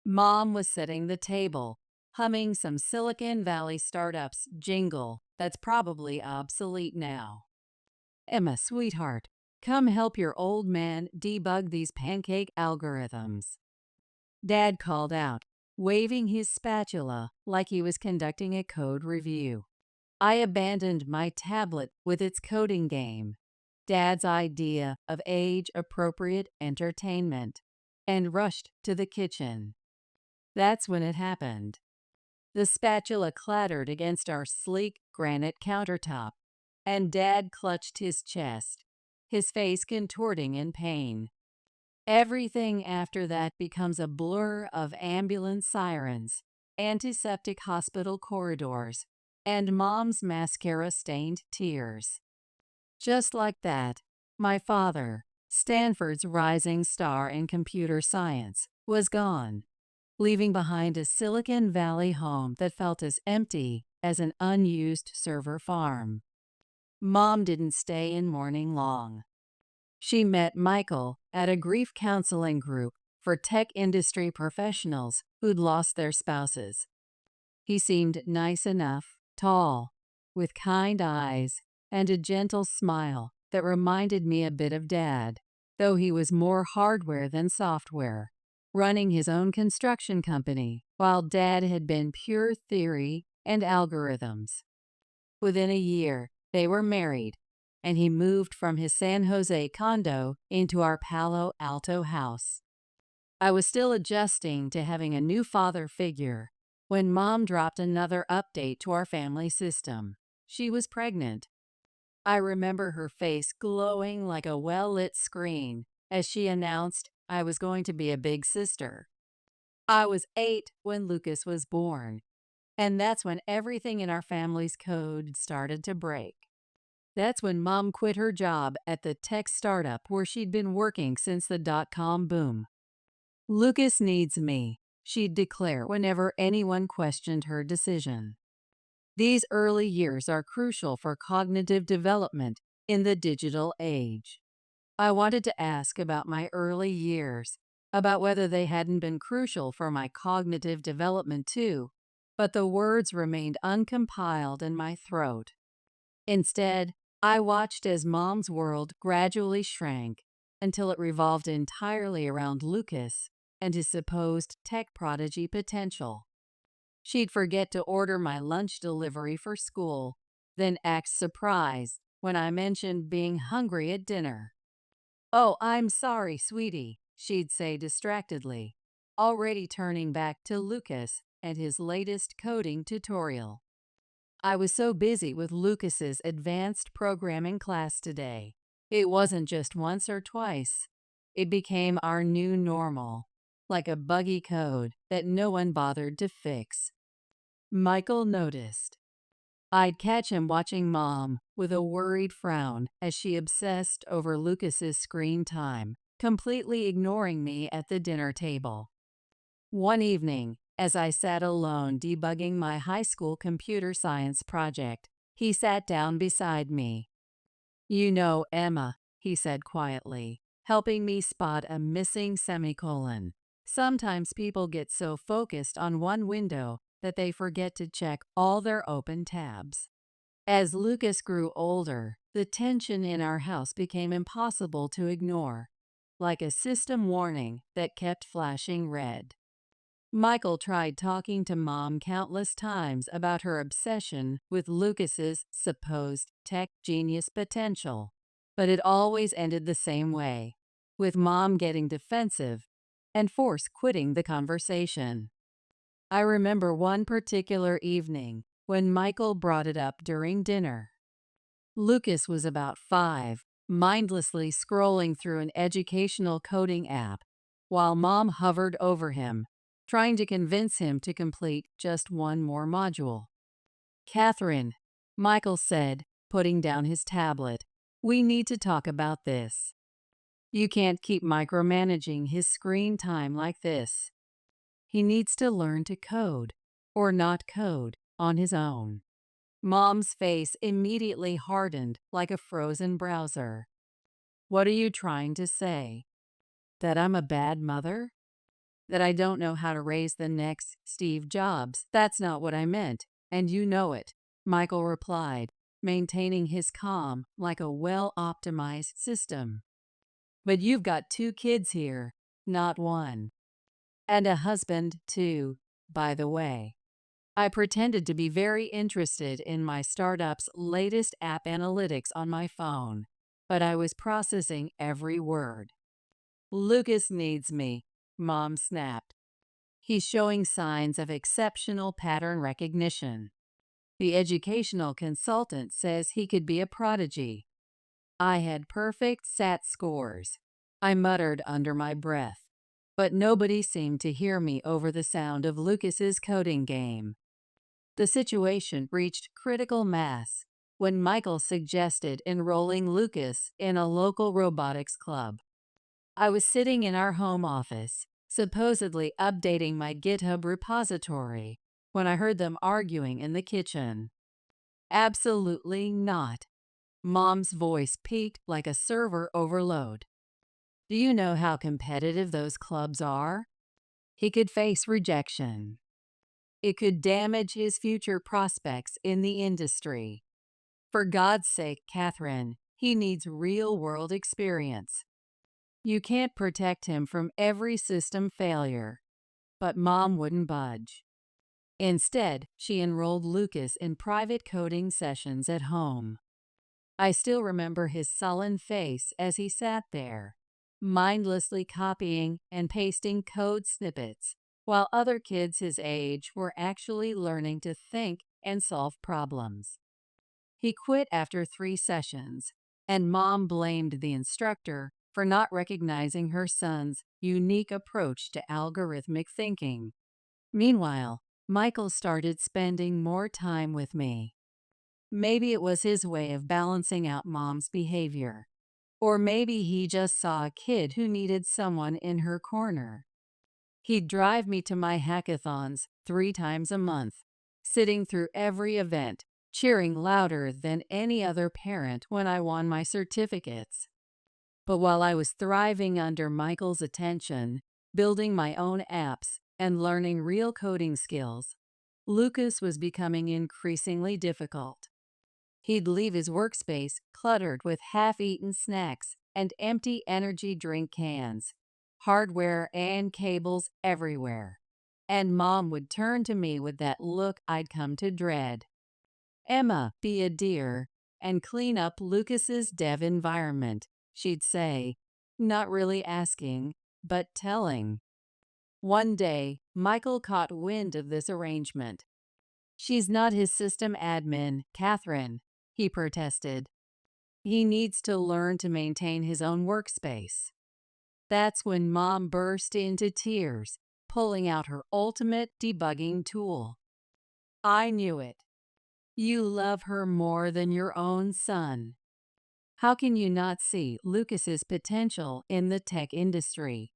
Mom was setting the table, humming some Silicon Valley startups jingle that's probably obsolete now. "Emma, sweetheart, come help your old man debug these pancake algorithms," Dad called out, waving his spatula like he was conducting a code review. I abandoned my tablet with its coding game, Dad's idea of age-appropriate entertainment, and rushed to the kitchen. That's when it happened. The spatula clattered against our sleek granite countertop, and Dad clutched his chest, his face contorting in pain. Everything after that becomes a blur of ambulance sirens, antiseptic hospital corridors, and Mom's mascara-stained tears. Just like that, my father, Stanford's rising star in computer science, was gone, leaving behind a Silicon Valley home that felt as empty as an unused server farm. Mom didn't stay in mourning long. She met Michael at a grief counseling group for tech industry professionals who'd lost their spouses. He seemed nice enough, tall, with kind eyes and a gentle smile that reminded me a bit of Dad, though he was more hardware than software, running his own construction company, while Dad had been pure theory and algorithms. Within a year, they were married, and he moved from his San Jose condo into our Palo Alto house. I was still adjusting to having a new father figure when Mom dropped another update to our family system. She was pregnant. I remember her face glowing like a well-lit screen as she announced I was going to be a big sister. I was 8 when Lucas was born, and that's when everything in our family's code started to break. That's when Mom quit her job at the tech startup where she'd been working since the dot-com boom. "Lucas needs me," she'd declare whenever anyone questioned her decision. These early years are crucial for cognitive development in the digital age. I wanted to ask about my early years, about whether they hadn't been crucial for my cognitive development too, but the words remained uncompiled in my throat. Instead, I watched as Mom's world gradually shrank until it revolved entirely around Lucas and his supposed tech prodigy potential. She'd forget to order my lunch delivery for school, then act surprised when I mentioned being hungry at dinner. "Oh, I'm sorry, sweetie," she'd say distractedly, already turning back to Lucas and his latest coding tutorial. I was so busy with Lucas's advanced programming class today. It wasn't just once or twice. It became our new normal, like a buggy code that no one bothered to fix. Michael noticed. I'd catch him watching Mom with a worried frown as she obsessed over Lucas's screen time, completely ignoring me at the dinner table. One evening, as I sat alone debugging my high school computer science project, he sat down beside me. "You know, Emma," he said quietly, helping me spot a missing semicolon. "Sometimes people get so focused on one window that they forget to check all their open tabs." As Lucas grew older, the tension in our house became impossible to ignore. like a system warning that kept flashing red. Michael tried talking to Mom countless times about her obsession with Lucas's supposed tech genius potential, but it always ended the same way, with Mom getting defensive and force quitting the conversation. I remember one particular evening when Michael brought it up during dinner. Lucas was about 5, mindlessly scrolling through an educational coding app, while Mom hovered over him, trying to convince him to complete just one more module. "Catherine," Michael said, putting down his tablet, "we need to talk about this. You can't keep micromanaging his screen time like this. He needs to learn to code, or not code, on his own." Mom's face immediately hardened like a frozen browser. "What are you trying to say? That I'm a bad mother? That I don't know how to raise the next Steve Jobs? That's not what I meant, and you know it," Michael replied, maintaining his calm like a well-optimized system. "But you've got 2 kids here, not 1. And a husband, too, by the way." I pretended to be very interested in my startup's latest app analytics on my phone, but I was processing every word. "Lucas needs me," Mom snapped. "He's showing signs of exceptional pattern recognition. The educational consultant says he could be a prodigy." I had perfect SAT scores, I muttered under my breath, but nobody seemed to hear me over the sound of Lucas's coding game. The situation reached critical mass when Michael suggested enrolling Lucas in a local robotics club. I was sitting in our home office, supposedly updating my GitHub repository, when I heard them arguing in the kitchen. "Absolutely not." Mom's voice peaked like a server overload. "Do you know how competitive those clubs are? He could face rejection. It could damage his future prospects in the industry. For God's sake, Catherine, he needs real-world experience. You can't protect him from every system failure." But Mom wouldn't budge. Instead, she enrolled Lucas in private coding sessions at home. I still remember his sullen face as he sat there, mindlessly copying and pasting code snippets, while other kids his age were actually learning to think and solve problems. He quit after 3 sessions, and Mom blamed the instructor for not recognizing her son's unique approach to algorithmic thinking. Meanwhile, Michael started spending more time with me. Maybe it was his way of balancing out Mom's behavior. Or maybe he just saw a kid who needed someone in her corner. He'd drive me to my hackathons 3 times a month, sitting through every event, cheering louder than any other parent when I won my certificates. But while I was thriving under Michael's attention, building my own apps and learning real coding skills, Lucas was becoming increasingly difficult. He'd leave his workspace cluttered with half-eaten snacks and empty energy drink cans, hardware and cables everywhere. And Mom would turn to me with that look I'd come to dread. "Emma, be a dear and clean up Lucas's dev environment," she'd say, not really asking, but telling. One day, Michael caught wind of this arrangement. "She's not his system admin, Catherine," he protested. "He needs to learn to maintain his own workspace." That's when Mom burst into tears, pulling out her ultimate debugging tool. "I knew it. You love her more than your own son. How can you not see Lucas's potential in the tech industry?"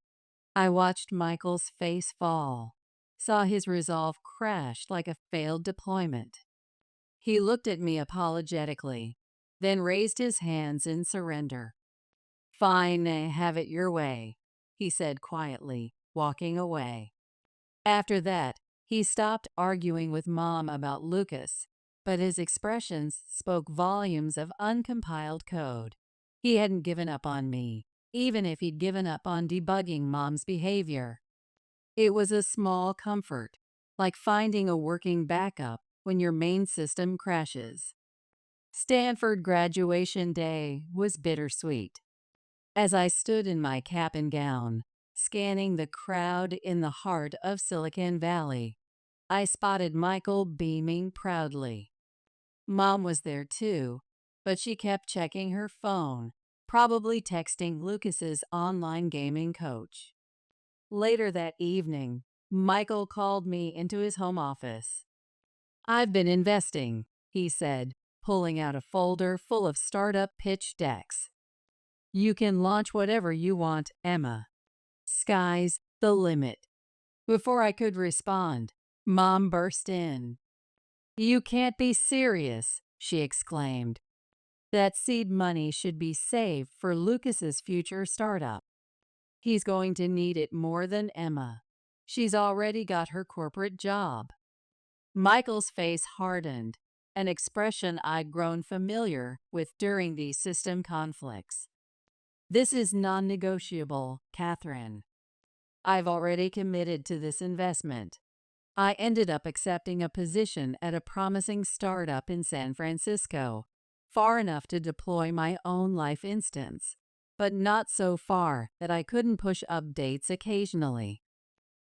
I watched Michael's face fall, saw his resolve crash like a failed deployment. He looked at me apologetically, then raised his hands in surrender. "Fine, have it your way," he said quietly, walking away. After that, he stopped arguing with Mom about Lucas, but his expressions spoke volumes of uncompiled code. He hadn't given up on me, even if he'd given up on debugging Mom's behavior. It was a small comfort, like finding a working backup when your main system crashes. Stanford graduation day was bittersweet. As I stood in my cap and gown, scanning the crowd in the heart of Silicon Valley, I spotted Michael beaming proudly. Mom was there too, but she kept checking her phone, probably texting Lucas's online gaming coach. Later that evening, Michael called me into his home office. "I've been investing," he said, pulling out a folder full of startup pitch decks. "You can launch whatever you want, Emma. Sky's the limit." Before I could respond, Mom burst in. "You can't be serious," she exclaimed. "That seed money should be saved for Lucas's future startup. He's going to need it more than Emma. She's already got her corporate job." Michael's face hardened, an expression I'd grown familiar with during these system conflicts. "This is non-negotiable, Catherine. I've already committed to this investment." I ended up accepting a position at a promising startup in San Francisco, far enough to deploy my own life instance, but not so far that I couldn't push updates occasionally.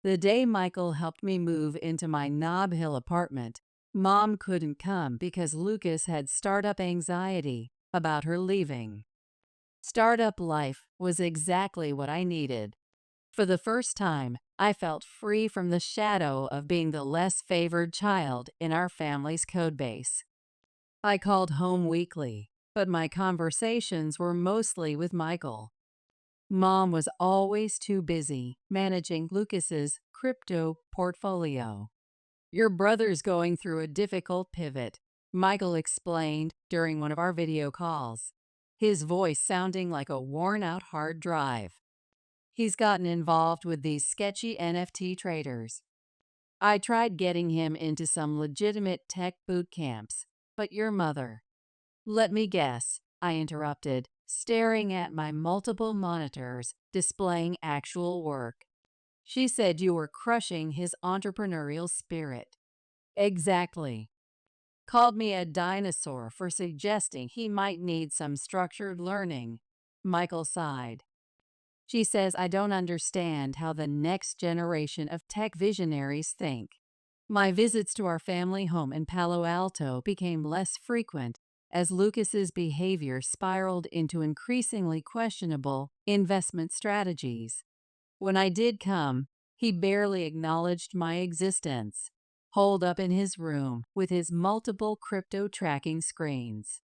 The day Michael helped me move into my Nob Hill apartment, Mom couldn't come because Lucas had startup anxiety about her leaving. Startup life was exactly what I needed. For the first time, I felt free from the shadow of being the less favored child in our family's codebase. I called home weekly, but my conversations were mostly with Michael. Mom was always too busy managing Lucas's crypto portfolio. "Your brother's going through a difficult pivot," Michael explained during one of our video calls, his voice sounding like a worn-out hard drive. "He's gotten involved with these sketchy NFT traders. I tried getting him into some legitimate tech boot camps, but your mother—" "Let me guess," I interrupted, staring at my multiple monitors displaying actual work. "She said you were crushing his entrepreneurial spirit." "Exactly. Called me a dinosaur for suggesting he might need some structured learning." Michael sighed. "She says I don't understand how the next generation of tech visionaries think." My visits to our family home in Palo Alto became less frequent as Lucas's behavior spiraled into increasingly questionable investment strategies. When I did come, he barely acknowledged my existence, holed up in his room with his multiple crypto tracking screens.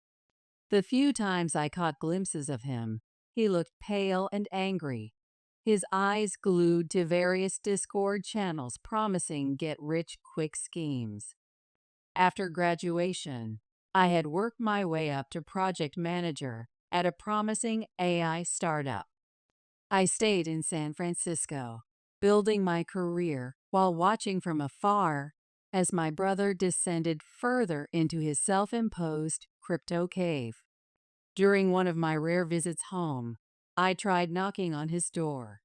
The few times I caught glimpses of him, he looked pale and angry, his eyes glued to various Discord channels promising get-rich-quick schemes. After graduation, I had worked my way up to project manager at a promising AI startup. I stayed in San Francisco, building my career while watching from afar as my brother descended further into his self-imposed crypto cave. During one of my rare visits home, I tried knocking on his door.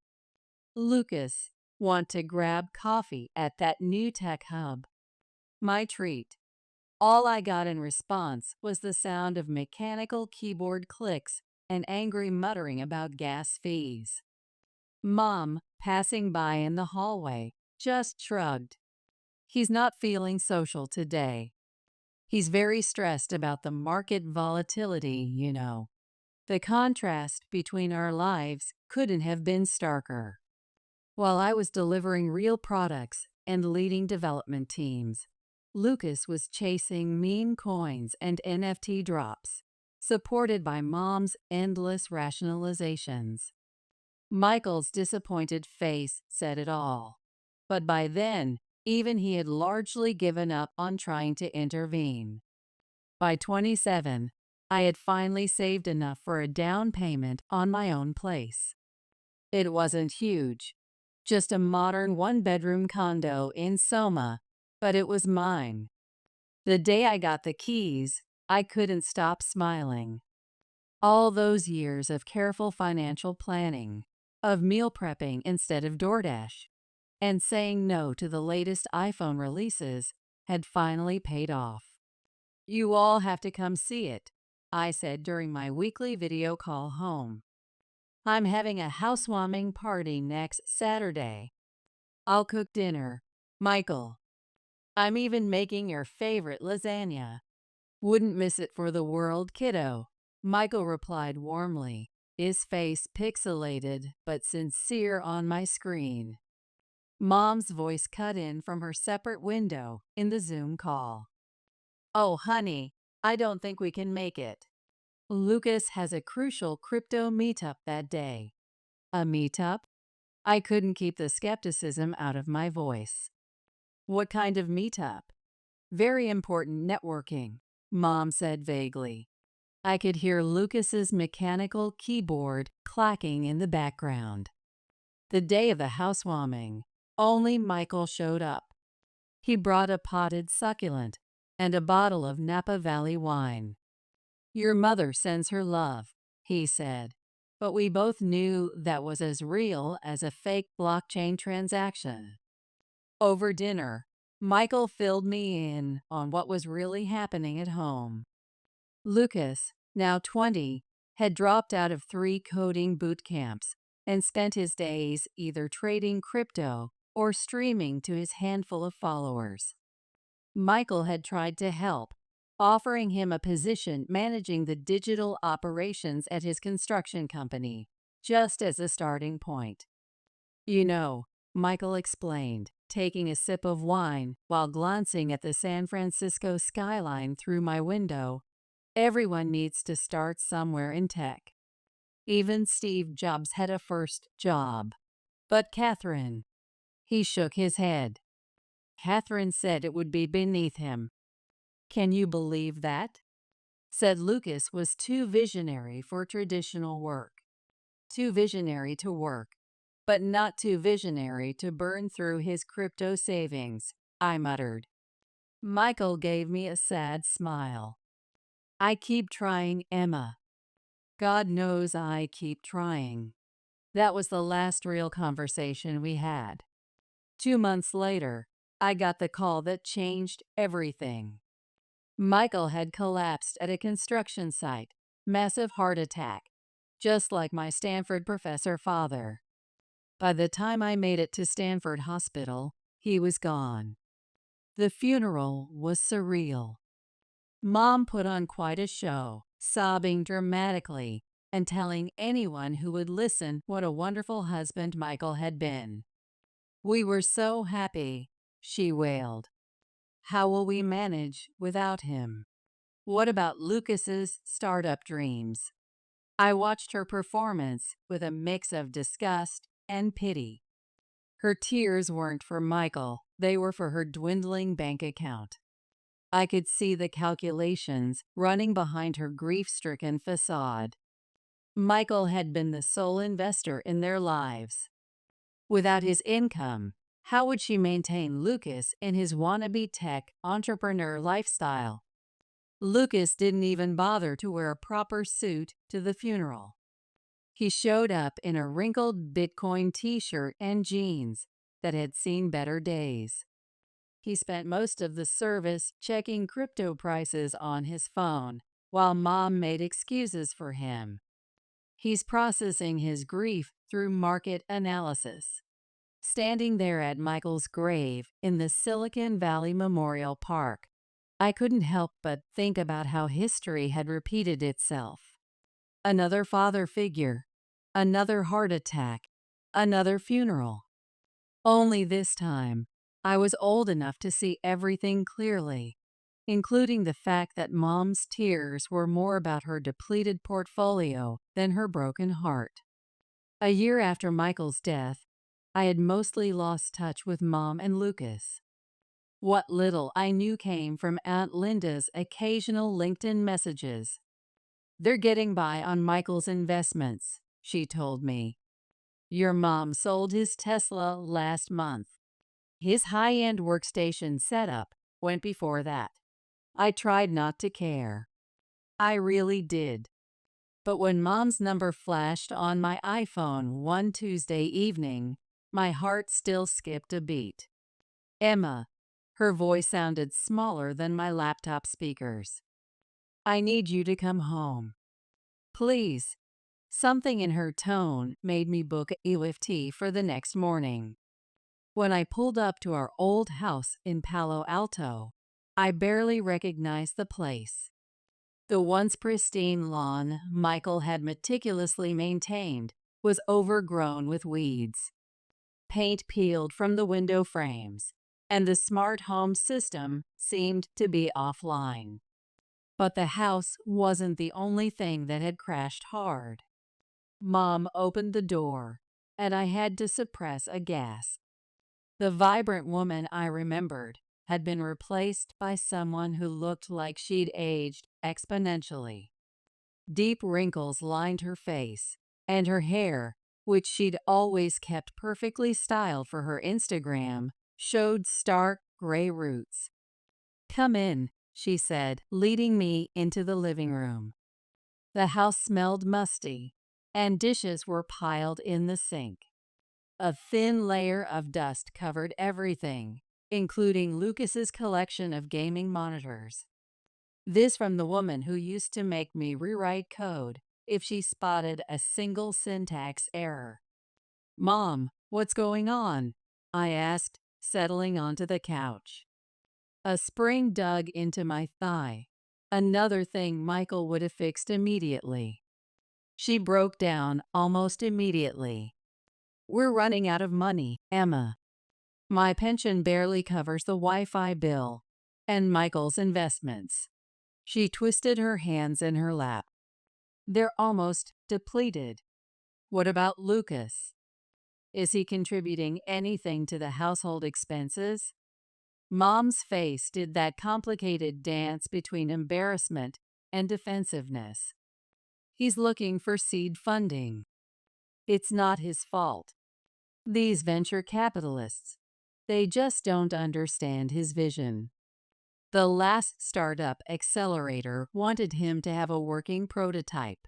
"Lucas, want to grab coffee at that new tech hub?" My treat. All I got in response was the sound of mechanical keyboard clicks and angry muttering about gas fees. Mom, passing by in the hallway, just shrugged. "He's not feeling social today. He's very stressed about the market volatility, you know." The contrast between our lives couldn't have been starker. While I was delivering real products and leading development teams, Lucas was chasing meme coins and NFT drops, supported by Mom's endless rationalizations. Michael's disappointed face said it all. But by then, even he had largely given up on trying to intervene. By 27, I had finally saved enough for a down payment on my own place. It wasn't huge, just a modern one-bedroom condo in Soma, but it was mine. The day I got the keys, I couldn't stop smiling. All those years of careful financial planning, of meal prepping instead of DoorDash, and saying no to the latest iPhone releases had finally paid off. "You all have to come see it," I said during my weekly video call home. "I'm having a housewarming party next Saturday. I'll cook dinner. Michael, I'm even making your favorite lasagna. Wouldn't miss it for the world, kiddo." Michael replied warmly, his face pixelated but sincere on my screen. Mom's voice cut in from her separate window in the Zoom call. "Oh, honey, I don't think we can make it. Lucas has a crucial crypto meetup that day." "A meetup?" I couldn't keep the skepticism out of my voice. "What kind of meetup?" "Very important networking," Mom said vaguely. I could hear Lucas's mechanical keyboard clacking in the background. The day of the housewarming, only Michael showed up. He brought a potted succulent and a bottle of Napa Valley wine. "Your mother sends her love," he said, but we both knew that was as real as a fake blockchain transaction. Over dinner, Michael filled me in on what was really happening at home. Lucas, now 20, had dropped out of 3 coding boot camps and spent his days either trading crypto or streaming to his handful of followers. Michael had tried to help, offering him a position managing the digital operations at his construction company, just as a starting point. "You know," Michael explained, taking a sip of wine while glancing at the San Francisco skyline through my window, "everyone needs to start somewhere in tech. Even Steve Jobs had a first job. But Catherine—" He shook his head. "Catherine said it would be beneath him." "Can you believe that?" Said Lucas was too visionary for traditional work. Too visionary to work, but not too visionary to burn through his crypto savings, I muttered. Michael gave me a sad smile. "I keep trying, Emma. God knows I keep trying." That was the last real conversation we had. 2 months later, I got the call that changed everything. Michael had collapsed at a construction site, massive heart attack, just like my Stanford professor father. By the time I made it to Stanford Hospital, he was gone. The funeral was surreal. Mom put on quite a show, sobbing dramatically and telling anyone who would listen what a wonderful husband Michael had been. "We were so happy," she wailed. "How will we manage without him? What about Lucas's startup dreams?" I watched her performance with a mix of disgust and pity. Her tears weren't for Michael, they were for her dwindling bank account. I could see the calculations running behind her grief-stricken facade. Michael had been the sole investor in their lives. Without his income, how would she maintain Lucas in his wannabe tech entrepreneur lifestyle? Lucas didn't even bother to wear a proper suit to the funeral. He showed up in a wrinkled Bitcoin t-shirt and jeans that had seen better days. He spent most of the service checking crypto prices on his phone while Mom made excuses for him. He's processing his grief through market analysis. Standing there at Michael's grave in the Silicon Valley Memorial Park, I couldn't help but think about how history had repeated itself. Another father figure, another heart attack, another funeral. Only this time, I was old enough to see everything clearly, including the fact that Mom's tears were more about her depleted portfolio than her broken heart. A year after Michael's death, I had mostly lost touch with Mom and Lucas. What little I knew came from Aunt Linda's occasional LinkedIn messages. "They're getting by on Michael's investments," she told me. "Your mom sold his Tesla last month." His high-end workstation setup went before that. I tried not to care. I really did. But when Mom's number flashed on my iPhone one Tuesday evening, my heart still skipped a beat. Emma. Her voice sounded smaller than my laptop speakers. I need you to come home. Please. Something in her tone made me book a lift for the next morning. When I pulled up to our old house in Palo Alto, I barely recognized the place. The once pristine lawn Michael had meticulously maintained was overgrown with weeds. Paint peeled from the window frames, and the smart home system seemed to be offline. But the house wasn't the only thing that had crashed hard. Mom opened the door, and I had to suppress a gasp. The vibrant woman I remembered had been replaced by someone who looked like she'd aged exponentially. Deep wrinkles lined her face, and her hair, which she'd always kept perfectly styled for her Instagram, showed stark gray roots. Come in, she said, leading me into the living room. The house smelled musty, and dishes were piled in the sink. A thin layer of dust covered everything, including Lucas's collection of gaming monitors. This from the woman who used to make me rewrite code if she spotted a single syntax error. Mom, what's going on? I asked, settling onto the couch. A spring dug into my thigh, another thing Michael would have fixed immediately. She broke down almost immediately. We're running out of money, Emma. My pension barely covers the Wi-Fi bill and Michael's investments. She twisted her hands in her lap. They're almost depleted. What about Lucas? Is he contributing anything to the household expenses? Mom's face did that complicated dance between embarrassment and defensiveness. He's looking for seed funding. It's not his fault. These venture capitalists, they just don't understand his vision. The last startup accelerator wanted him to have a working prototype,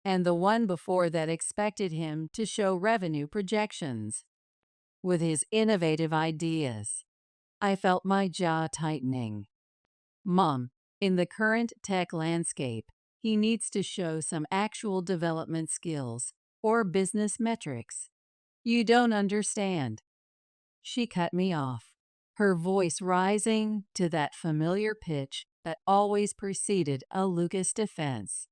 and the one before that expected him to show revenue projections. With his innovative ideas, I felt my jaw tightening. Mom, in the current tech landscape, he needs to show some actual development skills or business metrics. You don't understand. She cut me off, her voice rising to that familiar pitch that always preceded a Lucas defense.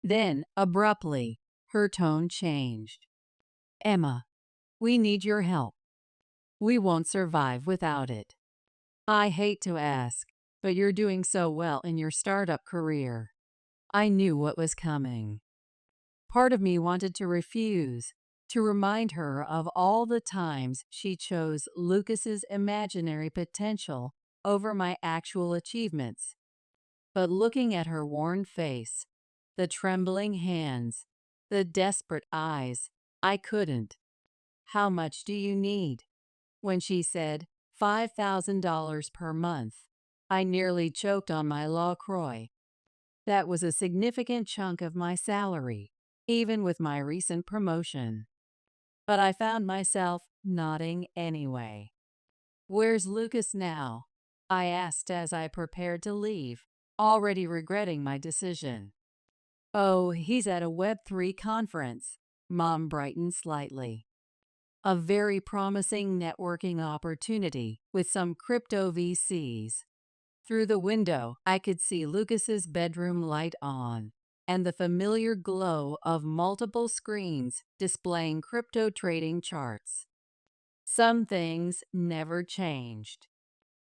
Then, abruptly, her tone changed. Emma, we need your help. We won't survive without it. I hate to ask, but you're doing so well in your startup career. I knew what was coming. Part of me wanted to refuse, to remind her of all the times she chose Lucas's imaginary potential over my actual achievements. But looking at her worn face, the trembling hands, the desperate eyes, I couldn't. How much do you need? When she said $5,000 per month, I nearly choked on my LaCroix. That was a significant chunk of my salary, even with my recent promotion. But I found myself nodding anyway. Where's Lucas now? I asked as I prepared to leave, already regretting my decision. Oh, he's at a Web3 conference. Mom brightened slightly. A very promising networking opportunity with some crypto VCs. Through the window, I could see Lucas's bedroom light on, and the familiar glow of multiple screens displaying crypto trading charts. Some things never changed.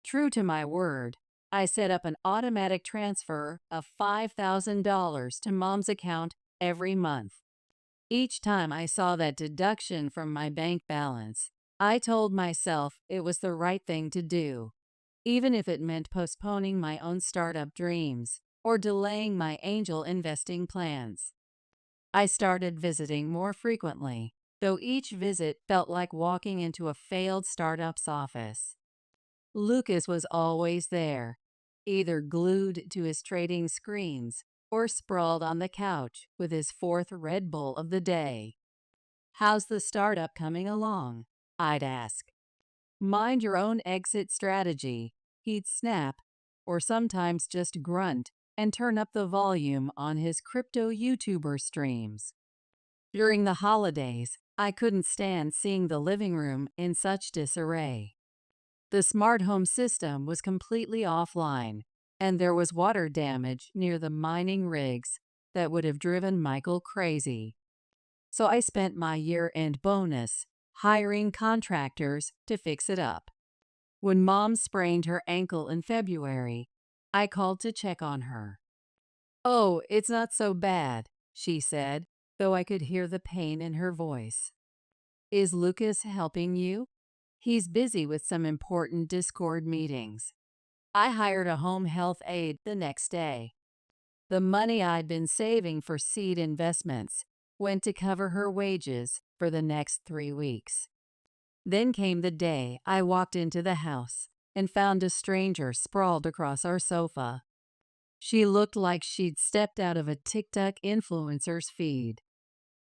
True to my word, I set up an automatic transfer of $5,000 to Mom's account every month. Each time I saw that deduction from my bank balance, I told myself it was the right thing to do, even if it meant postponing my own startup dreams or delaying my angel investing plans. I started visiting more frequently, though each visit felt like walking into a failed startup's office. Lucas was always there, either glued to his trading screens or sprawled on the couch with his fourth Red Bull of the day. "How's the startup coming along?" I'd ask. "Mind your own exit strategy," he'd snap, or sometimes just grunt and turn up the volume on his crypto YouTuber streams. During the holidays, I couldn't stand seeing the living room in such disarray. The smart home system was completely offline, and there was water damage near the mining rigs that would have driven Michael crazy. So I spent my year-end bonus hiring contractors to fix it up. When Mom sprained her ankle in February, I called to check on her. "Oh, it's not so bad," she said, though I could hear the pain in her voice. "Is Lucas helping you?" "He's busy with some important Discord meetings." I hired a home health aide the next day. The money I'd been saving for seed investments went to cover her wages for the next 3 weeks. Then came the day I walked into the house and found a stranger sprawled across our sofa. She looked like she'd stepped out of a TikTok influencer's feed.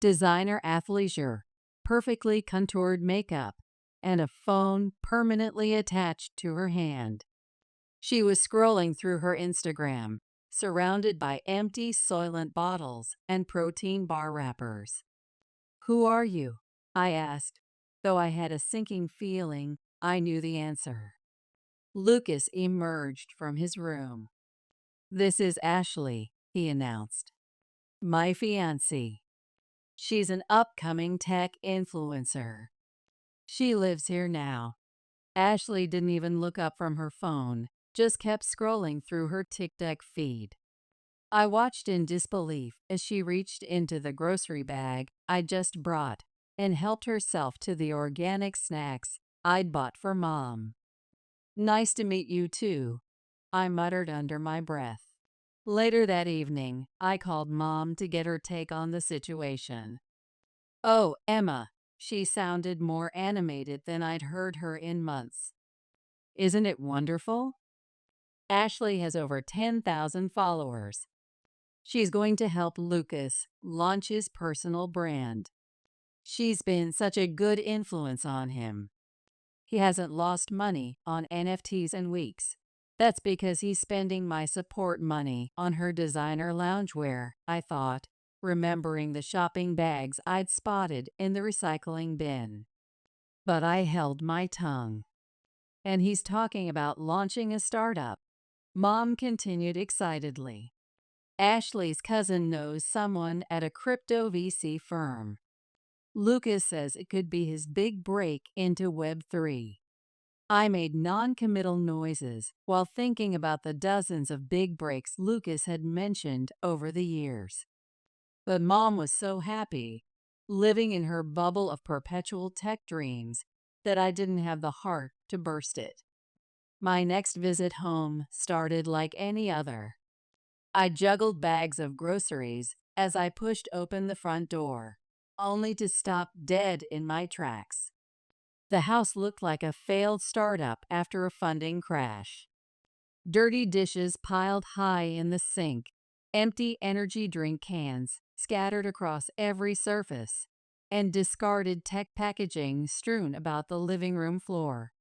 Designer athleisure, perfectly contoured makeup, and a phone permanently attached to her hand. She was scrolling through her Instagram, surrounded by empty Soylent bottles and protein bar wrappers. "Who are you?" I asked, though I had a sinking feeling I knew the answer. Lucas emerged from his room. "This is Ashley," he announced. "My fiancée. She's an upcoming tech influencer. She lives here now." Ashley didn't even look up from her phone, just kept scrolling through her TikTok feed. I watched in disbelief as she reached into the grocery bag I just brought and helped herself to the organic snacks I'd bought for Mom. "Nice to meet you too," I muttered under my breath. Later that evening, I called Mom to get her take on the situation. "Oh, Emma," she sounded more animated than I'd heard her in months. "Isn't it wonderful? Ashley has over 10,000 followers. She's going to help Lucas launch his personal brand. She's been such a good influence on him. He hasn't lost money on NFTs in weeks. That's because he's spending my support money on her designer loungewear," I thought, remembering the shopping bags I'd spotted in the recycling bin. But I held my tongue. "And he's talking about launching a startup," Mom continued excitedly. "Ashley's cousin knows someone at a crypto VC firm. Lucas says it could be his big break into Web3. I made non-committal noises while thinking about the dozens of big breaks Lucas had mentioned over the years. But Mom was so happy, living in her bubble of perpetual tech dreams, that I didn't have the heart to burst it. My next visit home started like any other. I juggled bags of groceries as I pushed open the front door, only to stop dead in my tracks. The house looked like a failed startup after a funding crash. Dirty dishes piled high in the sink, empty energy drink cans scattered across every surface, and discarded tech packaging strewn about the living room floor.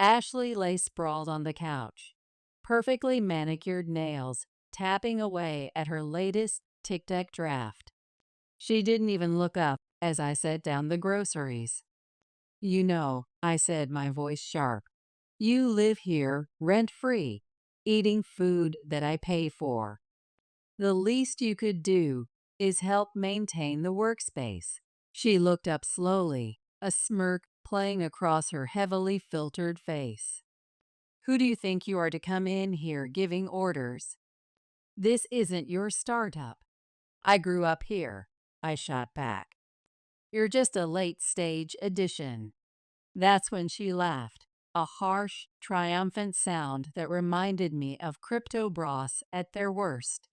Ashley lay sprawled on the couch, perfectly manicured nails tapping away at her latest TikTok draft. She didn't even look up as I set down the groceries. "You know," I said, my voice sharp, "you live here rent-free, eating food that I pay for. The least you could do is help maintain the workspace." She looked up slowly, a smirk playing across her heavily filtered face. "Who do you think you are to come in here giving orders? This isn't your startup." "I grew up here," I shot back. "You're just a late-stage addition." That's when she laughed, a harsh, triumphant sound that reminded me of crypto bros at their worst.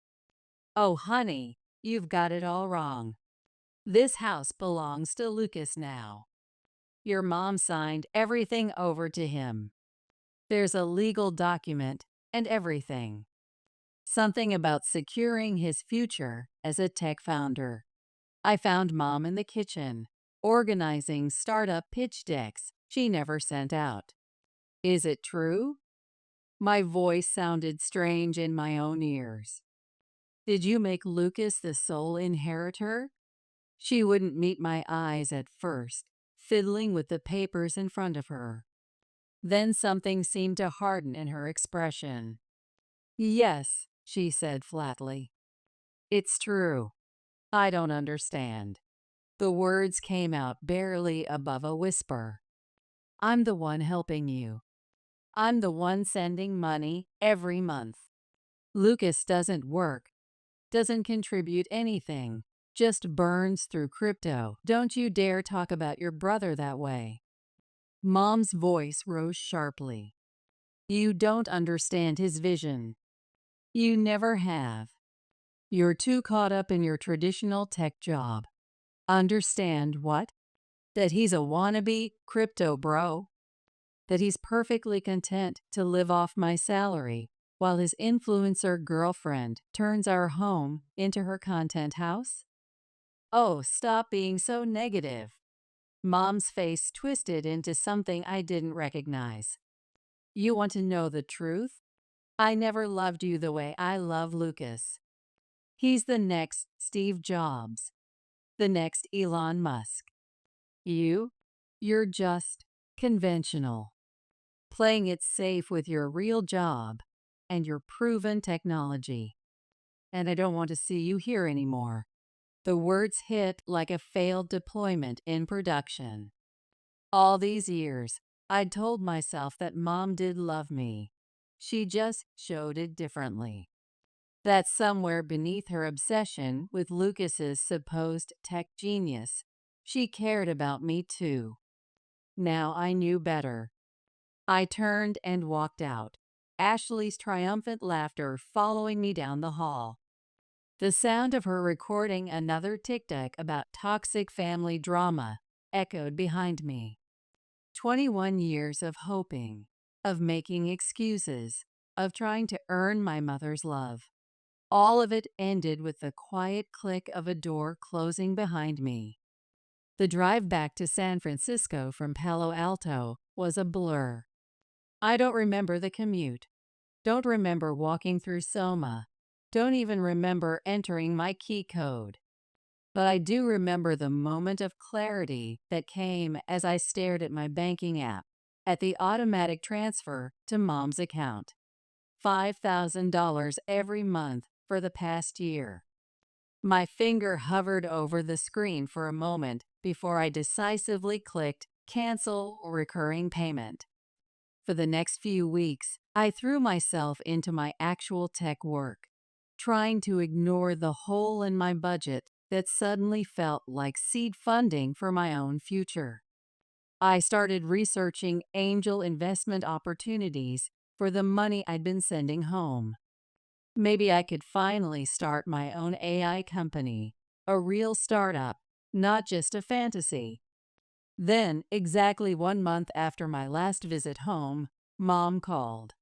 "Oh, honey, you've got it all wrong. This house belongs to Lucas now. Your mom signed everything over to him. There's a legal document and everything." Something about securing his future as a tech founder. I found Mom in the kitchen, organizing startup pitch decks she never sent out. Is it true? My voice sounded strange in my own ears. Did you make Lucas the sole inheritor? She wouldn't meet my eyes at first, fiddling with the papers in front of her. Then something seemed to harden in her expression. Yes, she said flatly. It's true. I don't understand. The words came out barely above a whisper. I'm the one helping you. I'm the one sending money every month. Lucas doesn't work, doesn't contribute anything, just burns through crypto. Don't you dare talk about your brother that way. Mom's voice rose sharply. You don't understand his vision. You never have. You're too caught up in your traditional tech job. Understand what? That he's a wannabe crypto bro? That he's perfectly content to live off my salary while his influencer girlfriend turns our home into her content house? Oh, stop being so negative. Mom's face twisted into something I didn't recognize. You want to know the truth? I never loved you the way I love Lucas. He's the next Steve Jobs, the next Elon Musk. You're just conventional, playing it safe with your real job and your proven technology. And I don't want to see you here anymore. The words hit like a failed deployment in production. All these years, I'd told myself that Mom did love me. She just showed it differently. That somewhere beneath her obsession with Lucas's supposed tech genius, she cared about me too. Now I knew better. I turned and walked out, Ashley's triumphant laughter following me down the hall. The sound of her recording another TikTok about toxic family drama echoed behind me. 21 years of hoping, of making excuses, of trying to earn my mother's love. All of it ended with the quiet click of a door closing behind me. The drive back to San Francisco from Palo Alto was a blur. I don't remember the commute. Don't remember walking through Soma. Don't even remember entering my key code. But I do remember the moment of clarity that came as I stared at my banking app, at the automatic transfer to Mom's account. $5,000 every month for the past year. My finger hovered over the screen for a moment before I decisively clicked Cancel Recurring Payment. For the next few weeks, I threw myself into my actual tech work, trying to ignore the hole in my budget that suddenly felt like seed funding for my own future. I started researching angel investment opportunities for the money I'd been sending home. Maybe I could finally start my own AI company, a real startup, not just a fantasy. Then, exactly 1 month after my last visit home, Mom called.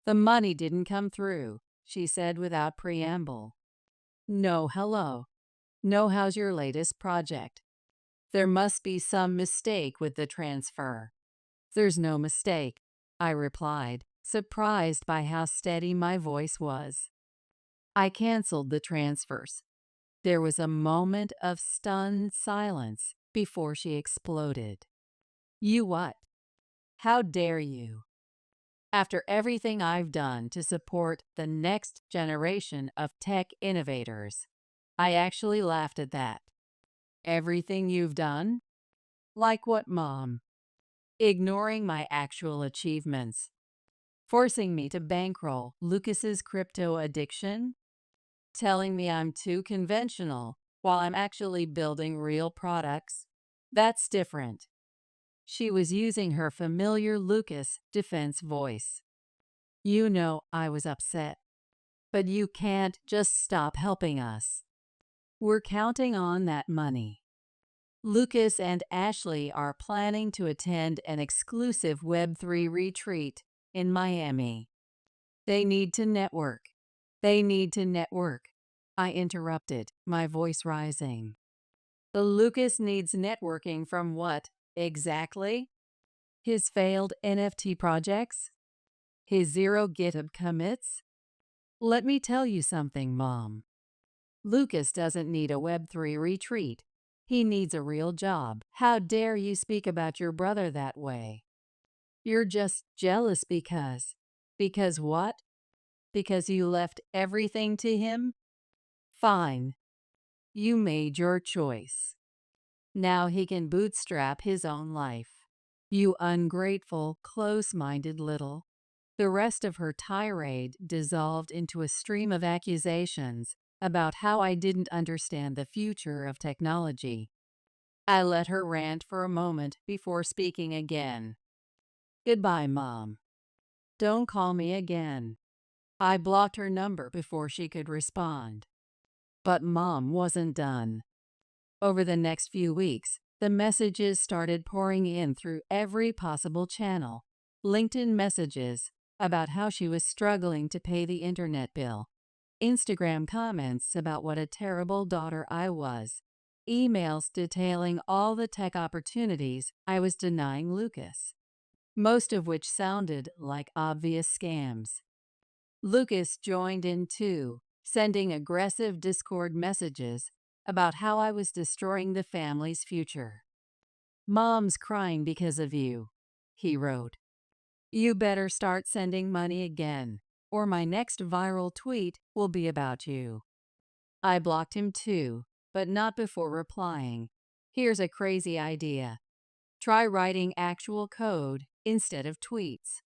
The money didn't come through, she said without preamble. No hello. No how's your latest project. There must be some mistake with the transfer. There's no mistake, I replied, surprised by how steady my voice was. I canceled the transfers. There was a moment of stunned silence before she exploded. You what? How dare you? After everything I've done to support the next generation of tech innovators, I actually laughed at that. Everything you've done? Like what, Mom? Ignoring my actual achievements. Forcing me to bankroll Lucas's crypto addiction? Telling me I'm too conventional while I'm actually building real products? That's different. She was using her familiar Lucas defense voice. You know I was upset. But you can't just stop helping us. We're counting on that money. Lucas and Ashley are planning to attend an exclusive Web3 retreat in Miami. They need to network. They need to network, I interrupted, my voice rising. The Lucas needs networking from what, exactly? His failed NFT projects? His zero GitHub commits? Let me tell you something, Mom. Lucas doesn't need a Web3 retreat. He needs a real job. How dare you speak about your brother that way? You're just jealous because. Because what? Because you left everything to him? Fine. You made your choice. Now he can bootstrap his own life. You ungrateful, close-minded little. The rest of her tirade dissolved into a stream of accusations about how I didn't understand the future of technology. I let her rant for a moment before speaking again. Goodbye, Mom. Don't call me again. I blocked her number before she could respond. But Mom wasn't done. Over the next few weeks, the messages started pouring in through every possible channel. LinkedIn messages about how she was struggling to pay the internet bill. Instagram comments about what a terrible daughter I was. Emails detailing all the tech opportunities I was denying Lucas, most of which sounded like obvious scams. Lucas joined in too, sending aggressive Discord messages about how I was destroying the family's future. Mom's crying because of you, he wrote. You better start sending money again, or my next viral tweet will be about you. I blocked him too, but not before replying. Here's a crazy idea. Try writing actual code instead of tweets.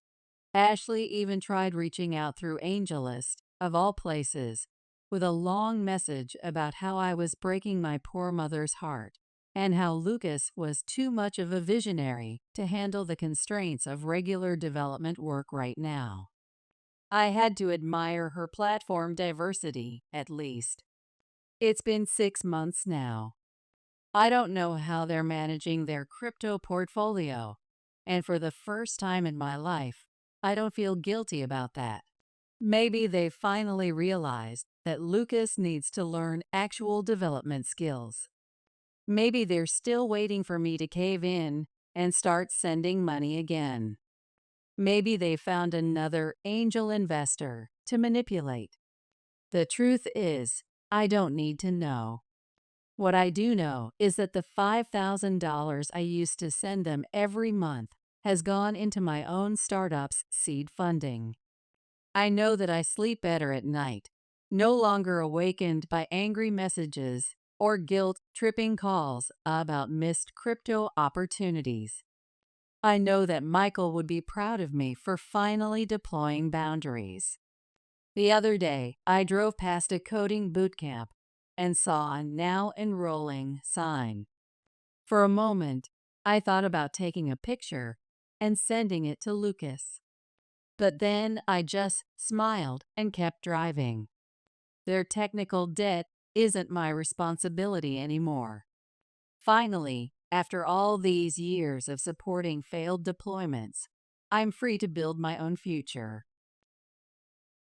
Ashley even tried reaching out through AngelList, of all places, with a long message about how I was breaking my poor mother's heart, and how Lucas was too much of a visionary to handle the constraints of regular development work right now. I had to admire her platform diversity, at least. It's been 6 months now. I don't know how they're managing their crypto portfolio, and for the first time in my life, I don't feel guilty about that. Maybe they finally realized that Lucas needs to learn actual development skills. Maybe they're still waiting for me to cave in and start sending money again. Maybe they found another angel investor to manipulate. The truth is, I don't need to know. What I do know is that the $5,000 I used to send them every month has gone into my own startup's seed funding. I know that I sleep better at night, no longer awakened by angry messages or guilt-tripping calls about missed crypto opportunities. I know that Michael would be proud of me for finally deploying boundaries. The other day, I drove past a coding bootcamp and saw a now enrolling sign. For a moment, I thought about taking a picture and sending it to Lucas. But then I just smiled and kept driving. Their technical debt isn't my responsibility anymore. Finally, after all these years of supporting failed deployments, I'm free to build my own future.